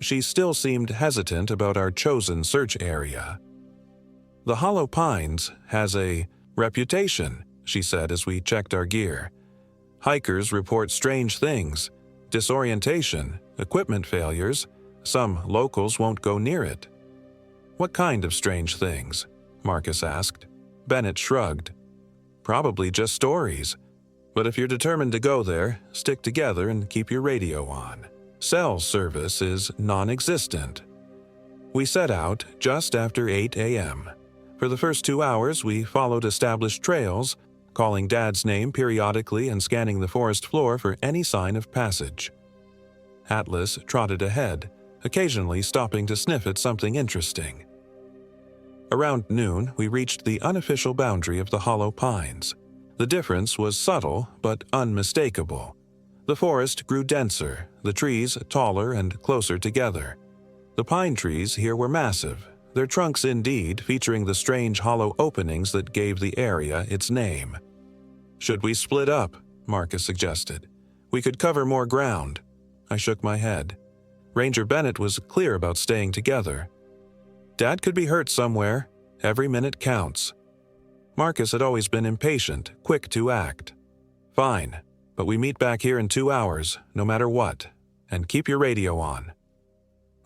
She still seemed hesitant about our chosen search area. "The Hollow Pines has a reputation," she said as we checked our gear. "Hikers report strange things, disorientation, equipment failures. Some locals won't go near it." "What kind of strange things?" Marcus asked. Bennett shrugged. "Probably just stories. But if you're determined to go there, stick together and keep your radio on. Cell service is non-existent." We set out just after 8 a.m. For the first 2 hours, we followed established trails, calling Dad's name periodically and scanning the forest floor for any sign of passage. Atlas trotted ahead, occasionally stopping to sniff at something interesting. Around noon, we reached the unofficial boundary of the Hollow Pines. The difference was subtle but unmistakable. The forest grew denser, the trees taller and closer together. The pine trees here were massive, their trunks indeed featuring the strange hollow openings that gave the area its name. "Should we split up?" Marcus suggested. "We could cover more ground." I shook my head. Ranger Bennett was clear about staying together. Dad could be hurt somewhere. Every minute counts. Marcus had always been impatient, quick to act. Fine, but we meet back here in 2 hours, no matter what, and keep your radio on.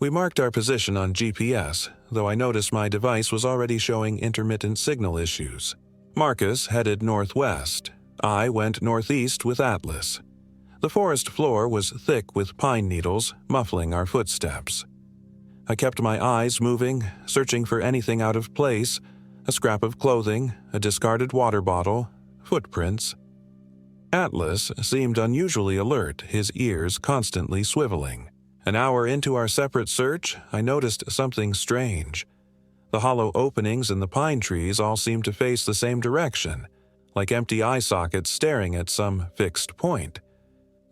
We marked our position on GPS, though I noticed my device was already showing intermittent signal issues. Marcus headed northwest. I went northeast with Atlas. The forest floor was thick with pine needles, muffling our footsteps. I kept my eyes moving, searching for anything out of place, a scrap of clothing, a discarded water bottle, footprints. Atlas seemed unusually alert, his ears constantly swiveling. An hour into our separate search, I noticed something strange. The hollow openings in the pine trees all seemed to face the same direction, like empty eye sockets staring at some fixed point.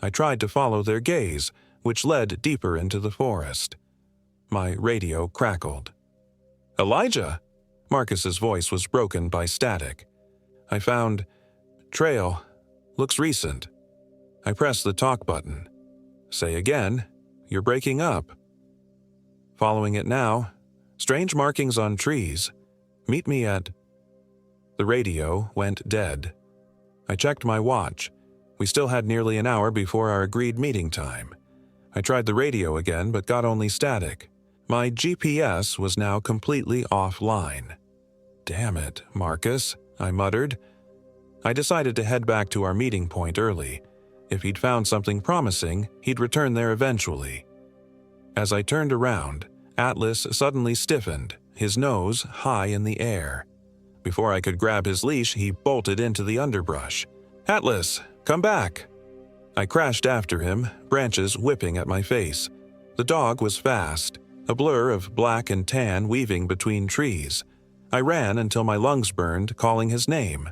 I tried to follow their gaze, which led deeper into the forest. My radio crackled. "Elijah!" Marcus's voice was broken by static. I found trail. Looks recent. I pressed the talk button. "Say again. You're breaking up." "Following it now. Strange markings on trees. Meet me at..." The radio went dead. I checked my watch. We still had nearly an hour before our agreed meeting time. I tried the radio again, but got only static. My GPS was now completely offline. "Damn it, Marcus," I muttered. I decided to head back to our meeting point early. If he'd found something promising, he'd return there eventually. As I turned around, Atlas suddenly stiffened, his nose high in the air. Before I could grab his leash, he bolted into the underbrush. "Atlas, come back!" I crashed after him, branches whipping at my face. The dog was fast, a blur of black and tan weaving between trees. I ran until my lungs burned, calling his name.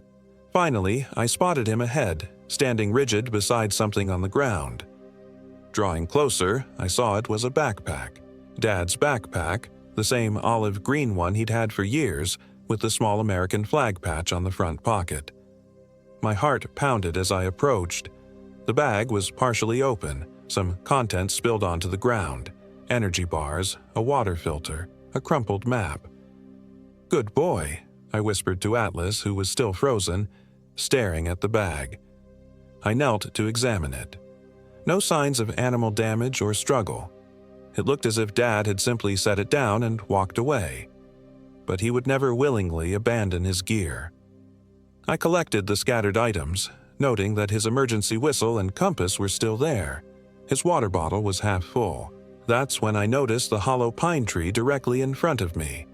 Finally, I spotted him ahead, standing rigid beside something on the ground. Drawing closer, I saw it was a backpack. Dad's backpack, the same olive green one he'd had for years, with the small American flag patch on the front pocket. My heart pounded as I approached. The bag was partially open, some contents spilled onto the ground. Energy bars, a water filter, a crumpled map. "Good boy," I whispered to Atlas, who was still frozen, staring at the bag. I knelt to examine it. No signs of animal damage or struggle. It looked as if Dad had simply set it down and walked away. But he would never willingly abandon his gear. I collected the scattered items, noting that his emergency whistle and compass were still there. His water bottle was half full. That's when I noticed the hollow pine tree directly in front of me.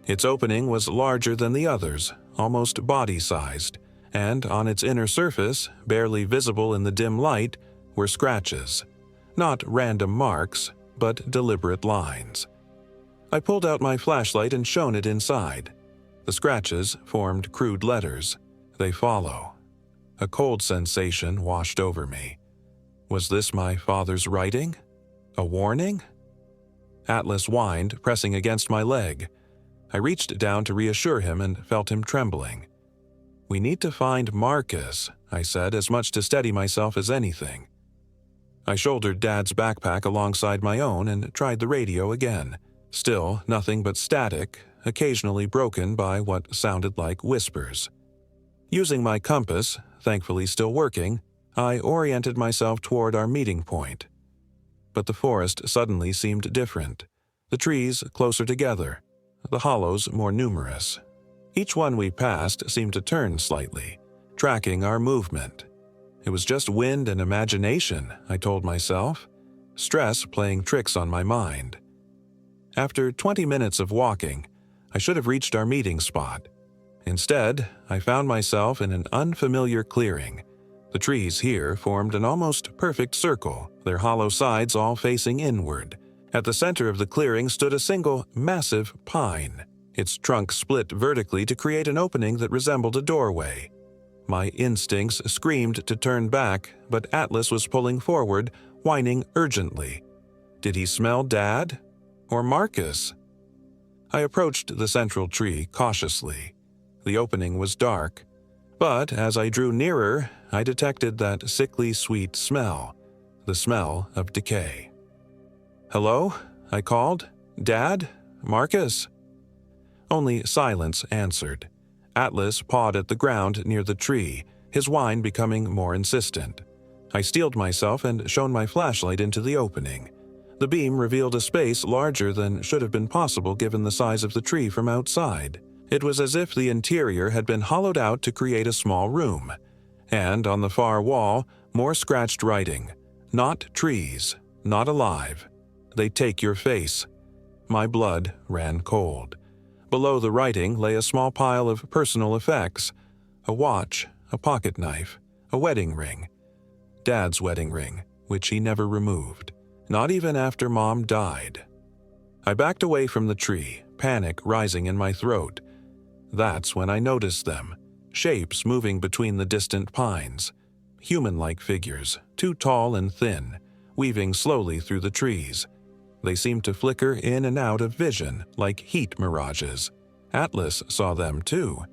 Its opening was larger than the others, almost body-sized, and on its inner surface, barely visible in the dim light, were scratches. Not random marks, but deliberate lines. I pulled out my flashlight and shone it inside. The scratches formed crude letters. They follow. A cold sensation washed over me. Was this my father's writing? A warning? Atlas whined, pressing against my leg. I reached down to reassure him and felt him trembling. "We need to find Marcus," I said, as much to steady myself as anything. I shouldered Dad's backpack alongside my own and tried the radio again. Still nothing but static, occasionally broken by what sounded like whispers. Using my compass, thankfully still working, I oriented myself toward our meeting point. But the forest suddenly seemed different. The trees closer together, the hollows more numerous. Each one we passed seemed to turn slightly, tracking our movement. It was just wind and imagination, I told myself. Stress playing tricks on my mind. After 20 minutes of walking, I should have reached our meeting spot. Instead, I found myself in an unfamiliar clearing. The trees here formed an almost perfect circle, their hollow sides all facing inward. At the center of the clearing stood a single, massive pine. Its trunk split vertically to create an opening that resembled a doorway. My instincts screamed to turn back, but Atlas was pulling forward, whining urgently. Did he smell Dad? Or Marcus? I approached the central tree cautiously. The opening was dark, but as I drew nearer, I detected that sickly sweet smell, the smell of decay. "Hello?" I called. "Dad? Marcus?" Only silence answered. Atlas pawed at the ground near the tree, his whine becoming more insistent. I steeled myself and shone my flashlight into the opening. The beam revealed a space larger than should have been possible given the size of the tree from outside. It was as if the interior had been hollowed out to create a small room. And on the far wall, more scratched writing. Not trees, not alive. They take your face. My blood ran cold. Below the writing lay a small pile of personal effects. A watch, a pocket knife, a wedding ring. Dad's wedding ring, which he never removed. Not even after Mom died. I backed away from the tree, panic rising in my throat. That's when I noticed them. Shapes moving between the distant pines. Human-like figures, too tall and thin, weaving slowly through the trees. They seemed to flicker in and out of vision like heat mirages. Atlas saw them too.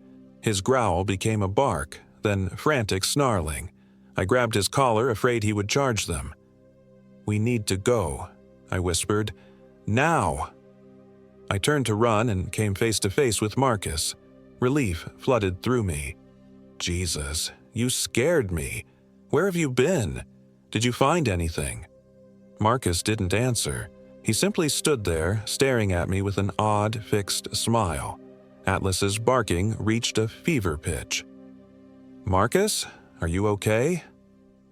His growl became a bark, then frantic snarling. I grabbed his collar, afraid he would charge them. "We need to go," I whispered. "Now!" I turned to run and came face to face with Marcus. Relief flooded through me. "Jesus, you scared me. Where have you been? Did you find anything?" Marcus didn't answer. He simply stood there, staring at me with an odd, fixed smile. Atlas's barking reached a fever pitch. "Marcus, are you okay?"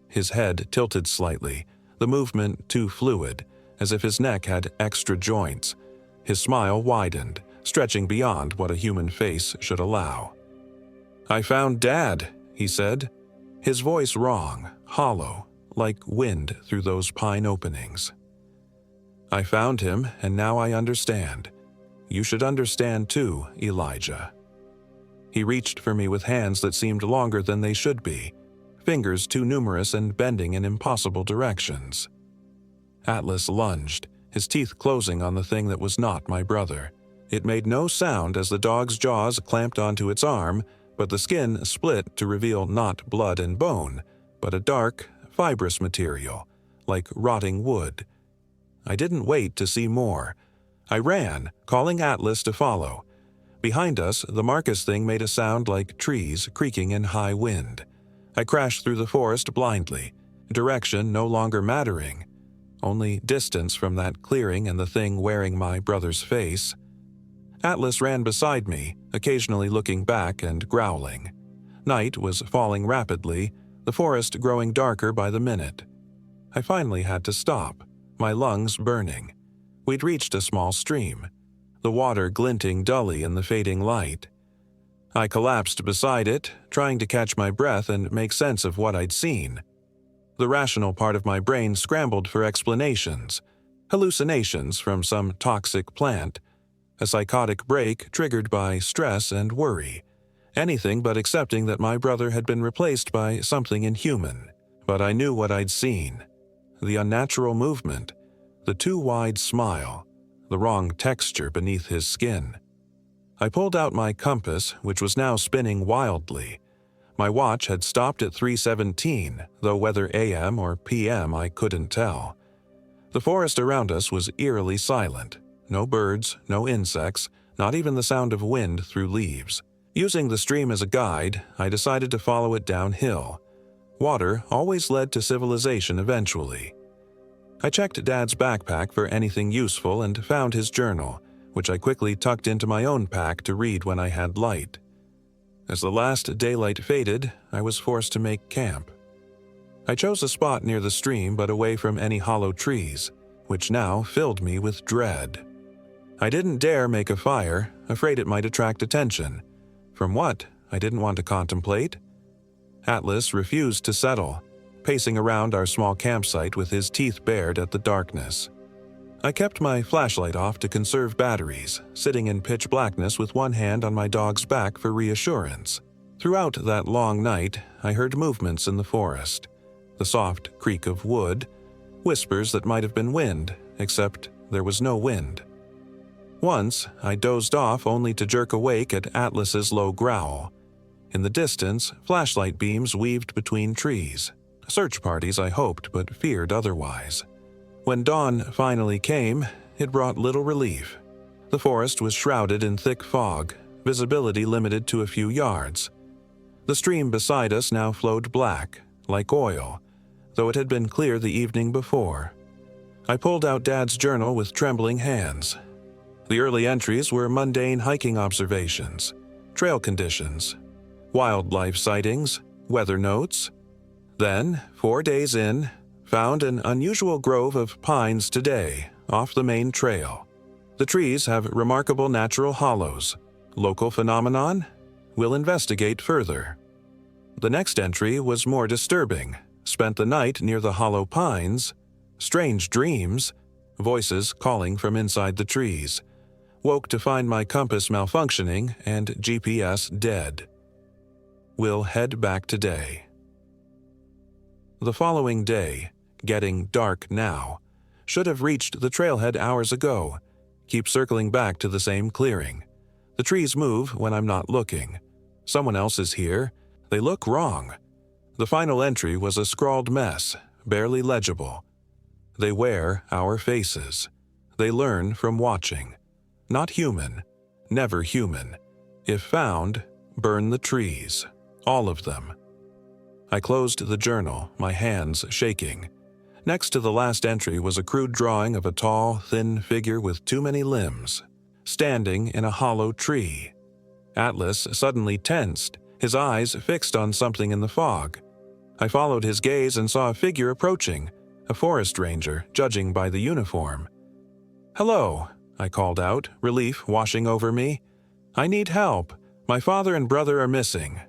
His head tilted slightly, the movement too fluid, as if his neck had extra joints. His smile widened, stretching beyond what a human face should allow. "I found Dad," he said, his voice wrong, hollow, like wind through those pine openings. "I found him, and now I understand. You should understand too, Elijah." He reached for me with hands that seemed longer than they should be, fingers too numerous and bending in impossible directions. Atlas lunged, his teeth closing on the thing that was not my brother. It made no sound as the dog's jaws clamped onto its arm, but the skin split to reveal not blood and bone, but a dark, fibrous material, like rotting wood. I didn't wait to see more. I ran, calling Atlas to follow. Behind us, the Marcus thing made a sound like trees creaking in high wind. I crashed through the forest blindly, direction no longer mattering, only distance from that clearing and the thing wearing my brother's face. Atlas ran beside me, occasionally looking back and growling. Night was falling rapidly, the forest growing darker by the minute. I finally had to stop, my lungs burning. We'd reached a small stream, the water glinting dully in the fading light. I collapsed beside it, trying to catch my breath and make sense of what I'd seen. The rational part of my brain scrambled for explanations, hallucinations from some toxic plant, a psychotic break triggered by stress and worry, anything but accepting that my brother had been replaced by something inhuman. But I knew what I'd seen. The unnatural movement, the too wide smile, the wrong texture beneath his skin. I pulled out my compass, which was now spinning wildly. My watch had stopped at 3:17, though whether AM or PM I couldn't tell. The forest around us was eerily silent. No birds, no insects, not even the sound of wind through leaves. Using the stream as a guide, I decided to follow it downhill. Water always led to civilization eventually. I checked Dad's backpack for anything useful and found his journal, which I quickly tucked into my own pack to read when I had light. As the last daylight faded, I was forced to make camp. I chose a spot near the stream but away from any hollow trees, which now filled me with dread. I didn't dare make a fire, afraid it might attract attention. From what, I didn't want to contemplate. Atlas refused to settle, pacing around our small campsite with his teeth bared at the darkness. I kept my flashlight off to conserve batteries, sitting in pitch blackness with one hand on my dog's back for reassurance. Throughout that long night, I heard movements in the forest, the soft creak of wood, whispers that might have been wind, except there was no wind. Once, I dozed off only to jerk awake at Atlas's low growl. In the distance, flashlight beams weaved between trees. Search parties, I hoped, but feared otherwise. When dawn finally came, it brought little relief. The forest was shrouded in thick fog, visibility limited to a few yards. The stream beside us now flowed black, like oil, though it had been clear the evening before. I pulled out Dad's journal with trembling hands. The early entries were mundane hiking observations, trail conditions, wildlife sightings, weather notes. Then, 4 days in, found an unusual grove of pines today, off the main trail. The trees have remarkable natural hollows. Local phenomenon? We'll investigate further. The next entry was more disturbing. Spent the night near the hollow pines. Strange dreams. Voices calling from inside the trees. Woke to find my compass malfunctioning and GPS dead. We'll head back today. The following day, getting dark now, should have reached the trailhead hours ago. Keep circling back to the same clearing. The trees move when I'm not looking. Someone else is here. They look wrong. The final entry was a scrawled mess, barely legible. They wear our faces. They learn from watching. Not human. Never human. If found, burn the trees. All of them. I closed the journal, my hands shaking. Next to the last entry was a crude drawing of a tall, thin figure with too many limbs, standing in a hollow tree. Atlas suddenly tensed, his eyes fixed on something in the fog. I followed his gaze and saw a figure approaching, a forest ranger, judging by the uniform. "Hello," I called out, relief washing over me. "I need help. My father and brother are missing."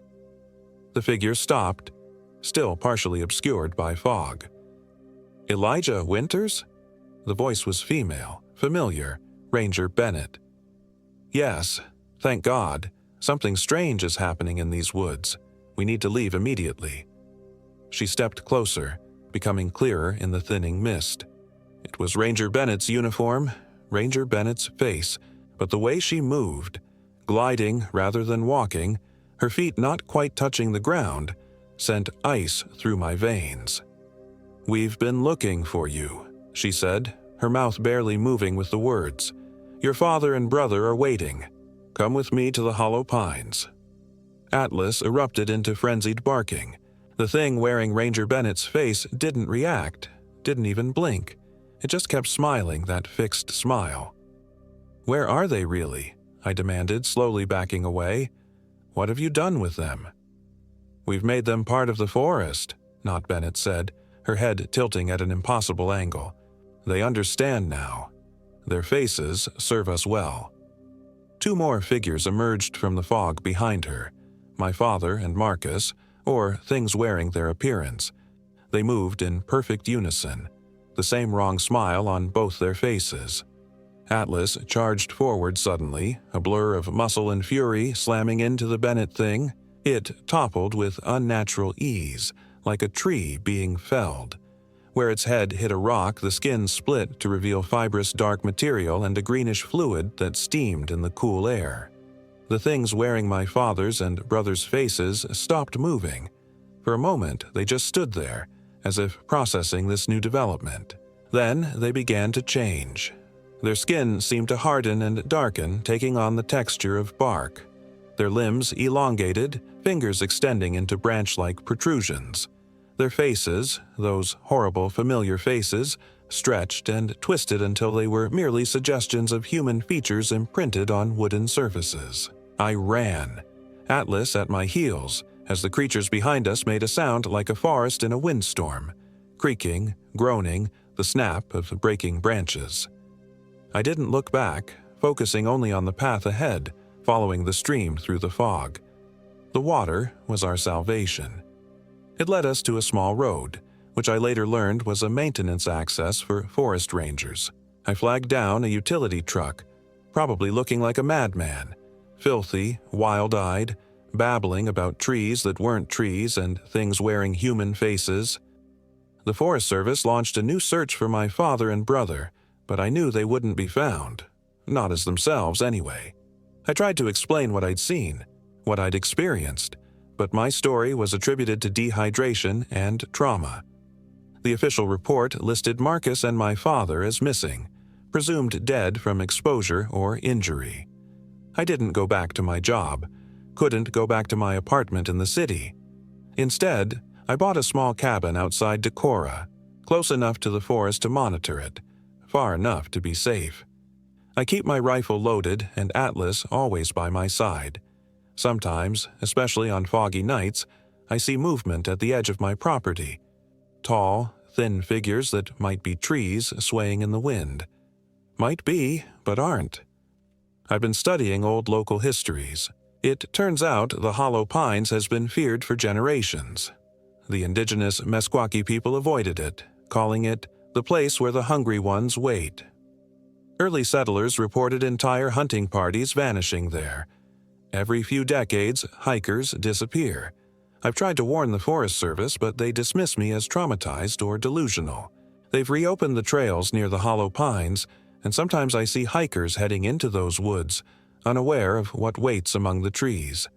The figure stopped, still partially obscured by fog. "Elijah Winters?" The voice was female, familiar, Ranger Bennett. "Yes, thank God. Something strange is happening in these woods. We need to leave immediately." She stepped closer, becoming clearer in the thinning mist. It was Ranger Bennett's uniform, Ranger Bennett's face, but the way she moved, gliding rather than walking, her feet not quite touching the ground, sent ice through my veins. "We've been looking for you," she said, her mouth barely moving with the words. "Your father and brother are waiting. Come with me to the hollow pines." Atlas erupted into frenzied barking. The thing wearing Ranger Bennett's face didn't react, didn't even blink. It just kept smiling that fixed smile. "Where are they really?" I demanded, slowly backing away. "What have you done with them?" "We've made them part of the forest," Not Bennett said, her head tilting at an impossible angle. "They understand now. Their faces serve us well." 2 more figures emerged from the fog behind her, my father and Marcus, or things wearing their appearance. They moved in perfect unison, the same wrong smile on both their faces. Atlas charged forward suddenly, a blur of muscle and fury slamming into the Bennett thing. It toppled with unnatural ease, like a tree being felled. Where its head hit a rock, the skin split to reveal fibrous dark material and a greenish fluid that steamed in the cool air. The things wearing my father's and brother's faces stopped moving. For a moment, they just stood there, as if processing this new development. Then they began to change. Their skin seemed to harden and darken, taking on the texture of bark. Their limbs elongated, fingers extending into branch-like protrusions. Their faces, those horrible familiar faces, stretched and twisted until they were merely suggestions of human features imprinted on wooden surfaces. I ran, Atlas at my heels, as the creatures behind us made a sound like a forest in a windstorm, creaking, groaning, the snap of breaking branches. I didn't look back, focusing only on the path ahead, following the stream through the fog. The water was our salvation. It led us to a small road, which I later learned was a maintenance access for forest rangers. I flagged down a utility truck, probably looking like a madman, filthy, wild-eyed, babbling about trees that weren't trees and things wearing human faces. The Forest Service launched a new search for my father and brother, but I knew they wouldn't be found. Not as themselves, anyway. I tried to explain what I'd seen, what I'd experienced, but my story was attributed to dehydration and trauma. The official report listed Marcus and my father as missing, presumed dead from exposure or injury. I didn't go back to my job, couldn't go back to my apartment in the city. Instead, I bought a small cabin outside Decorah, close enough to the forest to monitor it, far enough to be safe. I keep my rifle loaded and Atlas always by my side. Sometimes, especially on foggy nights, I see movement at the edge of my property. Tall, thin figures that might be trees swaying in the wind. Might be, but aren't. I've been studying old local histories. It turns out the Hollow Pines has been feared for generations. The indigenous Meskwaki people avoided it, calling it the place where the hungry ones wait. Early settlers reported entire hunting parties vanishing there. Every few decades, hikers disappear. I've tried to warn the Forest Service, but they dismiss me as traumatized or delusional. They've reopened the trails near the Hollow Pines, and sometimes I see hikers heading into those woods, unaware of what waits among the trees.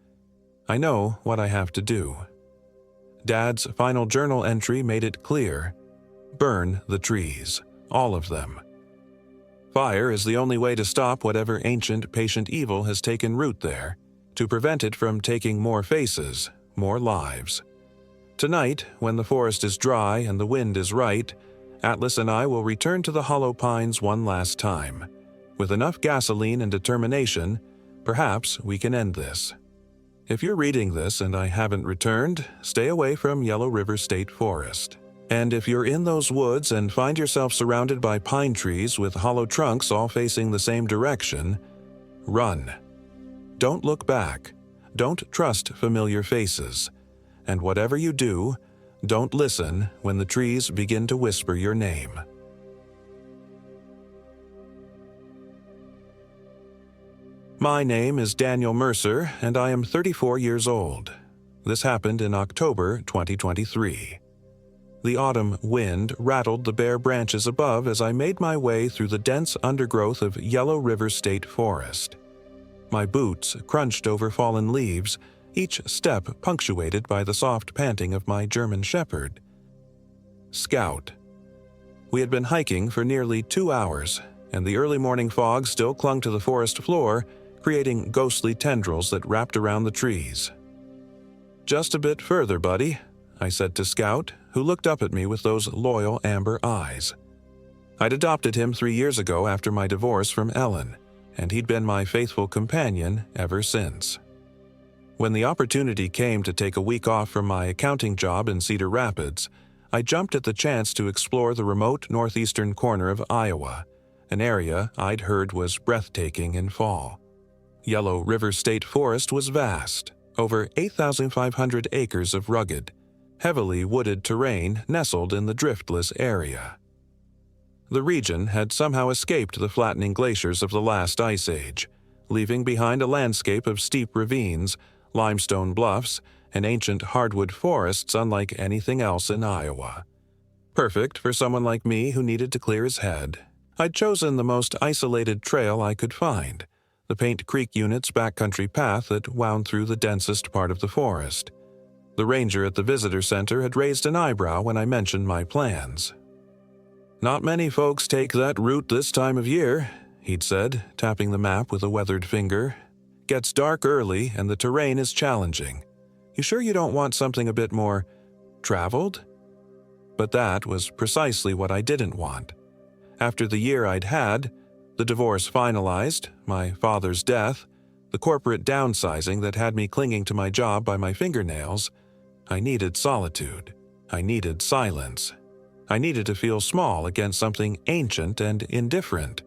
I know what I have to do. Dad's final journal entry made it clear. Burn the trees, all of them. Fire is the only way to stop whatever ancient, patient evil has taken root there, to prevent it from taking more faces, more lives. Tonight, when the forest is dry and the wind is right, Atlas and I will return to the Hollow Pines one last time. With enough gasoline and determination, perhaps we can end this. If you're reading this and I haven't returned, stay away from Yellow River State Forest. And if you're in those woods and find yourself surrounded by pine trees with hollow trunks all facing the same direction, run. Don't look back. Don't trust familiar faces. And whatever you do, don't listen when the trees begin to whisper your name. My name is Daniel Mercer, and I am 34 years old. This happened in October 2023. The autumn wind rattled the bare branches above as I made my way through the dense undergrowth of Yellow River State Forest. My boots crunched over fallen leaves, each step punctuated by the soft panting of my German Shepherd. Scout. We had been hiking for nearly 2 hours, and the early morning fog still clung to the forest floor, creating ghostly tendrils that wrapped around the trees. "Just a bit further, buddy," I said to Scout, who looked up at me with those loyal amber eyes. I'd adopted him 3 years ago after my divorce from Ellen, and he'd been my faithful companion ever since. When the opportunity came to take a week off from my accounting job in Cedar Rapids, I jumped at the chance to explore the remote northeastern corner of Iowa, an area I'd heard was breathtaking in fall. Yellow River State Forest was vast, over 8,500 acres of rugged, heavily wooded terrain nestled in the driftless area. The region had somehow escaped the flattening glaciers of the last ice age, leaving behind a landscape of steep ravines, limestone bluffs, and ancient hardwood forests unlike anything else in Iowa. Perfect for someone like me who needed to clear his head. I'd chosen the most isolated trail I could find, the Paint Creek Unit's backcountry path that wound through the densest part of the forest. The ranger at the visitor center had raised an eyebrow when I mentioned my plans. "Not many folks take that route this time of year," he'd said, tapping the map with a weathered finger. "Gets dark early and the terrain is challenging. You sure you don't want something a bit more traveled?" But that was precisely what I didn't want. After the year I'd had, the divorce finalized, my father's death, the corporate downsizing that had me clinging to my job by my fingernails, I needed solitude. I needed silence. I needed to feel small against something ancient and indifferent.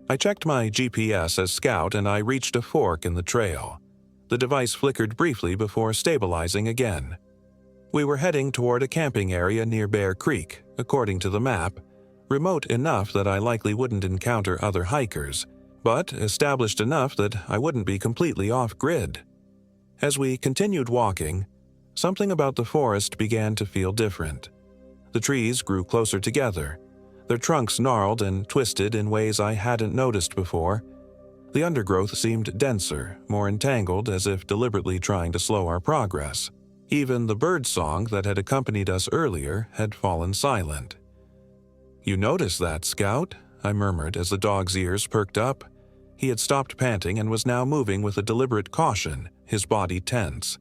I checked my GPS as Scout and I reached a fork in the trail. The device flickered briefly before stabilizing again. We were heading toward a camping area near Bear Creek, according to the map, remote enough that I likely wouldn't encounter other hikers, but established enough that I wouldn't be completely off-grid. As we continued walking, something about the forest began to feel different. The trees grew closer together, their trunks gnarled and twisted in ways I hadn't noticed before. The undergrowth seemed denser, more entangled, as if deliberately trying to slow our progress. Even the bird song that had accompanied us earlier had fallen silent. "You notice that, Scout?" I murmured as the dog's ears perked up. He had stopped panting and was now moving with a deliberate caution, his body tense.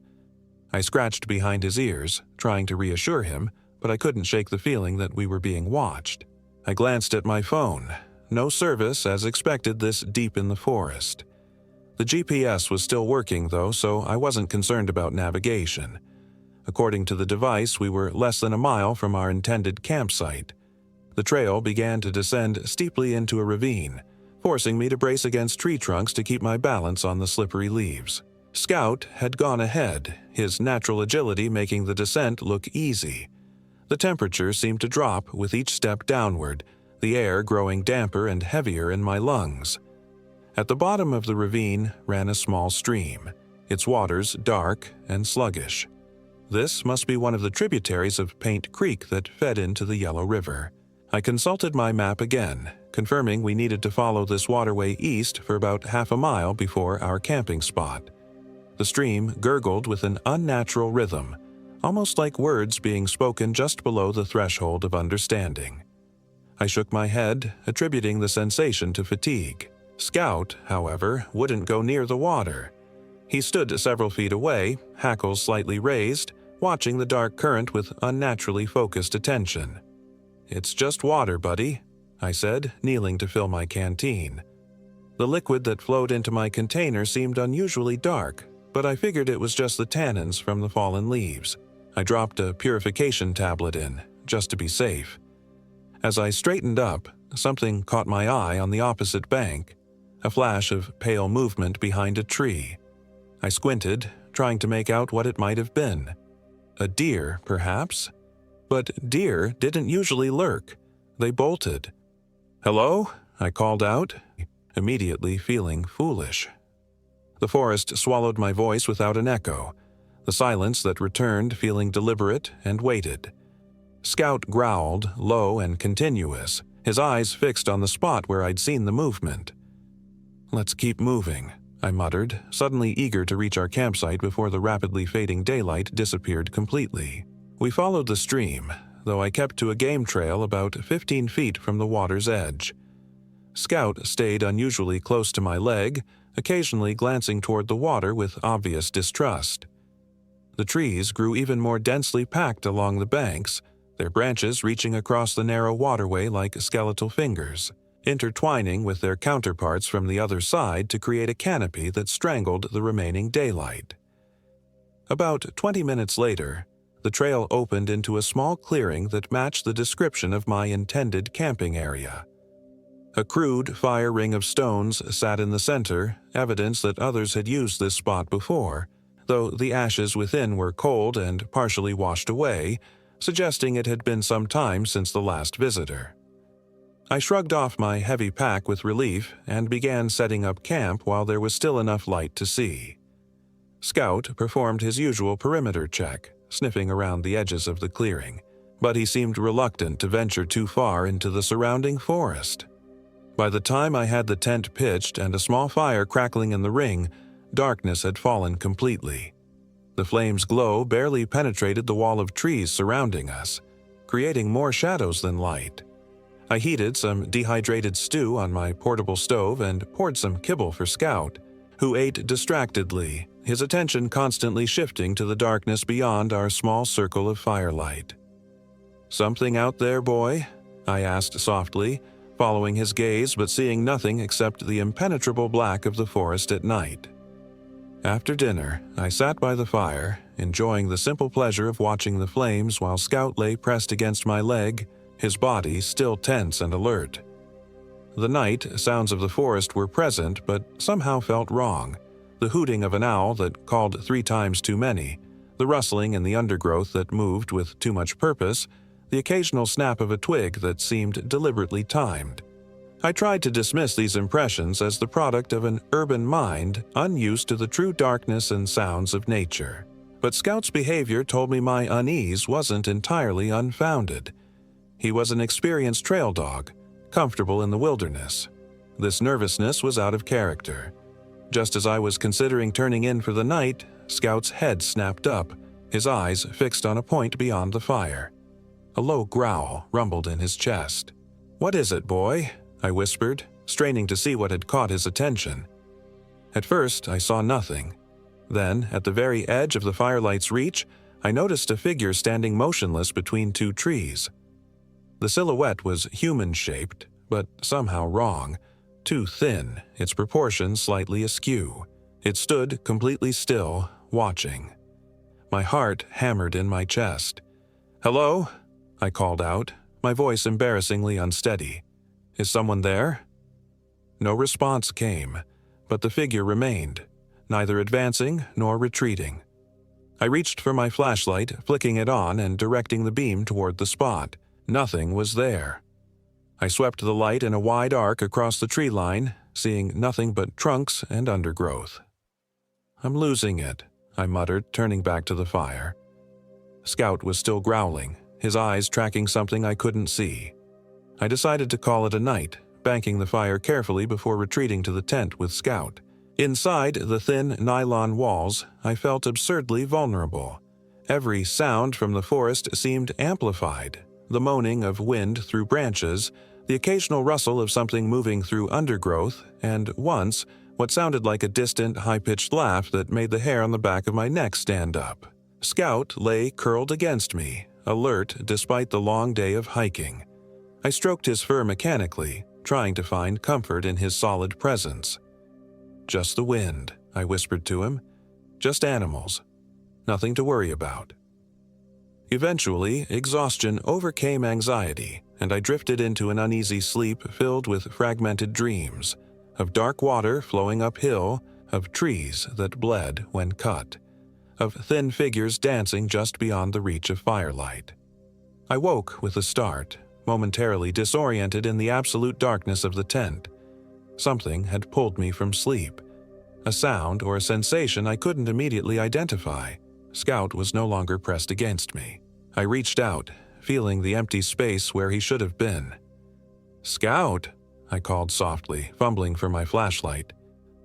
I scratched behind his ears, trying to reassure him, but I couldn't shake the feeling that we were being watched. I glanced at my phone. No service, as expected, this deep in the forest. The GPS was still working, though, so I wasn't concerned about navigation. According to the device, we were less than a mile from our intended campsite. The trail began to descend steeply into a ravine, forcing me to brace against tree trunks to keep my balance on the slippery leaves. Scout had gone ahead, his natural agility making the descent look easy. The temperature seemed to drop with each step downward, the air growing damper and heavier in my lungs. At the bottom of the ravine ran a small stream, its waters dark and sluggish. This must be one of the tributaries of Paint Creek that fed into the Yellow River. I consulted my map again, confirming we needed to follow this waterway east for about half a mile before our camping spot. The stream gurgled with an unnatural rhythm, almost like words being spoken just below the threshold of understanding. I shook my head, attributing the sensation to fatigue. Scout, however, wouldn't go near the water. He stood several feet away, hackles slightly raised, watching the dark current with unnaturally focused attention. "It's just water, buddy," I said, kneeling to fill my canteen. The liquid that flowed into my container seemed unusually dark, but I figured it was just the tannins from the fallen leaves. I dropped a purification tablet in, just to be safe. As I straightened up, something caught my eye on the opposite bank, a flash of pale movement behind a tree. I squinted, trying to make out what it might have been. A deer, perhaps? But deer didn't usually lurk. They bolted. "Hello?" I called out, immediately feeling foolish. The forest swallowed my voice without an echo, the silence that returned feeling deliberate and weighted. Scout growled, low and continuous, his eyes fixed on the spot where I'd seen the movement. "Let's keep moving," I muttered, suddenly eager to reach our campsite before the rapidly fading daylight disappeared completely. We followed the stream, though I kept to a game trail about 15 feet from the water's edge. Scout stayed unusually close to my leg, occasionally glancing toward the water with obvious distrust. The trees grew even more densely packed along the banks, their branches reaching across the narrow waterway like skeletal fingers, intertwining with their counterparts from the other side to create a canopy that strangled the remaining daylight. About 20 minutes later, the trail opened into a small clearing that matched the description of my intended camping area. A crude fire ring of stones sat in the center, evidence that others had used this spot before, though the ashes within were cold and partially washed away, suggesting it had been some time since the last visitor. I shrugged off my heavy pack with relief and began setting up camp while there was still enough light to see. Scout performed his usual perimeter check, sniffing around the edges of the clearing, but he seemed reluctant to venture too far into the surrounding forest. By the time I had the tent pitched and a small fire crackling in the ring, darkness had fallen completely. The flame's glow barely penetrated the wall of trees surrounding us, creating more shadows than light. I heated some dehydrated stew on my portable stove and poured some kibble for Scout, who ate distractedly, his attention constantly shifting to the darkness beyond our small circle of firelight. "Something out there, boy?" I asked softly, following his gaze but seeing nothing except the impenetrable black of the forest at night. After dinner, I sat by the fire, enjoying the simple pleasure of watching the flames while Scout lay pressed against my leg, his body still tense and alert. The night sounds of the forest were present but somehow felt wrong. The hooting of an owl that called 3 times too many, the rustling in the undergrowth that moved with too much purpose, the occasional snap of a twig that seemed deliberately timed. I tried to dismiss these impressions as the product of an urban mind unused to the true darkness and sounds of nature. But Scout's behavior told me my unease wasn't entirely unfounded. He was an experienced trail dog, comfortable in the wilderness. This nervousness was out of character. Just as I was considering turning in for the night, Scout's head snapped up, his eyes fixed on a point beyond the fire. A low growl rumbled in his chest. "What is it, boy?" I whispered, straining to see what had caught his attention. At first, I saw nothing. Then, at the very edge of the firelight's reach, I noticed a figure standing motionless between two trees. The silhouette was human-shaped, but somehow wrong, too thin, its proportions slightly askew. It stood completely still, watching. My heart hammered in my chest. "Hello?" I called out, my voice embarrassingly unsteady. "Is someone there?" No response came, but the figure remained, neither advancing nor retreating. I reached for my flashlight, flicking it on and directing the beam toward the spot. Nothing was there. I swept the light in a wide arc across the tree line, seeing nothing but trunks and undergrowth. "I'm losing it," I muttered, turning back to the fire. Scout was still growling, his eyes tracking something I couldn't see. I decided to call it a night, banking the fire carefully before retreating to the tent with Scout. Inside the thin nylon walls, I felt absurdly vulnerable. Every sound from the forest seemed amplified, the moaning of wind through branches, the occasional rustle of something moving through undergrowth, and once, what sounded like a distant, high-pitched laugh that made the hair on the back of my neck stand up. Scout lay curled against me, alert despite the long day of hiking. I stroked his fur mechanically, trying to find comfort in his solid presence. "Just the wind," I whispered to him. "Just animals. Nothing to worry about." Eventually, exhaustion overcame anxiety, and I drifted into an uneasy sleep filled with fragmented dreams, of dark water flowing uphill, of trees that bled when cut, of thin figures dancing just beyond the reach of firelight. I woke with a start, momentarily disoriented in the absolute darkness of the tent. Something had pulled me from sleep. A sound or a sensation I couldn't immediately identify. Scout was no longer pressed against me. I reached out, feeling the empty space where he should have been. "Scout!" I called softly, fumbling for my flashlight.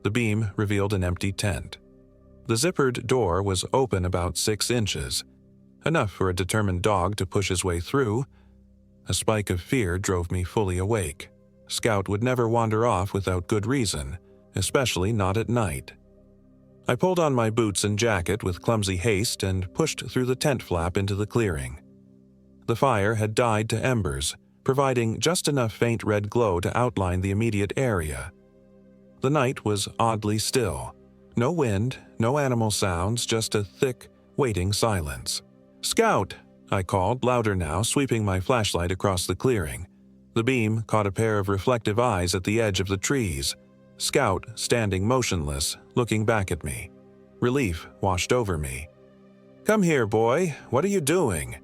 The beam revealed an empty tent. The zippered door was open about 6 inches, enough for a determined dog to push his way through. A spike of fear drove me fully awake. Scout would never wander off without good reason, especially not at night. I pulled on my boots and jacket with clumsy haste and pushed through the tent flap into the clearing. The fire had died to embers, providing just enough faint red glow to outline the immediate area. The night was oddly still. No wind, no animal sounds, just a thick, waiting silence. "Scout!" I called, louder now, sweeping my flashlight across the clearing. The beam caught a pair of reflective eyes at the edge of the trees. Scout standing motionless, looking back at me. Relief washed over me. "Come here, boy. What are you doing?"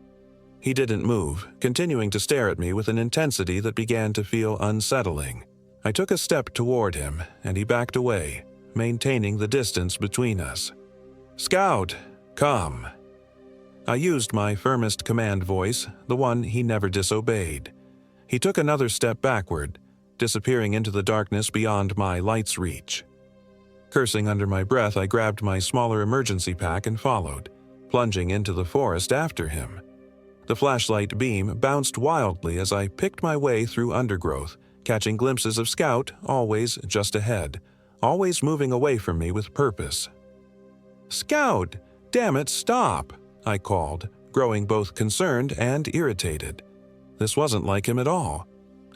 He didn't move, continuing to stare at me with an intensity that began to feel unsettling. I took a step toward him, and he backed away, maintaining the distance between us. "Scout, come." I used my firmest command voice, the one he never disobeyed. He took another step backward, disappearing into the darkness beyond my light's reach. Cursing under my breath, I grabbed my smaller emergency pack and followed, plunging into the forest after him. The flashlight beam bounced wildly as I picked my way through undergrowth, catching glimpses of Scout always just ahead, always moving away from me with purpose. "Scout! Damn it, stop!" I called, growing both concerned and irritated. This wasn't like him at all.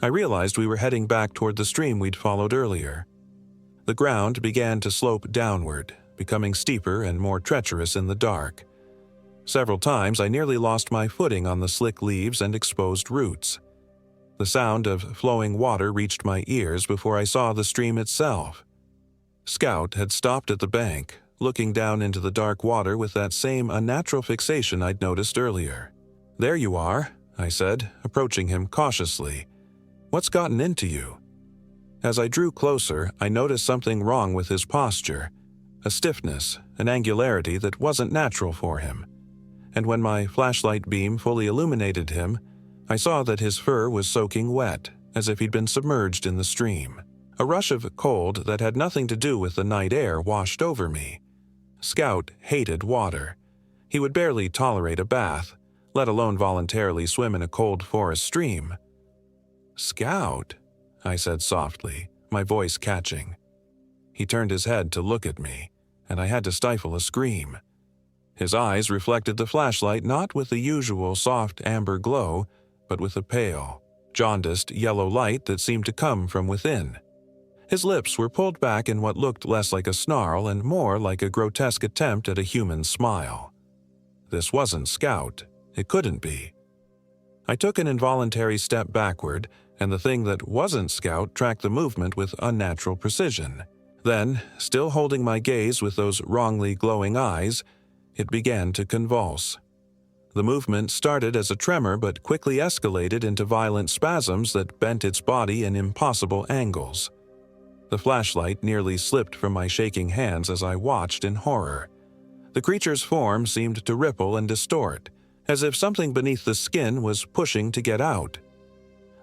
I realized we were heading back toward the stream we'd followed earlier. The ground began to slope downward, becoming steeper and more treacherous in the dark. Several times I nearly lost my footing on the slick leaves and exposed roots. The sound of flowing water reached my ears before I saw the stream itself. Scout had stopped at the bank, looking down into the dark water with that same unnatural fixation I'd noticed earlier. "There you are," I said, approaching him cautiously. "What's gotten into you?" As I drew closer, I noticed something wrong with his posture, a stiffness, an angularity that wasn't natural for him. And when my flashlight beam fully illuminated him, I saw that his fur was soaking wet, as if he'd been submerged in the stream. A rush of cold that had nothing to do with the night air washed over me. Scout hated water. He would barely tolerate a bath, let alone voluntarily swim in a cold forest stream. "Scout?" I said softly, my voice catching. He turned his head to look at me, and I had to stifle a scream. His eyes reflected the flashlight not with the usual soft amber glow, but with a pale, jaundiced yellow light that seemed to come from within. His lips were pulled back in what looked less like a snarl and more like a grotesque attempt at a human smile. This wasn't Scout. It couldn't be. I took an involuntary step backward, and the thing that wasn't Scout tracked the movement with unnatural precision. Then, still holding my gaze with those wrongly glowing eyes, it began to convulse. The movement started as a tremor but quickly escalated into violent spasms that bent its body in impossible angles. The flashlight nearly slipped from my shaking hands as I watched in horror. The creature's form seemed to ripple and distort, as if something beneath the skin was pushing to get out.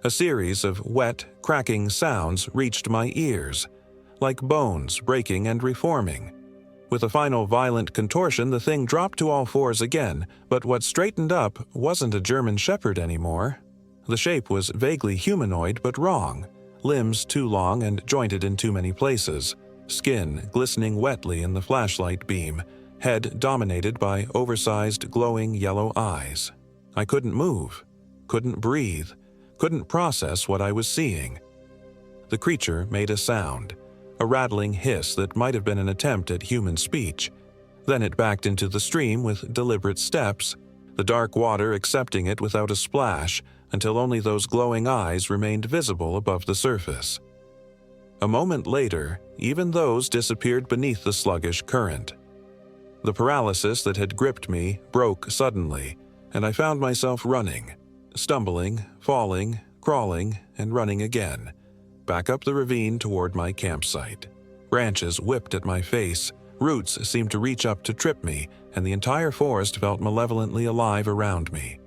A series of wet, cracking sounds reached my ears, like bones breaking and reforming. With a final violent contortion, the thing dropped to all fours again, but what straightened up wasn't a German Shepherd anymore. The shape was vaguely humanoid but wrong, limbs too long and jointed in too many places, skin glistening wetly in the flashlight beam, head dominated by oversized glowing yellow eyes. I couldn't move, couldn't breathe, couldn't process what I was seeing. The creature made a sound, a rattling hiss that might have been an attempt at human speech. Then it backed into the stream with deliberate steps, the dark water accepting it without a splash until only those glowing eyes remained visible above the surface. A moment later, even those disappeared beneath the sluggish current. The paralysis that had gripped me broke suddenly, and I found myself running, stumbling, falling, crawling, and running again, back up the ravine toward my campsite. Branches whipped at my face, roots seemed to reach up to trip me, and the entire forest felt malevolently alive around me.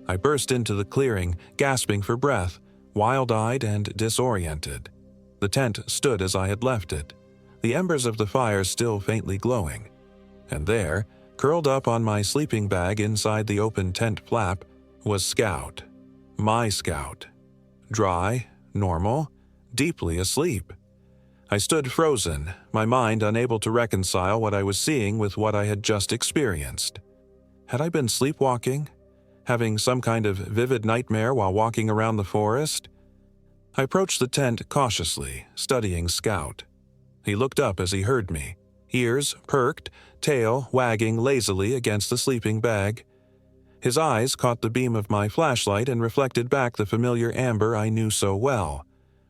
I burst into the clearing, gasping for breath, wild-eyed and disoriented. The tent stood as I had left it, the embers of the fire still faintly glowing. And there, curled up on my sleeping bag inside the open tent flap, was Scout. My Scout. Dry, normal, deeply asleep. I stood frozen, my mind unable to reconcile what I was seeing with what I had just experienced. Had I been sleepwalking? Having some kind of vivid nightmare while walking around the forest? I approached the tent cautiously, studying Scout. He looked up as he heard me, ears perked, tail wagging lazily against the sleeping bag. His eyes caught the beam of my flashlight and reflected back the familiar amber I knew so well.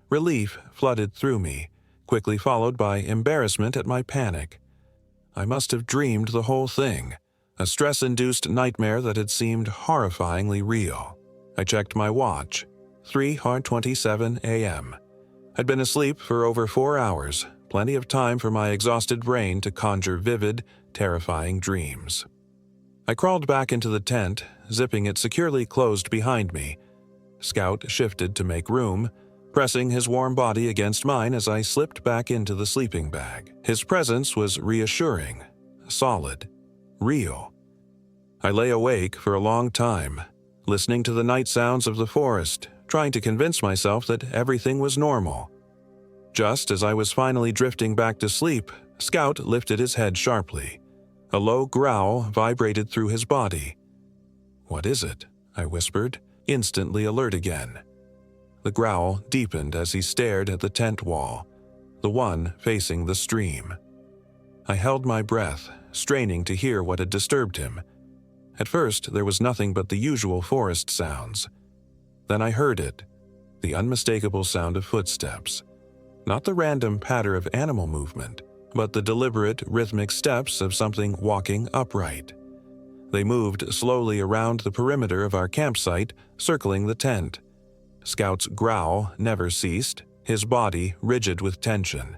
Relief flooded through me, quickly followed by embarrassment at my panic. I must have dreamed the whole thing, a stress-induced nightmare that had seemed horrifyingly real. I checked my watch. 3:27 a.m. I'd been asleep for over 4 hours, plenty of time for my exhausted brain to conjure vivid, terrifying dreams. I crawled back into the tent, zipping it securely closed behind me. Scout shifted to make room, pressing his warm body against mine as I slipped back into the sleeping bag. His presence was reassuring, solid, real. I lay awake for a long time, listening to the night sounds of the forest, trying to convince myself that everything was normal. Just as I was finally drifting back to sleep, Scout lifted his head sharply. A low growl vibrated through his body. "What is it?" I whispered, instantly alert again. The growl deepened as he stared at the tent wall, the one facing the stream. I held my breath, straining to hear what had disturbed him. At first, there was nothing but the usual forest sounds. Then I heard it, the unmistakable sound of footsteps. Not the random patter of animal movement, but the deliberate, rhythmic steps of something walking upright. They moved slowly around the perimeter of our campsite, circling the tent. Scout's growl never ceased, his body rigid with tension.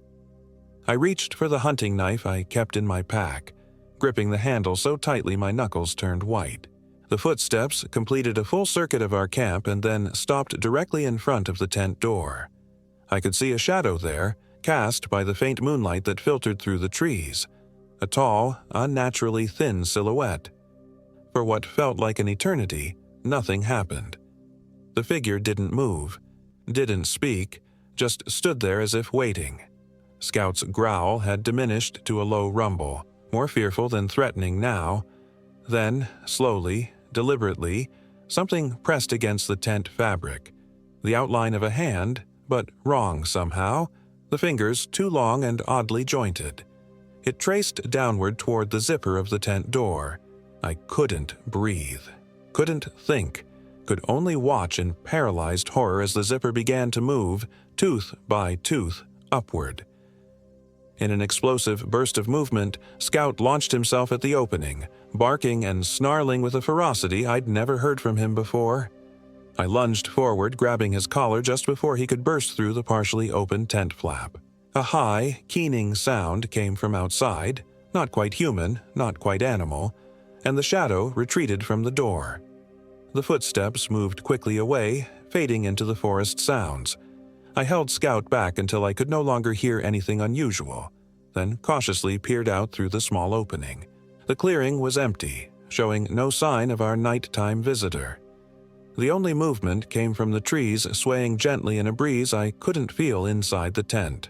I reached for the hunting knife I kept in my pack, gripping the handle so tightly my knuckles turned white. The footsteps completed a full circuit of our camp and then stopped directly in front of the tent door. I could see a shadow there, cast by the faint moonlight that filtered through the trees, a tall, unnaturally thin silhouette. For what felt like an eternity, nothing happened. The figure didn't move, didn't speak, just stood there as if waiting. Scout's growl had diminished to a low rumble, more fearful than threatening now. Then, slowly, deliberately, something pressed against the tent fabric. The outline of a hand, but wrong somehow, the fingers too long and oddly jointed. It traced downward toward the zipper of the tent door. I couldn't breathe, couldn't think, could only watch in paralyzed horror as the zipper began to move, tooth by tooth, upward. In an explosive burst of movement, Scout launched himself at the opening, barking and snarling with a ferocity I'd never heard from him before. I lunged forward, grabbing his collar just before he could burst through the partially open tent flap. A high, keening sound came from outside, not quite human, not quite animal, and the shadow retreated from the door. The footsteps moved quickly away, fading into the forest sounds. I held Scout back until I could no longer hear anything unusual, then cautiously peered out through the small opening. The clearing was empty, showing no sign of our nighttime visitor. The only movement came from the trees swaying gently in a breeze I couldn't feel inside the tent.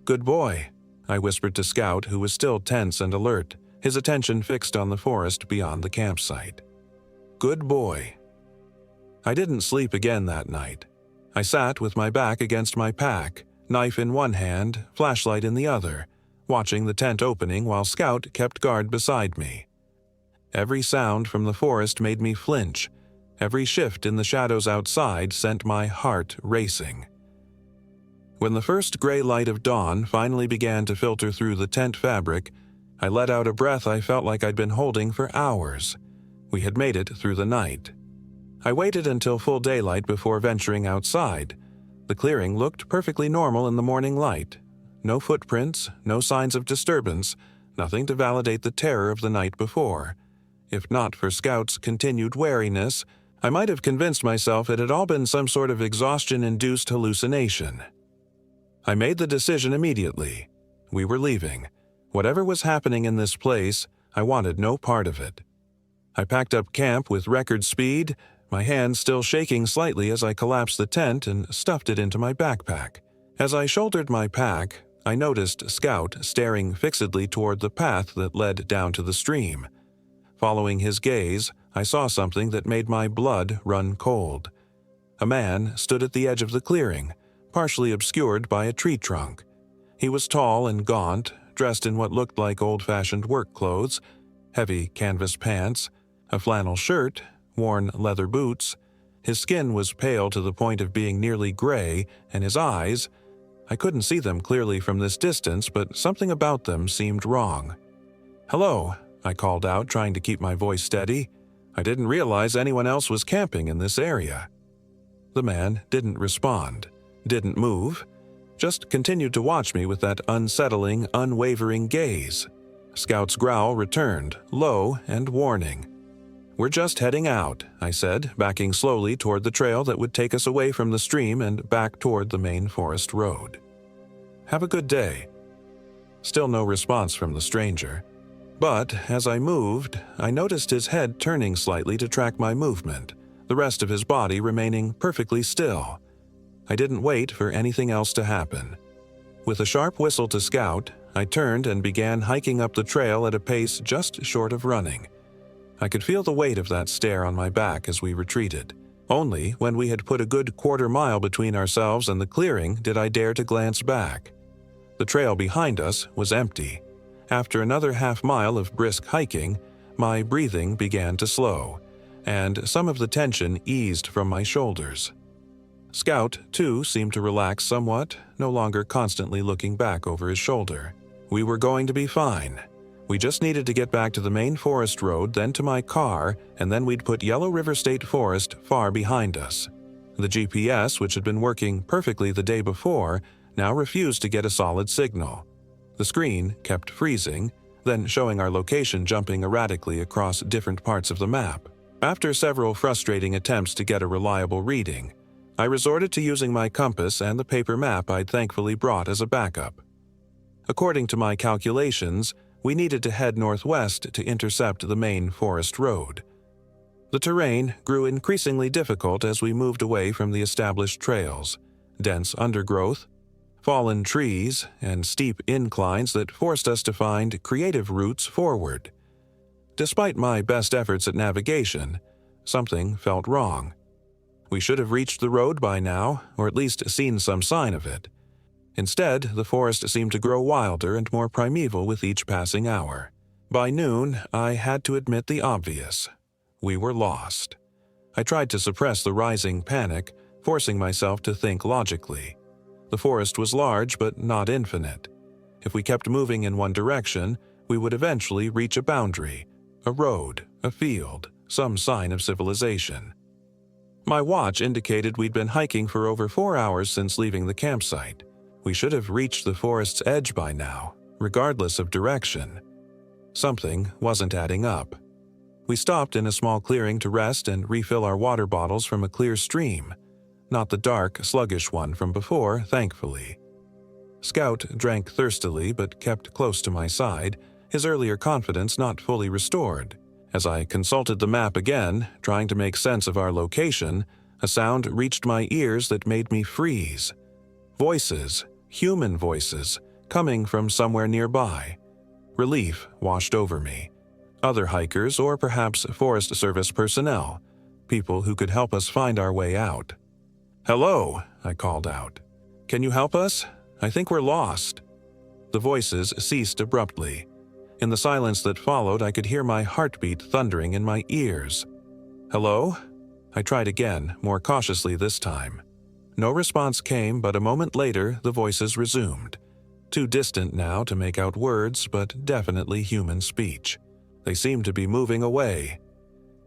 "Good boy," I whispered to Scout, who was still tense and alert, his attention fixed on the forest beyond the campsite. "Good boy." I didn't sleep again that night. I sat with my back against my pack, knife in one hand, flashlight in the other, watching the tent opening while Scout kept guard beside me. Every sound from the forest made me flinch. Every shift in the shadows outside sent my heart racing. When the first gray light of dawn finally began to filter through the tent fabric, I let out a breath I felt like I'd been holding for hours. We had made it through the night. I waited until full daylight before venturing outside. The clearing looked perfectly normal in the morning light. No footprints, no signs of disturbance, nothing to validate the terror of the night before. If not for Scout's continued wariness, I might have convinced myself it had all been some sort of exhaustion-induced hallucination. I made the decision immediately. We were leaving. Whatever was happening in this place, I wanted no part of it. I packed up camp with record speed, my hands still shaking slightly as I collapsed the tent and stuffed it into my backpack. As I shouldered my pack, I noticed Scout staring fixedly toward the path that led down to the stream. Following his gaze, I saw something that made my blood run cold. A man stood at the edge of the clearing, partially obscured by a tree trunk. He was tall and gaunt, dressed in what looked like old-fashioned work clothes, heavy canvas pants, a flannel shirt, worn leather boots. His skin was pale to the point of being nearly gray, and his eyes, I couldn't see them clearly from this distance, but something about them seemed wrong. "Hello," I called out, trying to keep my voice steady. I didn't realize anyone else was camping in this area. The man didn't respond, didn't move, just continued to watch me with that unsettling, unwavering gaze. Scout's growl returned, low and warning. "We're just heading out," I said, backing slowly toward the trail that would take us away from the stream and back toward the main forest road. "Have a good day." Still no response from the stranger. But as I moved, I noticed his head turning slightly to track my movement, the rest of his body remaining perfectly still. I didn't wait for anything else to happen. With a sharp whistle to Scout, I turned and began hiking up the trail at a pace just short of running. I could feel the weight of that stare on my back as we retreated. Only when we had put a good quarter-mile between ourselves and the clearing did I dare to glance back. The trail behind us was empty. After another half-mile of brisk hiking, my breathing began to slow, and some of the tension eased from my shoulders. Scout, too, seemed to relax somewhat, no longer constantly looking back over his shoulder. We were going to be fine. We just needed to get back to the main forest road, then to my car, and then we'd put Yellow River State Forest far behind us. The GPS, which had been working perfectly the day before, now refused to get a solid signal. The screen kept freezing, then showing our location jumping erratically across different parts of the map. After several frustrating attempts to get a reliable reading, I resorted to using my compass and the paper map I'd thankfully brought as a backup. According to my calculations, we needed to head northwest to intercept the main forest road. The terrain grew increasingly difficult as we moved away from the established trails. dense undergrowth, fallen trees, and steep inclines that forced us to find creative routes forward. Despite my best efforts at navigation, something felt wrong. We should have reached the road by now, or at least seen some sign of it. Instead, the forest seemed to grow wilder and more primeval with each passing hour. By noon, I had to admit the obvious. We were lost. I tried to suppress the rising panic, forcing myself to think logically. The forest was large but not infinite. If we kept moving in one direction, we would eventually reach a boundary, a road, a field, some sign of civilization. My watch indicated we'd been hiking for over 4 hours since leaving the campsite. We should have reached the forest's edge by now, regardless of direction. Something wasn't adding up. We stopped in a small clearing to rest and refill our water bottles from a clear stream, not the dark, sluggish one from before, thankfully. Scout drank thirstily but kept close to my side, his earlier confidence not fully restored. As I consulted the map again, trying to make sense of our location, a sound reached my ears that made me freeze. Voices, human voices, coming from somewhere nearby. Relief washed over me. Other hikers, or perhaps Forest Service personnel, people who could help us find our way out. "Hello," I called out. "Can you help us? I think we're lost." The voices ceased abruptly. In the silence that followed, I could hear my heartbeat thundering in my ears. "Hello?" I tried again, more cautiously this time. No response came, but a moment later, the voices resumed. Too distant now to make out words, but definitely human speech. They seemed to be moving away.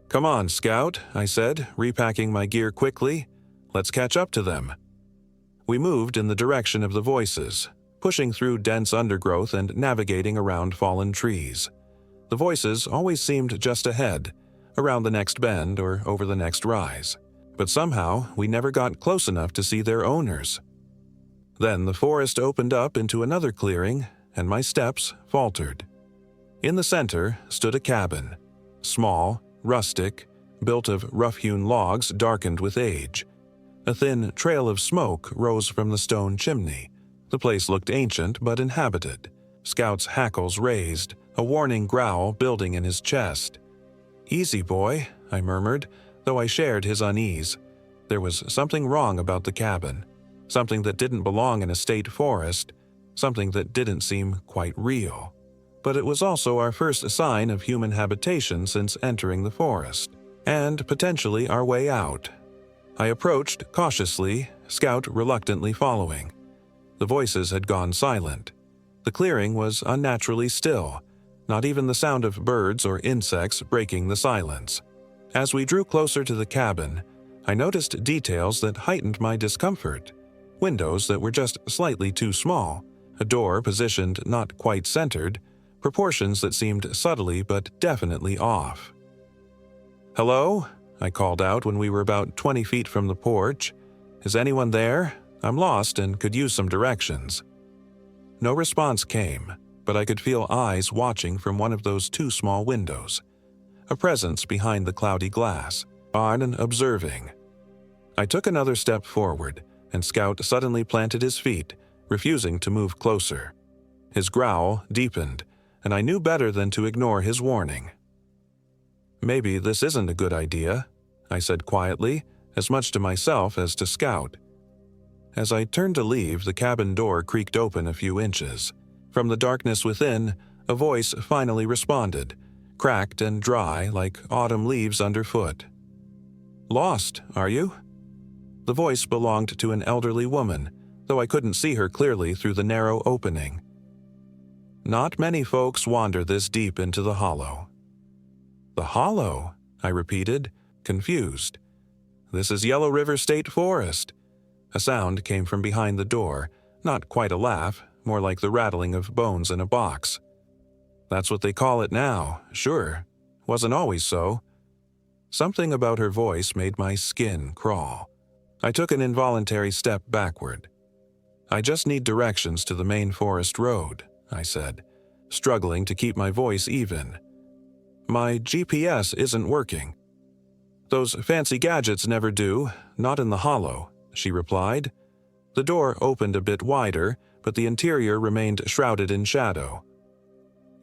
"Come on, Scout," I said, repacking my gear quickly. "Let's catch up to them." We moved in the direction of the voices, pushing through dense undergrowth and navigating around fallen trees. The voices always seemed just ahead, around the next bend or over the next rise. But somehow, we never got close enough to see their owners. Then the forest opened up into another clearing, and my steps faltered. In the center stood a cabin, small, rustic, built of rough-hewn logs darkened with age. A thin trail of smoke rose from the stone chimney. The place looked ancient but inhabited. Scout's hackles raised, a warning growl building in his chest. "Easy, boy," I murmured, though I shared his unease. There was something wrong about the cabin, something that didn't belong in a state forest, something that didn't seem quite real. But it was also our first sign of human habitation since entering the forest, and potentially our way out. I approached cautiously, Scout reluctantly following. The voices had gone silent. The clearing was unnaturally still, not even the sound of birds or insects breaking the silence. As we drew closer to the cabin, I noticed details that heightened my discomfort. Windows that were just slightly too small, a door positioned not quite centered, proportions that seemed subtly but definitely off. "Hello?" I called out when we were about 20 feet from the porch. "Is anyone there? I'm lost and could use some directions." No response came, but I could feel eyes watching from one of those two small windows. A presence behind the cloudy glass, on and observing. I took another step forward, and Scout suddenly planted his feet, refusing to move closer. His growl deepened, and I knew better than to ignore his warning. "Maybe this isn't a good idea," I said quietly, as much to myself as to Scout. As I turned to leave, the cabin door creaked open a few inches. From the darkness within, a voice finally responded, cracked and dry like autumn leaves underfoot. "Lost, are you?" The voice belonged to an elderly woman, though I couldn't see her clearly through the narrow opening. Not many folks wander this deep into the hollow. "The hollow?" I repeated, confused. "This is Yellow River State Forest." A sound came from behind the door, not quite a laugh, more like the rattling of bones in a box. "That's what they call it now, sure. Wasn't always so." Something about her voice made my skin crawl. I took an involuntary step backward. "I just need directions to the main forest road," I said, struggling to keep my voice even. "My GPS isn't working." "Those fancy gadgets never do, not in the hollow," she replied. The door opened a bit wider, but the interior remained shrouded in shadow.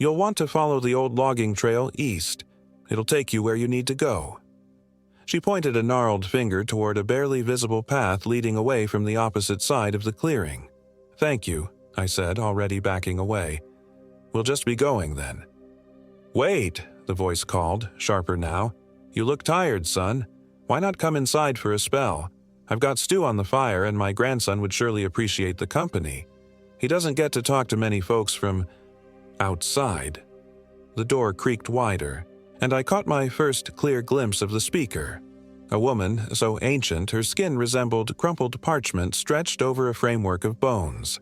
"You'll want to follow the old logging trail east. It'll take you where you need to go." She pointed a gnarled finger toward a barely visible path leading away from the opposite side of the clearing. "Thank you," I said, already backing away. "We'll just be going then." "Wait," the voice called, sharper now. "You look tired, son. Why not come inside for a spell? I've got stew on the fire, and my grandson would surely appreciate the company. He doesn't get to talk to many folks from outside." The door creaked wider, and I caught my first clear glimpse of the speaker. A woman so ancient her skin resembled crumpled parchment stretched over a framework of bones.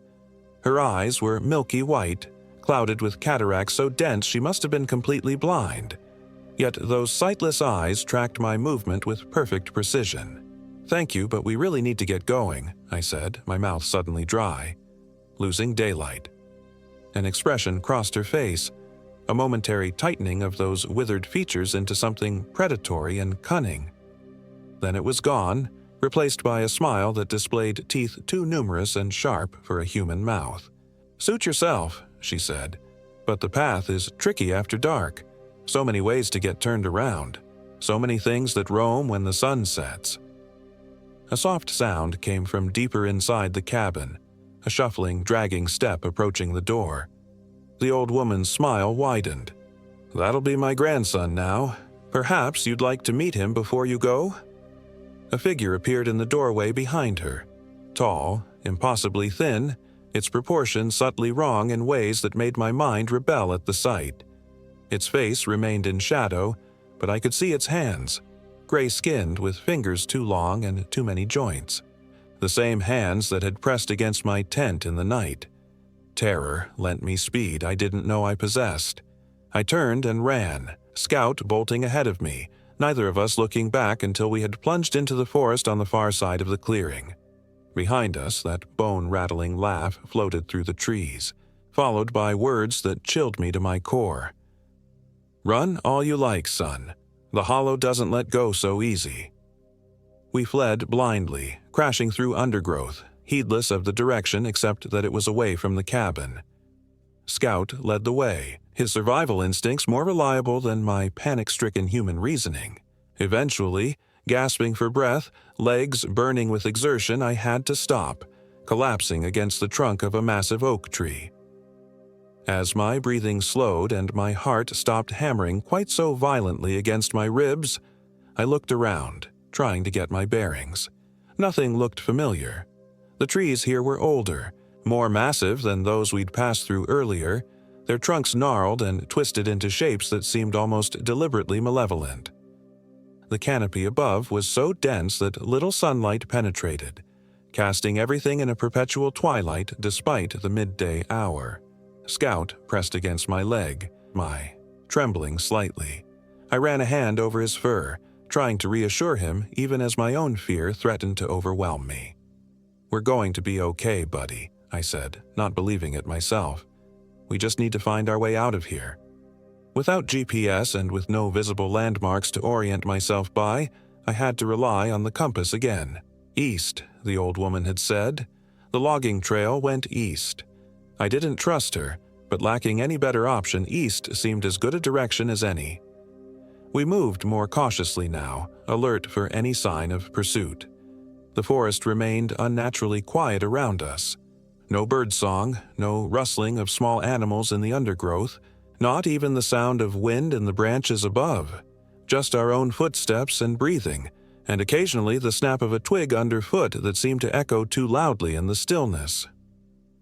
Her eyes were milky white, clouded with cataracts so dense she must have been completely blind. Yet those sightless eyes tracked my movement with perfect precision. "Thank you, but we really need to get going," I said, my mouth suddenly dry. "Losing daylight." An expression crossed her face, a momentary tightening of those withered features into something predatory and cunning. Then it was gone, replaced by a smile that displayed teeth too numerous and sharp for a human mouth. "Suit yourself," she said, "but the path is tricky after dark. So many ways to get turned around. So many things that roam when the sun sets." A soft sound came from deeper inside the cabin, a shuffling, dragging step approaching the door. The old woman's smile widened. "That'll be my grandson now. Perhaps you'd like to meet him before you go?" A figure appeared in the doorway behind her. Tall, impossibly thin, its proportions subtly wrong in ways that made my mind rebel at the sight. Its face remained in shadow, but I could see its hands, gray-skinned with fingers too long and too many joints. The same hands that had pressed against my tent in the night. Terror lent me speed I didn't know I possessed. I turned and ran, Scout bolting ahead of me, neither of us looking back until we had plunged into the forest on the far side of the clearing. Behind us, that bone-rattling laugh floated through the trees, followed by words that chilled me to my core. "Run all you like, son. The hollow doesn't let go so easy." We fled blindly, crashing through undergrowth, heedless of the direction except that it was away from the cabin. Scout led the way, his survival instincts more reliable than my panic-stricken human reasoning. Eventually, gasping for breath, legs burning with exertion, I had to stop, collapsing against the trunk of a massive oak tree. As my breathing slowed and my heart stopped hammering quite so violently against my ribs, I looked around, trying to get my bearings. Nothing looked familiar. The trees here were older, more massive than those we'd passed through earlier, their trunks gnarled and twisted into shapes that seemed almost deliberately malevolent. The canopy above was so dense that little sunlight penetrated, casting everything in a perpetual twilight despite the midday hour. Scout pressed against my leg, trembling slightly. I ran a hand over his fur, trying to reassure him even as my own fear threatened to overwhelm me. "We're going to be okay, buddy," I said, not believing it myself. "We just need to find our way out of here." Without GPS and with no visible landmarks to orient myself by, I had to rely on the compass again. "East," the old woman had said. The logging trail went east. I didn't trust her, but lacking any better option, east seemed as good a direction as any. We moved more cautiously now, alert for any sign of pursuit. The forest remained unnaturally quiet around us. No birdsong, no rustling of small animals in the undergrowth, not even the sound of wind in the branches above. Just our own footsteps and breathing, and occasionally the snap of a twig underfoot that seemed to echo too loudly in the stillness.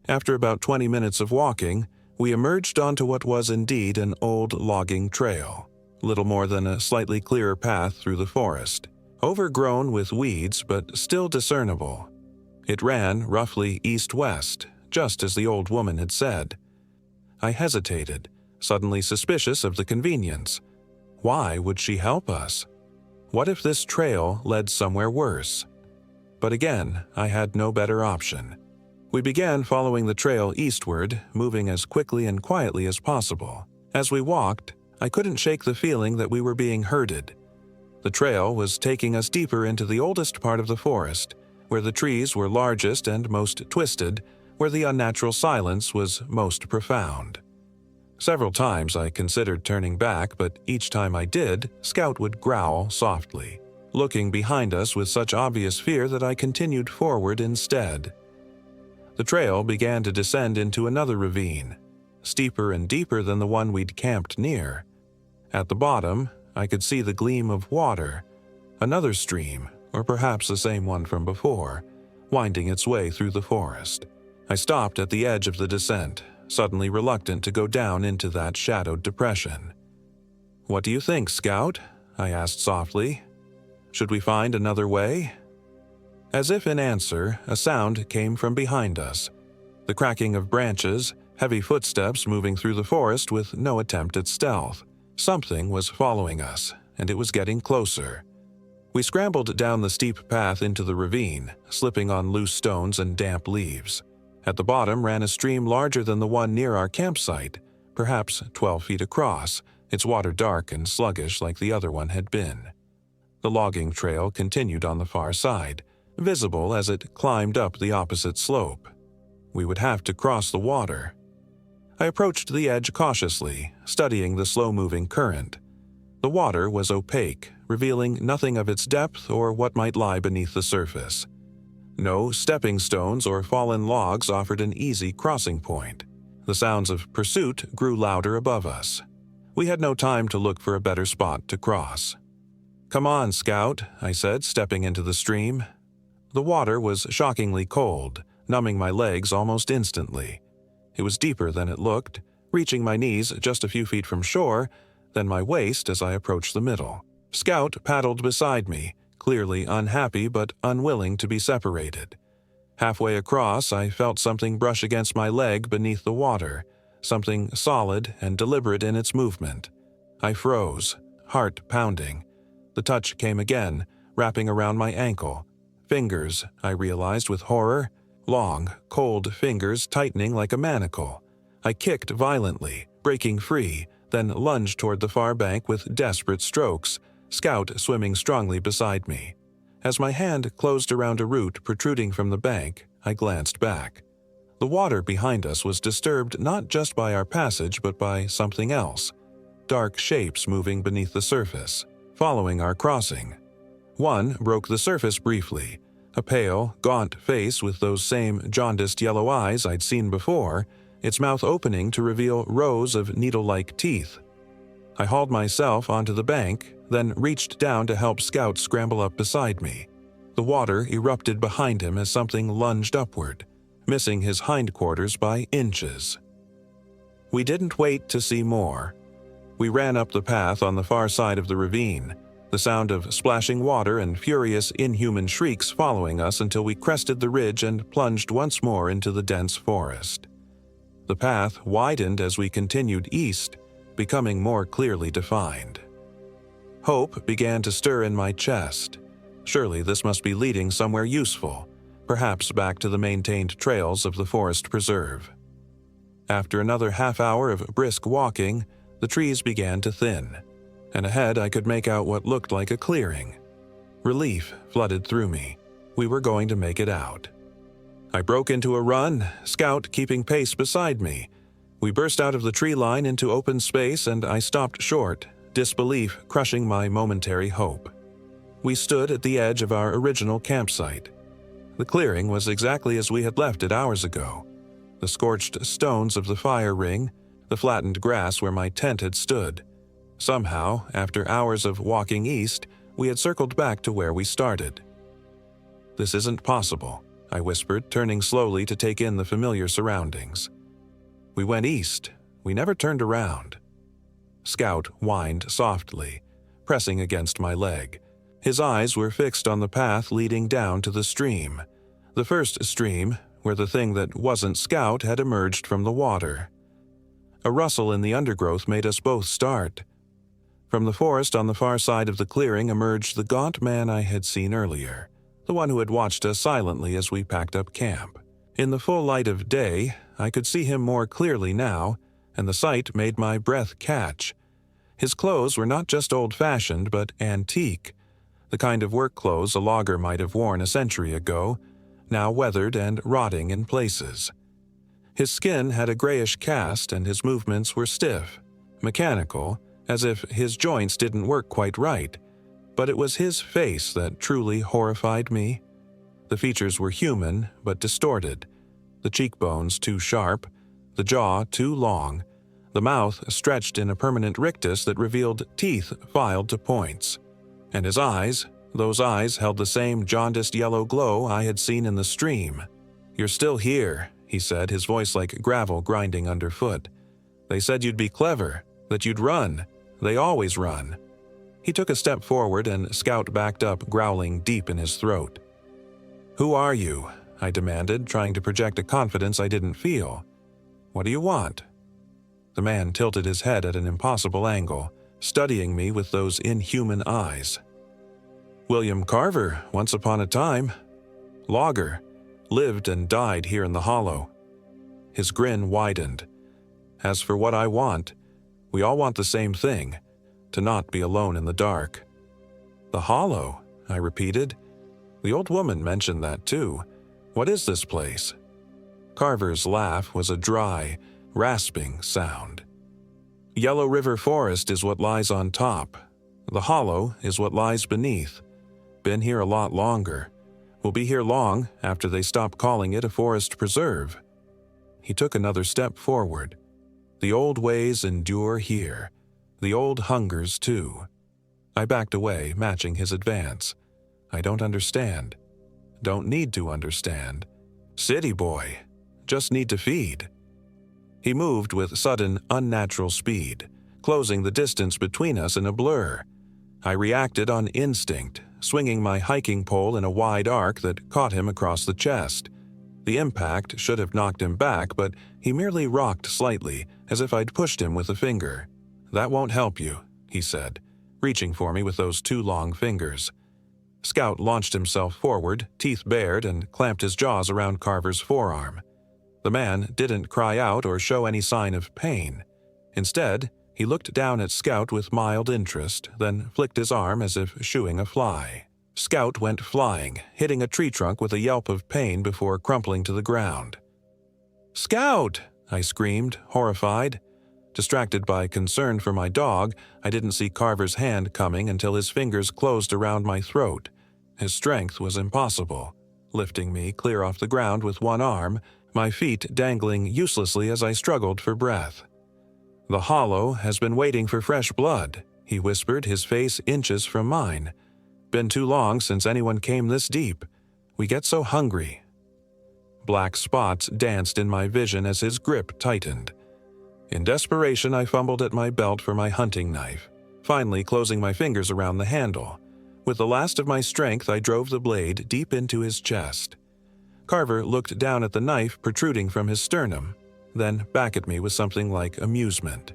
After about 20 minutes of walking, we emerged onto what was indeed an old logging trail, little more than a slightly clearer path through the forest, overgrown with weeds but still discernible. It ran roughly east-west, just as the old woman had said. I hesitated, suddenly suspicious of the convenience. Why would she help us? What if this trail led somewhere worse? But again, I had no better option. We began following the trail eastward, moving as quickly and quietly as possible. As we walked, I couldn't shake the feeling that we were being herded. The trail was taking us deeper into the oldest part of the forest, where the trees were largest and most twisted, where the unnatural silence was most profound. Several times I considered turning back, but each time I did, Scout would growl softly, looking behind us with such obvious fear that I continued forward instead. The trail began to descend into another ravine, steeper and deeper than the one we'd camped near. At the bottom, I could see the gleam of water, another stream, or perhaps the same one from before, winding its way through the forest. I stopped at the edge of the descent, suddenly reluctant to go down into that shadowed depression. "What do you think, Scout?" I asked softly. "Should we find another way?" As if in answer, a sound came from behind us. The cracking of branches, heavy footsteps moving through the forest with no attempt at stealth. Something was following us, and it was getting closer. We scrambled down the steep path into the ravine, slipping on loose stones and damp leaves. At the bottom ran a stream larger than the one near our campsite, perhaps 12 feet across, its water dark and sluggish like the other one had been. The logging trail continued on the far side, visible as it climbed up the opposite slope. We would have to cross the water. I approached the edge cautiously, studying the slow-moving current. The water was opaque, revealing nothing of its depth or what might lie beneath the surface. No stepping stones or fallen logs offered an easy crossing point. The sounds of pursuit grew louder above us. We had no time to look for a better spot to cross. "Come on, Scout," I said, stepping into the stream. The water was shockingly cold, numbing my legs almost instantly. It was deeper than it looked, reaching my knees just a few feet from shore, then my waist as I approached the middle. Scout paddled beside me, clearly unhappy but unwilling to be separated. Halfway across, I felt something brush against my leg beneath the water, something solid and deliberate in its movement. I froze, heart pounding. The touch came again, wrapping around my ankle. Fingers, I realized with horror. Long, cold fingers tightening like a manacle. I kicked violently, breaking free, then lunged toward the far bank with desperate strokes, Scout swimming strongly beside me. As my hand closed around a root protruding from the bank, I glanced back. The water behind us was disturbed not just by our passage but by something else. Dark shapes moving beneath the surface, following our crossing. One broke the surface briefly, a pale, gaunt face with those same jaundiced yellow eyes I'd seen before, its mouth opening to reveal rows of needle-like teeth. I hauled myself onto the bank, then reached down to help Scout scramble up beside me. The water erupted behind him as something lunged upward, missing his hindquarters by inches. We didn't wait to see more. We ran up the path on the far side of the ravine, the sound of splashing water and furious, inhuman shrieks following us until we crested the ridge and plunged once more into the dense forest. The path widened as we continued east, becoming more clearly defined. Hope began to stir in my chest. Surely this must be leading somewhere useful, perhaps back to the maintained trails of the forest preserve. After another half hour of brisk walking, the trees began to thin, and ahead I could make out what looked like a clearing. Relief flooded through me. We were going to make it out. I broke into a run, Scout keeping pace beside me. We burst out of the tree line into open space and I stopped short, disbelief crushing my momentary hope. We stood at the edge of our original campsite. The clearing was exactly as we had left it hours ago. The scorched stones of the fire ring, the flattened grass where my tent had stood. Somehow, after hours of walking east, we had circled back to where we started. "This isn't possible," I whispered, turning slowly to take in the familiar surroundings. "We went east. We never turned around." Scout whined softly, pressing against my leg. His eyes were fixed on the path leading down to the stream. The first stream, where the thing that wasn't Scout had emerged from the water. A rustle in the undergrowth made us both start. From the forest on the far side of the clearing emerged the gaunt man I had seen earlier, the one who had watched us silently as we packed up camp. In the full light of day, I could see him more clearly now, and the sight made my breath catch. His clothes were not just old-fashioned, but antique. the kind of work clothes a logger might have worn a century ago, now weathered and rotting in places. His skin had a grayish cast and his movements were stiff, mechanical, as if his joints didn't work quite right, but it was his face that truly horrified me. The features were human, but distorted, the cheekbones too sharp, the jaw too long, the mouth stretched in a permanent rictus that revealed teeth filed to points. And his eyes, those eyes held the same jaundiced yellow glow I had seen in the stream. "You're still here," he said, his voice like gravel grinding underfoot. "They said you'd be clever, that you'd run. They always run." He took a step forward and Scout backed up, growling deep in his throat. "Who are you?" I demanded, trying to project a confidence I didn't feel. "What do you want?" The man tilted his head at an impossible angle, studying me with those inhuman eyes. "William Carver, once upon a time. Logger. Lived and died here in the hollow." His grin widened. "As for what I want, we all want the same thing, to not be alone in the dark." "The hollow," I repeated. "The old woman mentioned that too. What is this place?" Carver's laugh was a dry, rasping sound. "Yellow River Forest is what lies on top. The hollow is what lies beneath. Been here a lot longer. Will be here long after they stop calling it a forest preserve." He took another step forward. "The old ways endure here. The old hungers too." I backed away, matching his advance. "I don't understand. Don't need to understand. City boy. Just need to feed." He moved with sudden, unnatural speed, closing the distance between us in a blur. I reacted on instinct, swinging my hiking pole in a wide arc that caught him across the chest. The impact should have knocked him back, but he merely rocked slightly, as if I'd pushed him with a finger. "That won't help you," he said, reaching for me with those two long fingers. Scout launched himself forward, teeth bared, and clamped his jaws around Carver's forearm. The man didn't cry out or show any sign of pain. Instead, he looked down at Scout with mild interest, then flicked his arm as if shooing a fly. Scout went flying, hitting a tree trunk with a yelp of pain before crumpling to the ground. "Scout!" I screamed, horrified. Distracted by concern for my dog, I didn't see Carver's hand coming until his fingers closed around my throat. His strength was impossible, lifting me clear off the ground with one arm, my feet dangling uselessly as I struggled for breath. "The hollow has been waiting for fresh blood," he whispered, his face inches from mine. "Been too long since anyone came this deep. We get so hungry." Black spots danced in my vision as his grip tightened. In desperation, I fumbled at my belt for my hunting knife, finally closing my fingers around the handle. With the last of my strength, I drove the blade deep into his chest. Carver looked down at the knife protruding from his sternum, then back at me with something like amusement.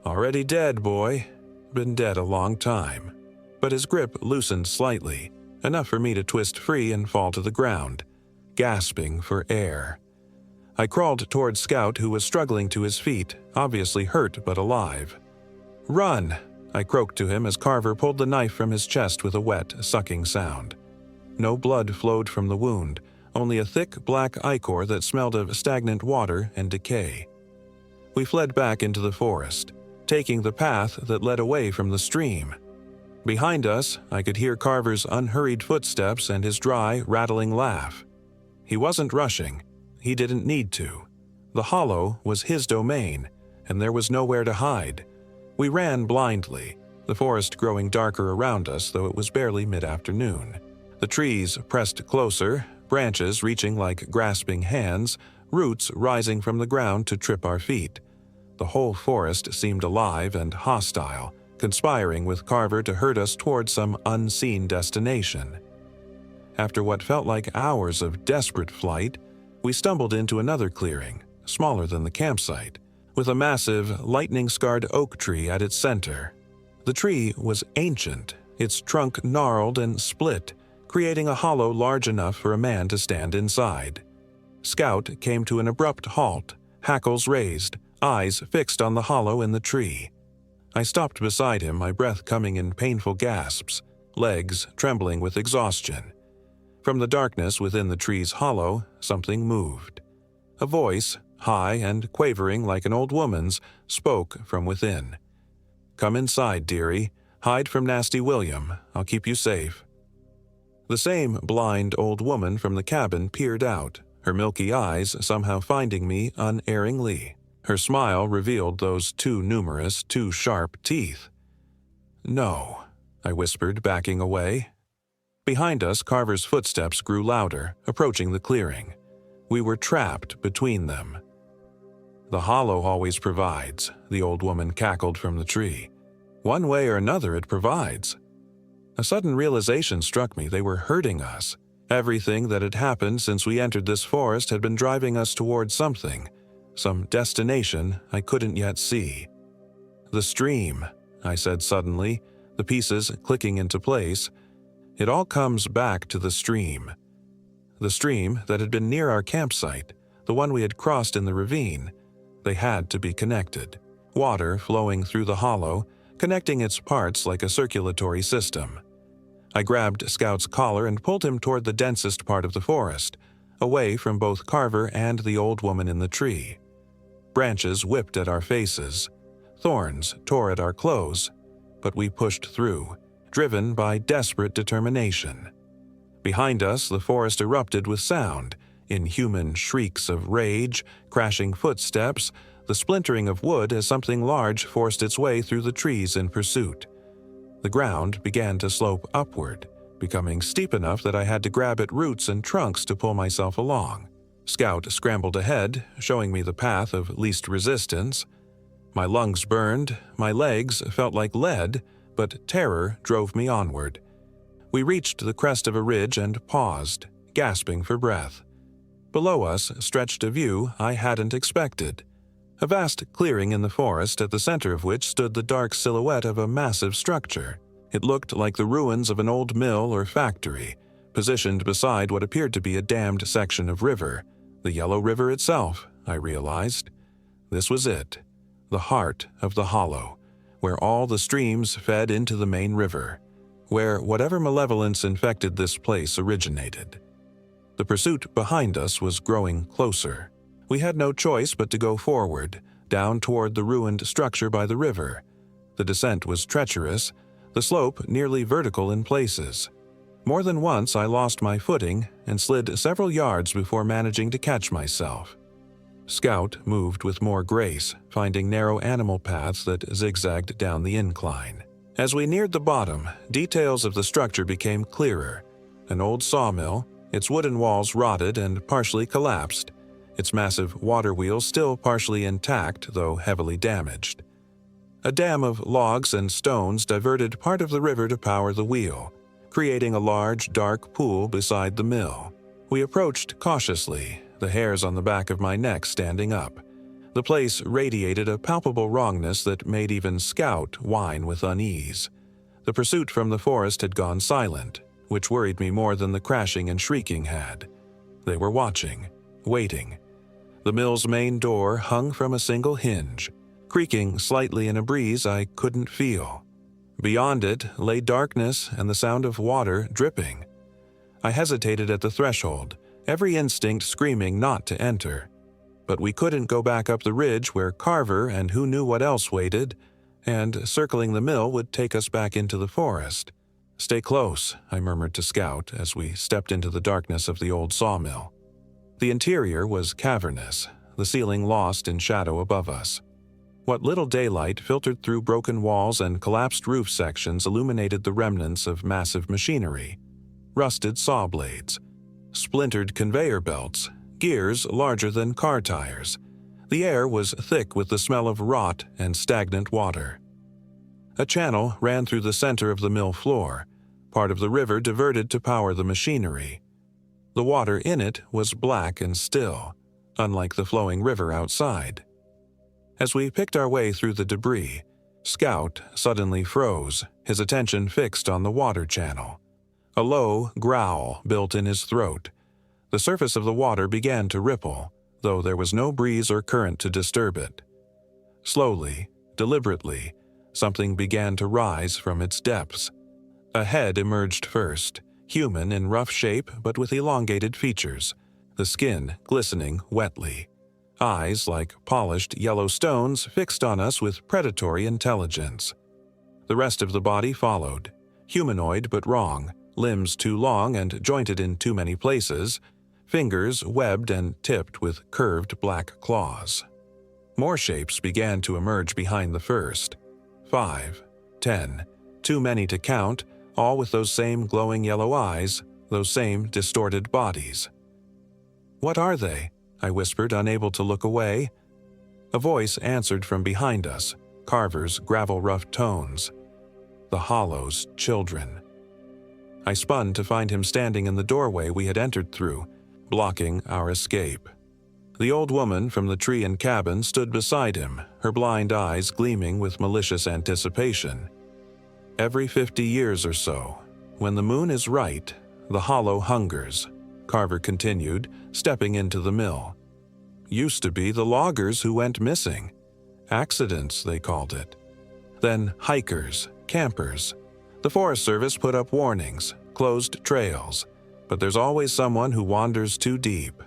"Already dead, boy. Been dead a long time." But his grip loosened slightly, enough for me to twist free and fall to the ground, gasping for air. I crawled toward Scout, who was struggling to his feet, obviously hurt but alive. "Run!" I croaked to him as Carver pulled the knife from his chest with a wet, sucking sound. No blood flowed from the wound, only a thick black ichor that smelled of stagnant water and decay. We fled back into the forest, taking the path that led away from the stream. Behind us, I could hear Carver's unhurried footsteps and his dry, rattling laugh. He wasn't rushing. He didn't need to. The hollow was his domain, and there was nowhere to hide. We ran blindly, the forest growing darker around us, though it was barely mid-afternoon. The trees pressed closer, branches reaching like grasping hands, roots rising from the ground to trip our feet. The whole forest seemed alive and hostile, conspiring with Carver to herd us toward some unseen destination. After what felt like hours of desperate flight, we stumbled into another clearing, smaller than the campsite, with a massive, lightning-scarred oak tree at its center. The tree was ancient, its trunk gnarled and split, creating a hollow large enough for a man to stand inside. Scout came to an abrupt halt, hackles raised, eyes fixed on the hollow in the tree. I stopped beside him, my breath coming in painful gasps. legs trembling with exhaustion. From the darkness within the tree's hollow, something moved. A voice, high and quavering like an old woman's, spoke from within. "Come inside, dearie. Hide from Nasty William. I'll keep you safe." The same blind old woman from the cabin peered out, her milky eyes somehow finding me unerringly. Her smile revealed those too numerous, too sharp teeth. "No," I whispered, backing away. Behind us, Carver's footsteps grew louder, approaching the clearing. We were trapped between them. "The hollow always provides," the old woman cackled from the tree. "One way or another it provides." A sudden realization struck me. They were hurting us. Everything that had happened since we entered this forest had been driving us toward something, some destination I couldn't yet see. "The stream," I said suddenly, the pieces clicking into place. "It all comes back to the stream." The stream that had been near our campsite, the one we had crossed in the ravine. They had to be connected. Water flowing through the hollow, connecting its parts like a circulatory system. I grabbed Scout's collar and pulled him toward the densest part of the forest, away from both Carver and the old woman in the tree. Branches whipped at our faces. Thorns tore at our clothes, but we pushed through, driven by desperate determination. Behind us, the forest erupted with sound, inhuman shrieks of rage, crashing footsteps, the splintering of wood as something large forced its way through the trees in pursuit. The ground began to slope upward, becoming steep enough that I had to grab at roots and trunks to pull myself along. Scout scrambled ahead, showing me the path of least resistance. My lungs burned, my legs felt like lead, but terror drove me onward. We reached the crest of a ridge and paused, gasping for breath. Below us stretched a view I hadn't expected. A vast clearing in the forest, at the center of which stood the dark silhouette of a massive structure. It looked like the ruins of an old mill or factory, positioned beside what appeared to be a dammed section of river. The Yellow River itself, I realized. This was it, the heart of the hollow, where all the streams fed into the main river, where whatever malevolence infected this place originated. The pursuit behind us was growing closer. We had no choice but to go forward, down toward the ruined structure by the river. The descent was treacherous, the slope nearly vertical in places. More than once I lost my footing and slid several yards before managing to catch myself. Scout moved with more grace, finding narrow animal paths that zigzagged down the incline. As we neared the bottom, details of the structure became clearer. An old sawmill, its wooden walls rotted and partially collapsed, its massive water wheel still partially intact, though heavily damaged. A dam of logs and stones diverted part of the river to power the wheel, creating a large, dark pool beside the mill. We approached cautiously, the hairs on the back of my neck standing up. The place radiated a palpable wrongness that made even Scout whine with unease. The pursuit from the forest had gone silent, which worried me more than the crashing and shrieking had. They were watching, waiting. The mill's main door hung from a single hinge, creaking slightly in a breeze I couldn't feel. Beyond it lay darkness and the sound of water dripping. I hesitated at the threshold, every instinct screaming not to enter. But we couldn't go back up the ridge where Carver and who knew what else waited, and circling the mill would take us back into the forest. "Stay close," I murmured to Scout as we stepped into the darkness of the old sawmill. The interior was cavernous, the ceiling lost in shadow above us. What little daylight filtered through broken walls and collapsed roof sections illuminated the remnants of massive machinery. Rusted saw blades, splintered conveyor belts, gears larger than car tires. The air was thick with the smell of rot and stagnant water. A channel ran through the center of the mill floor, part of the river diverted to power the machinery. The water in it was black and still, unlike the flowing river outside. As we picked our way through the debris, Scout suddenly froze, his attention fixed on the water channel. A low growl built in his throat. The surface of the water began to ripple, though there was no breeze or current to disturb it. Slowly, deliberately, something began to rise from its depths. A head emerged first, human in rough shape but with elongated features, the skin glistening wetly. Eyes like polished yellow stones fixed on us with predatory intelligence. The rest of the body followed, humanoid but wrong, limbs too long and jointed in too many places, fingers webbed and tipped with curved black claws. More shapes began to emerge behind the first. 5, 10, too many to count, all with those same glowing yellow eyes, those same distorted bodies. "What are they?" I whispered, unable to look away. A voice answered from behind us, Carver's gravel-rough tones. "The Hollow's children." I spun to find him standing in the doorway we had entered through, blocking our escape. The old woman from the tree and cabin stood beside him, her blind eyes gleaming with malicious anticipation. "Every 50 years or so, when the moon is right, the Hollow hungers," Carver continued, stepping into the mill. "Used to be the loggers who went missing. Accidents, they called it. Then hikers, campers. The Forest Service put up warnings, closed trails, but there's always someone who wanders too deep.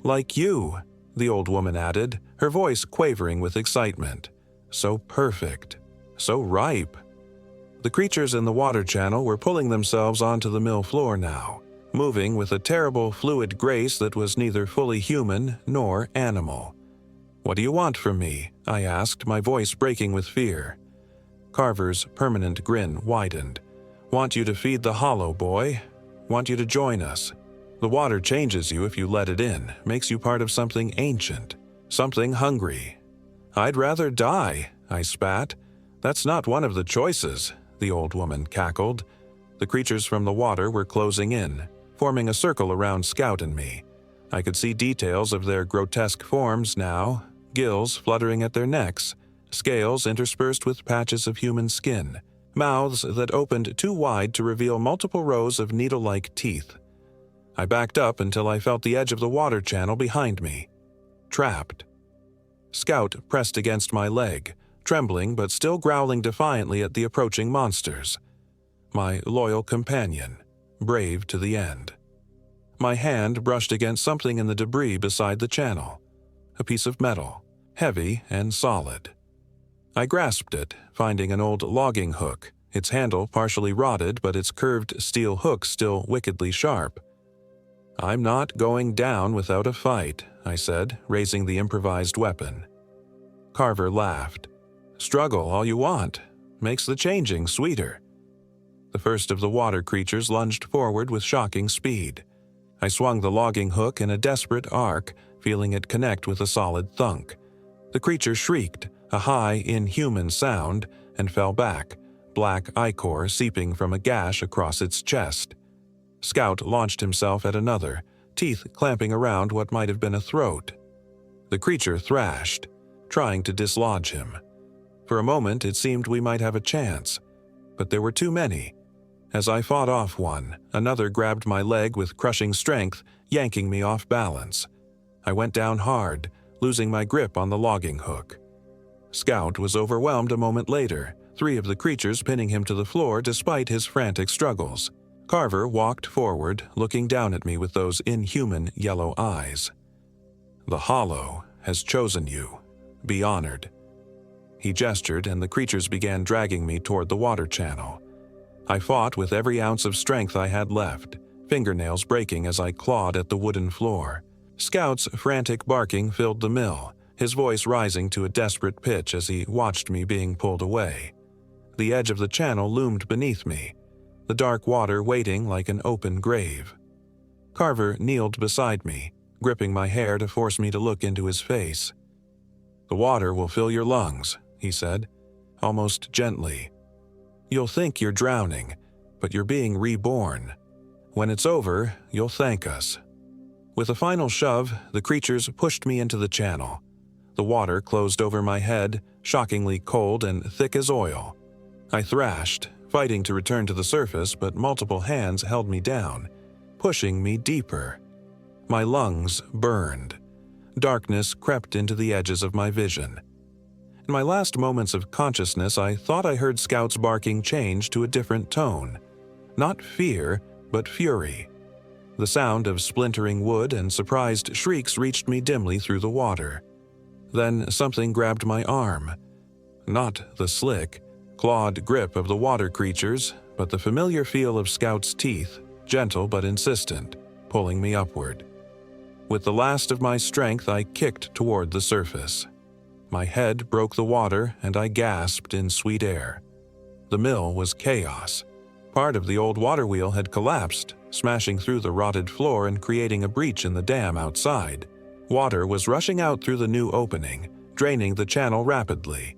Like you," the old woman added, her voice quavering with excitement. "So perfect, so ripe." The creatures in the water channel were pulling themselves onto the mill floor now, moving with a terrible fluid grace that was neither fully human nor animal. "What do you want from me?" I asked, my voice breaking with fear. Carver's permanent grin widened. "Want you to feed the Hollow, boy. Want you to join us. The water changes you if you let it in, makes you part of something ancient, something hungry." "I'd rather die," I spat. "That's not one of the choices," the old woman cackled. The creatures from the water were closing in, forming a circle around Scout and me. I could see details of their grotesque forms now, gills fluttering at their necks, scales interspersed with patches of human skin, mouths that opened too wide to reveal multiple rows of needle-like teeth. I backed up until I felt the edge of the water channel behind me. Trapped. Scout pressed against my leg, trembling but still growling defiantly at the approaching monsters. My loyal companion, brave to the end. My hand brushed against something in the debris beside the channel. A piece of metal, heavy and solid. I grasped it, finding an old logging hook, its handle partially rotted but its curved steel hook still wickedly sharp. "I'm not going down without a fight," I said, raising the improvised weapon. Carver laughed. "Struggle all you want. Makes the changing sweeter." The first of the water creatures lunged forward with shocking speed. I swung the logging hook in a desperate arc, feeling it connect with a solid thunk. The creature shrieked, a high, inhuman sound, and fell back, black ichor seeping from a gash across its chest. Scout launched himself at another, teeth clamping around what might have been a throat. The creature thrashed, trying to dislodge him. For a moment it seemed we might have a chance, but there were too many. As I fought off one, another grabbed my leg with crushing strength, yanking me off balance. I went down hard, losing my grip on the logging hook. Scout was overwhelmed a moment later, 3 of the creatures pinning him to the floor despite his frantic struggles. Carver walked forward, looking down at me with those inhuman yellow eyes. "The Hollow has chosen you. Be honored." He gestured, and the creatures began dragging me toward the water channel. I fought with every ounce of strength I had left, fingernails breaking as I clawed at the wooden floor. Scout's frantic barking filled the mill, his voice rising to a desperate pitch as he watched me being pulled away. The edge of the channel loomed beneath me, the dark water waiting like an open grave. Carver kneeled beside me, gripping my hair to force me to look into his face. "The water will fill your lungs," he said, almost gently. "You'll think you're drowning, but you're being reborn. When it's over, you'll thank us." With a final shove, the creatures pushed me into the channel. The water closed over my head, shockingly cold and thick as oil. I thrashed, fighting to return to the surface, but multiple hands held me down, pushing me deeper. My lungs burned. Darkness crept into the edges of my vision. In my last moments of consciousness, I thought I heard Scout's barking change to a different tone, Not fear, but fury. The sound of splintering wood and surprised shrieks reached me dimly through the water. Then something grabbed my arm. Not the slick, clawed grip of the water creatures, but the familiar feel of Scout's teeth, gentle but insistent, pulling me upward. With the last of my strength, I kicked toward the surface. My head broke the water, and I gasped in sweet air. The mill was chaos. Part of the old water wheel had collapsed, smashing through the rotted floor and creating a breach in the dam outside. Water was rushing out through the new opening, draining the channel rapidly.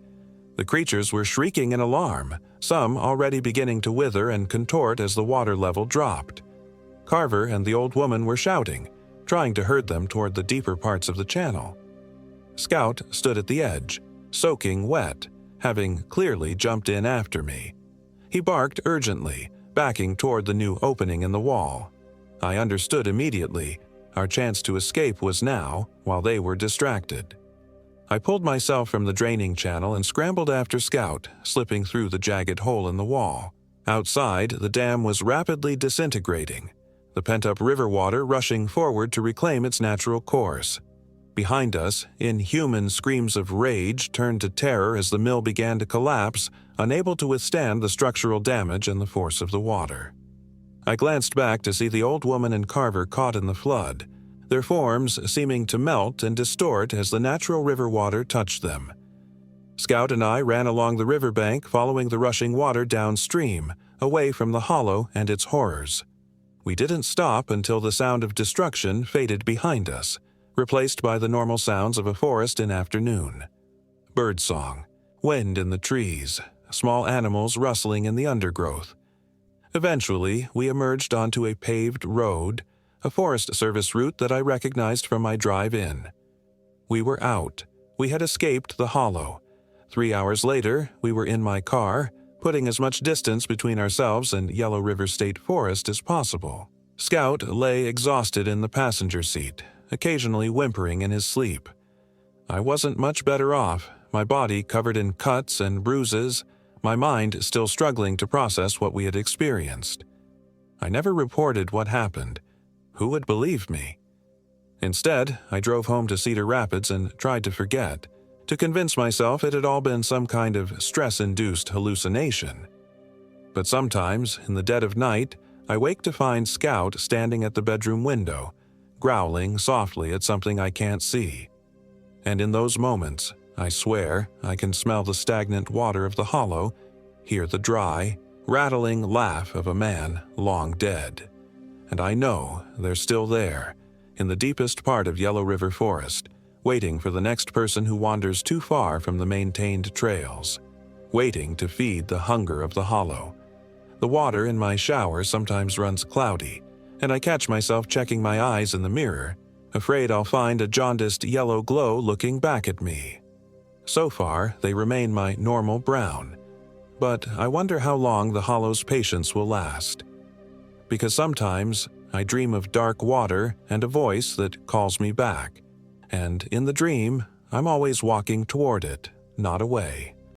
The creatures were shrieking in alarm, some already beginning to wither and contort as the water level dropped. Carver and the old woman were shouting, trying to herd them toward the deeper parts of the channel. Scout stood at the edge, soaking wet, having clearly jumped in after me. He barked urgently, backing toward the new opening in the wall. I understood immediately. Our chance to escape was now, while they were distracted. I pulled myself from the draining channel and scrambled after Scout, slipping through the jagged hole in the wall. Outside, the dam was rapidly disintegrating, the pent-up river water rushing forward to reclaim its natural course. Behind us, inhuman screams of rage turned to terror as the mill began to collapse, unable to withstand the structural damage and the force of the water. I glanced back to see the old woman and Carver caught in the flood, their forms seeming to melt and distort as the natural river water touched them. Scout and I ran along the riverbank, following the rushing water downstream, away from the hollow and its horrors. We didn't stop until the sound of destruction faded behind us, replaced by the normal sounds of a forest in afternoon. Birdsong, wind in the trees, small animals rustling in the undergrowth. Eventually, we emerged onto a paved road, a Forest Service route that I recognized from my drive-in. We were out. We had escaped the hollow. 3 hours later, we were in my car, putting as much distance between ourselves and Yellow River State Forest as possible. Scout lay exhausted in the passenger seat, occasionally whimpering in his sleep. I wasn't much better off, my body covered in cuts and bruises, my mind still struggling to process what we had experienced. I never reported what happened. Who would believe me? Instead, I drove home to Cedar Rapids and tried to forget, to convince myself it had all been some kind of stress-induced hallucination. But sometimes, in the dead of night, I wake to find Scout standing at the bedroom window, growling softly at something I can't see. And in those moments, I swear, I can smell the stagnant water of the hollow, hear the dry, rattling laugh of a man long dead. And I know they're still there, in the deepest part of Yellow River Forest, waiting for the next person who wanders too far from the maintained trails, waiting to feed the hunger of the hollow. The water in my shower sometimes runs cloudy, and I catch myself checking my eyes in the mirror, afraid I'll find a jaundiced yellow glow looking back at me. So far, they remain my normal brown, but I wonder how long the hollow's patience will last. Because sometimes I dream of dark water and a voice that calls me back, and in the dream, I'm always walking toward it, not away.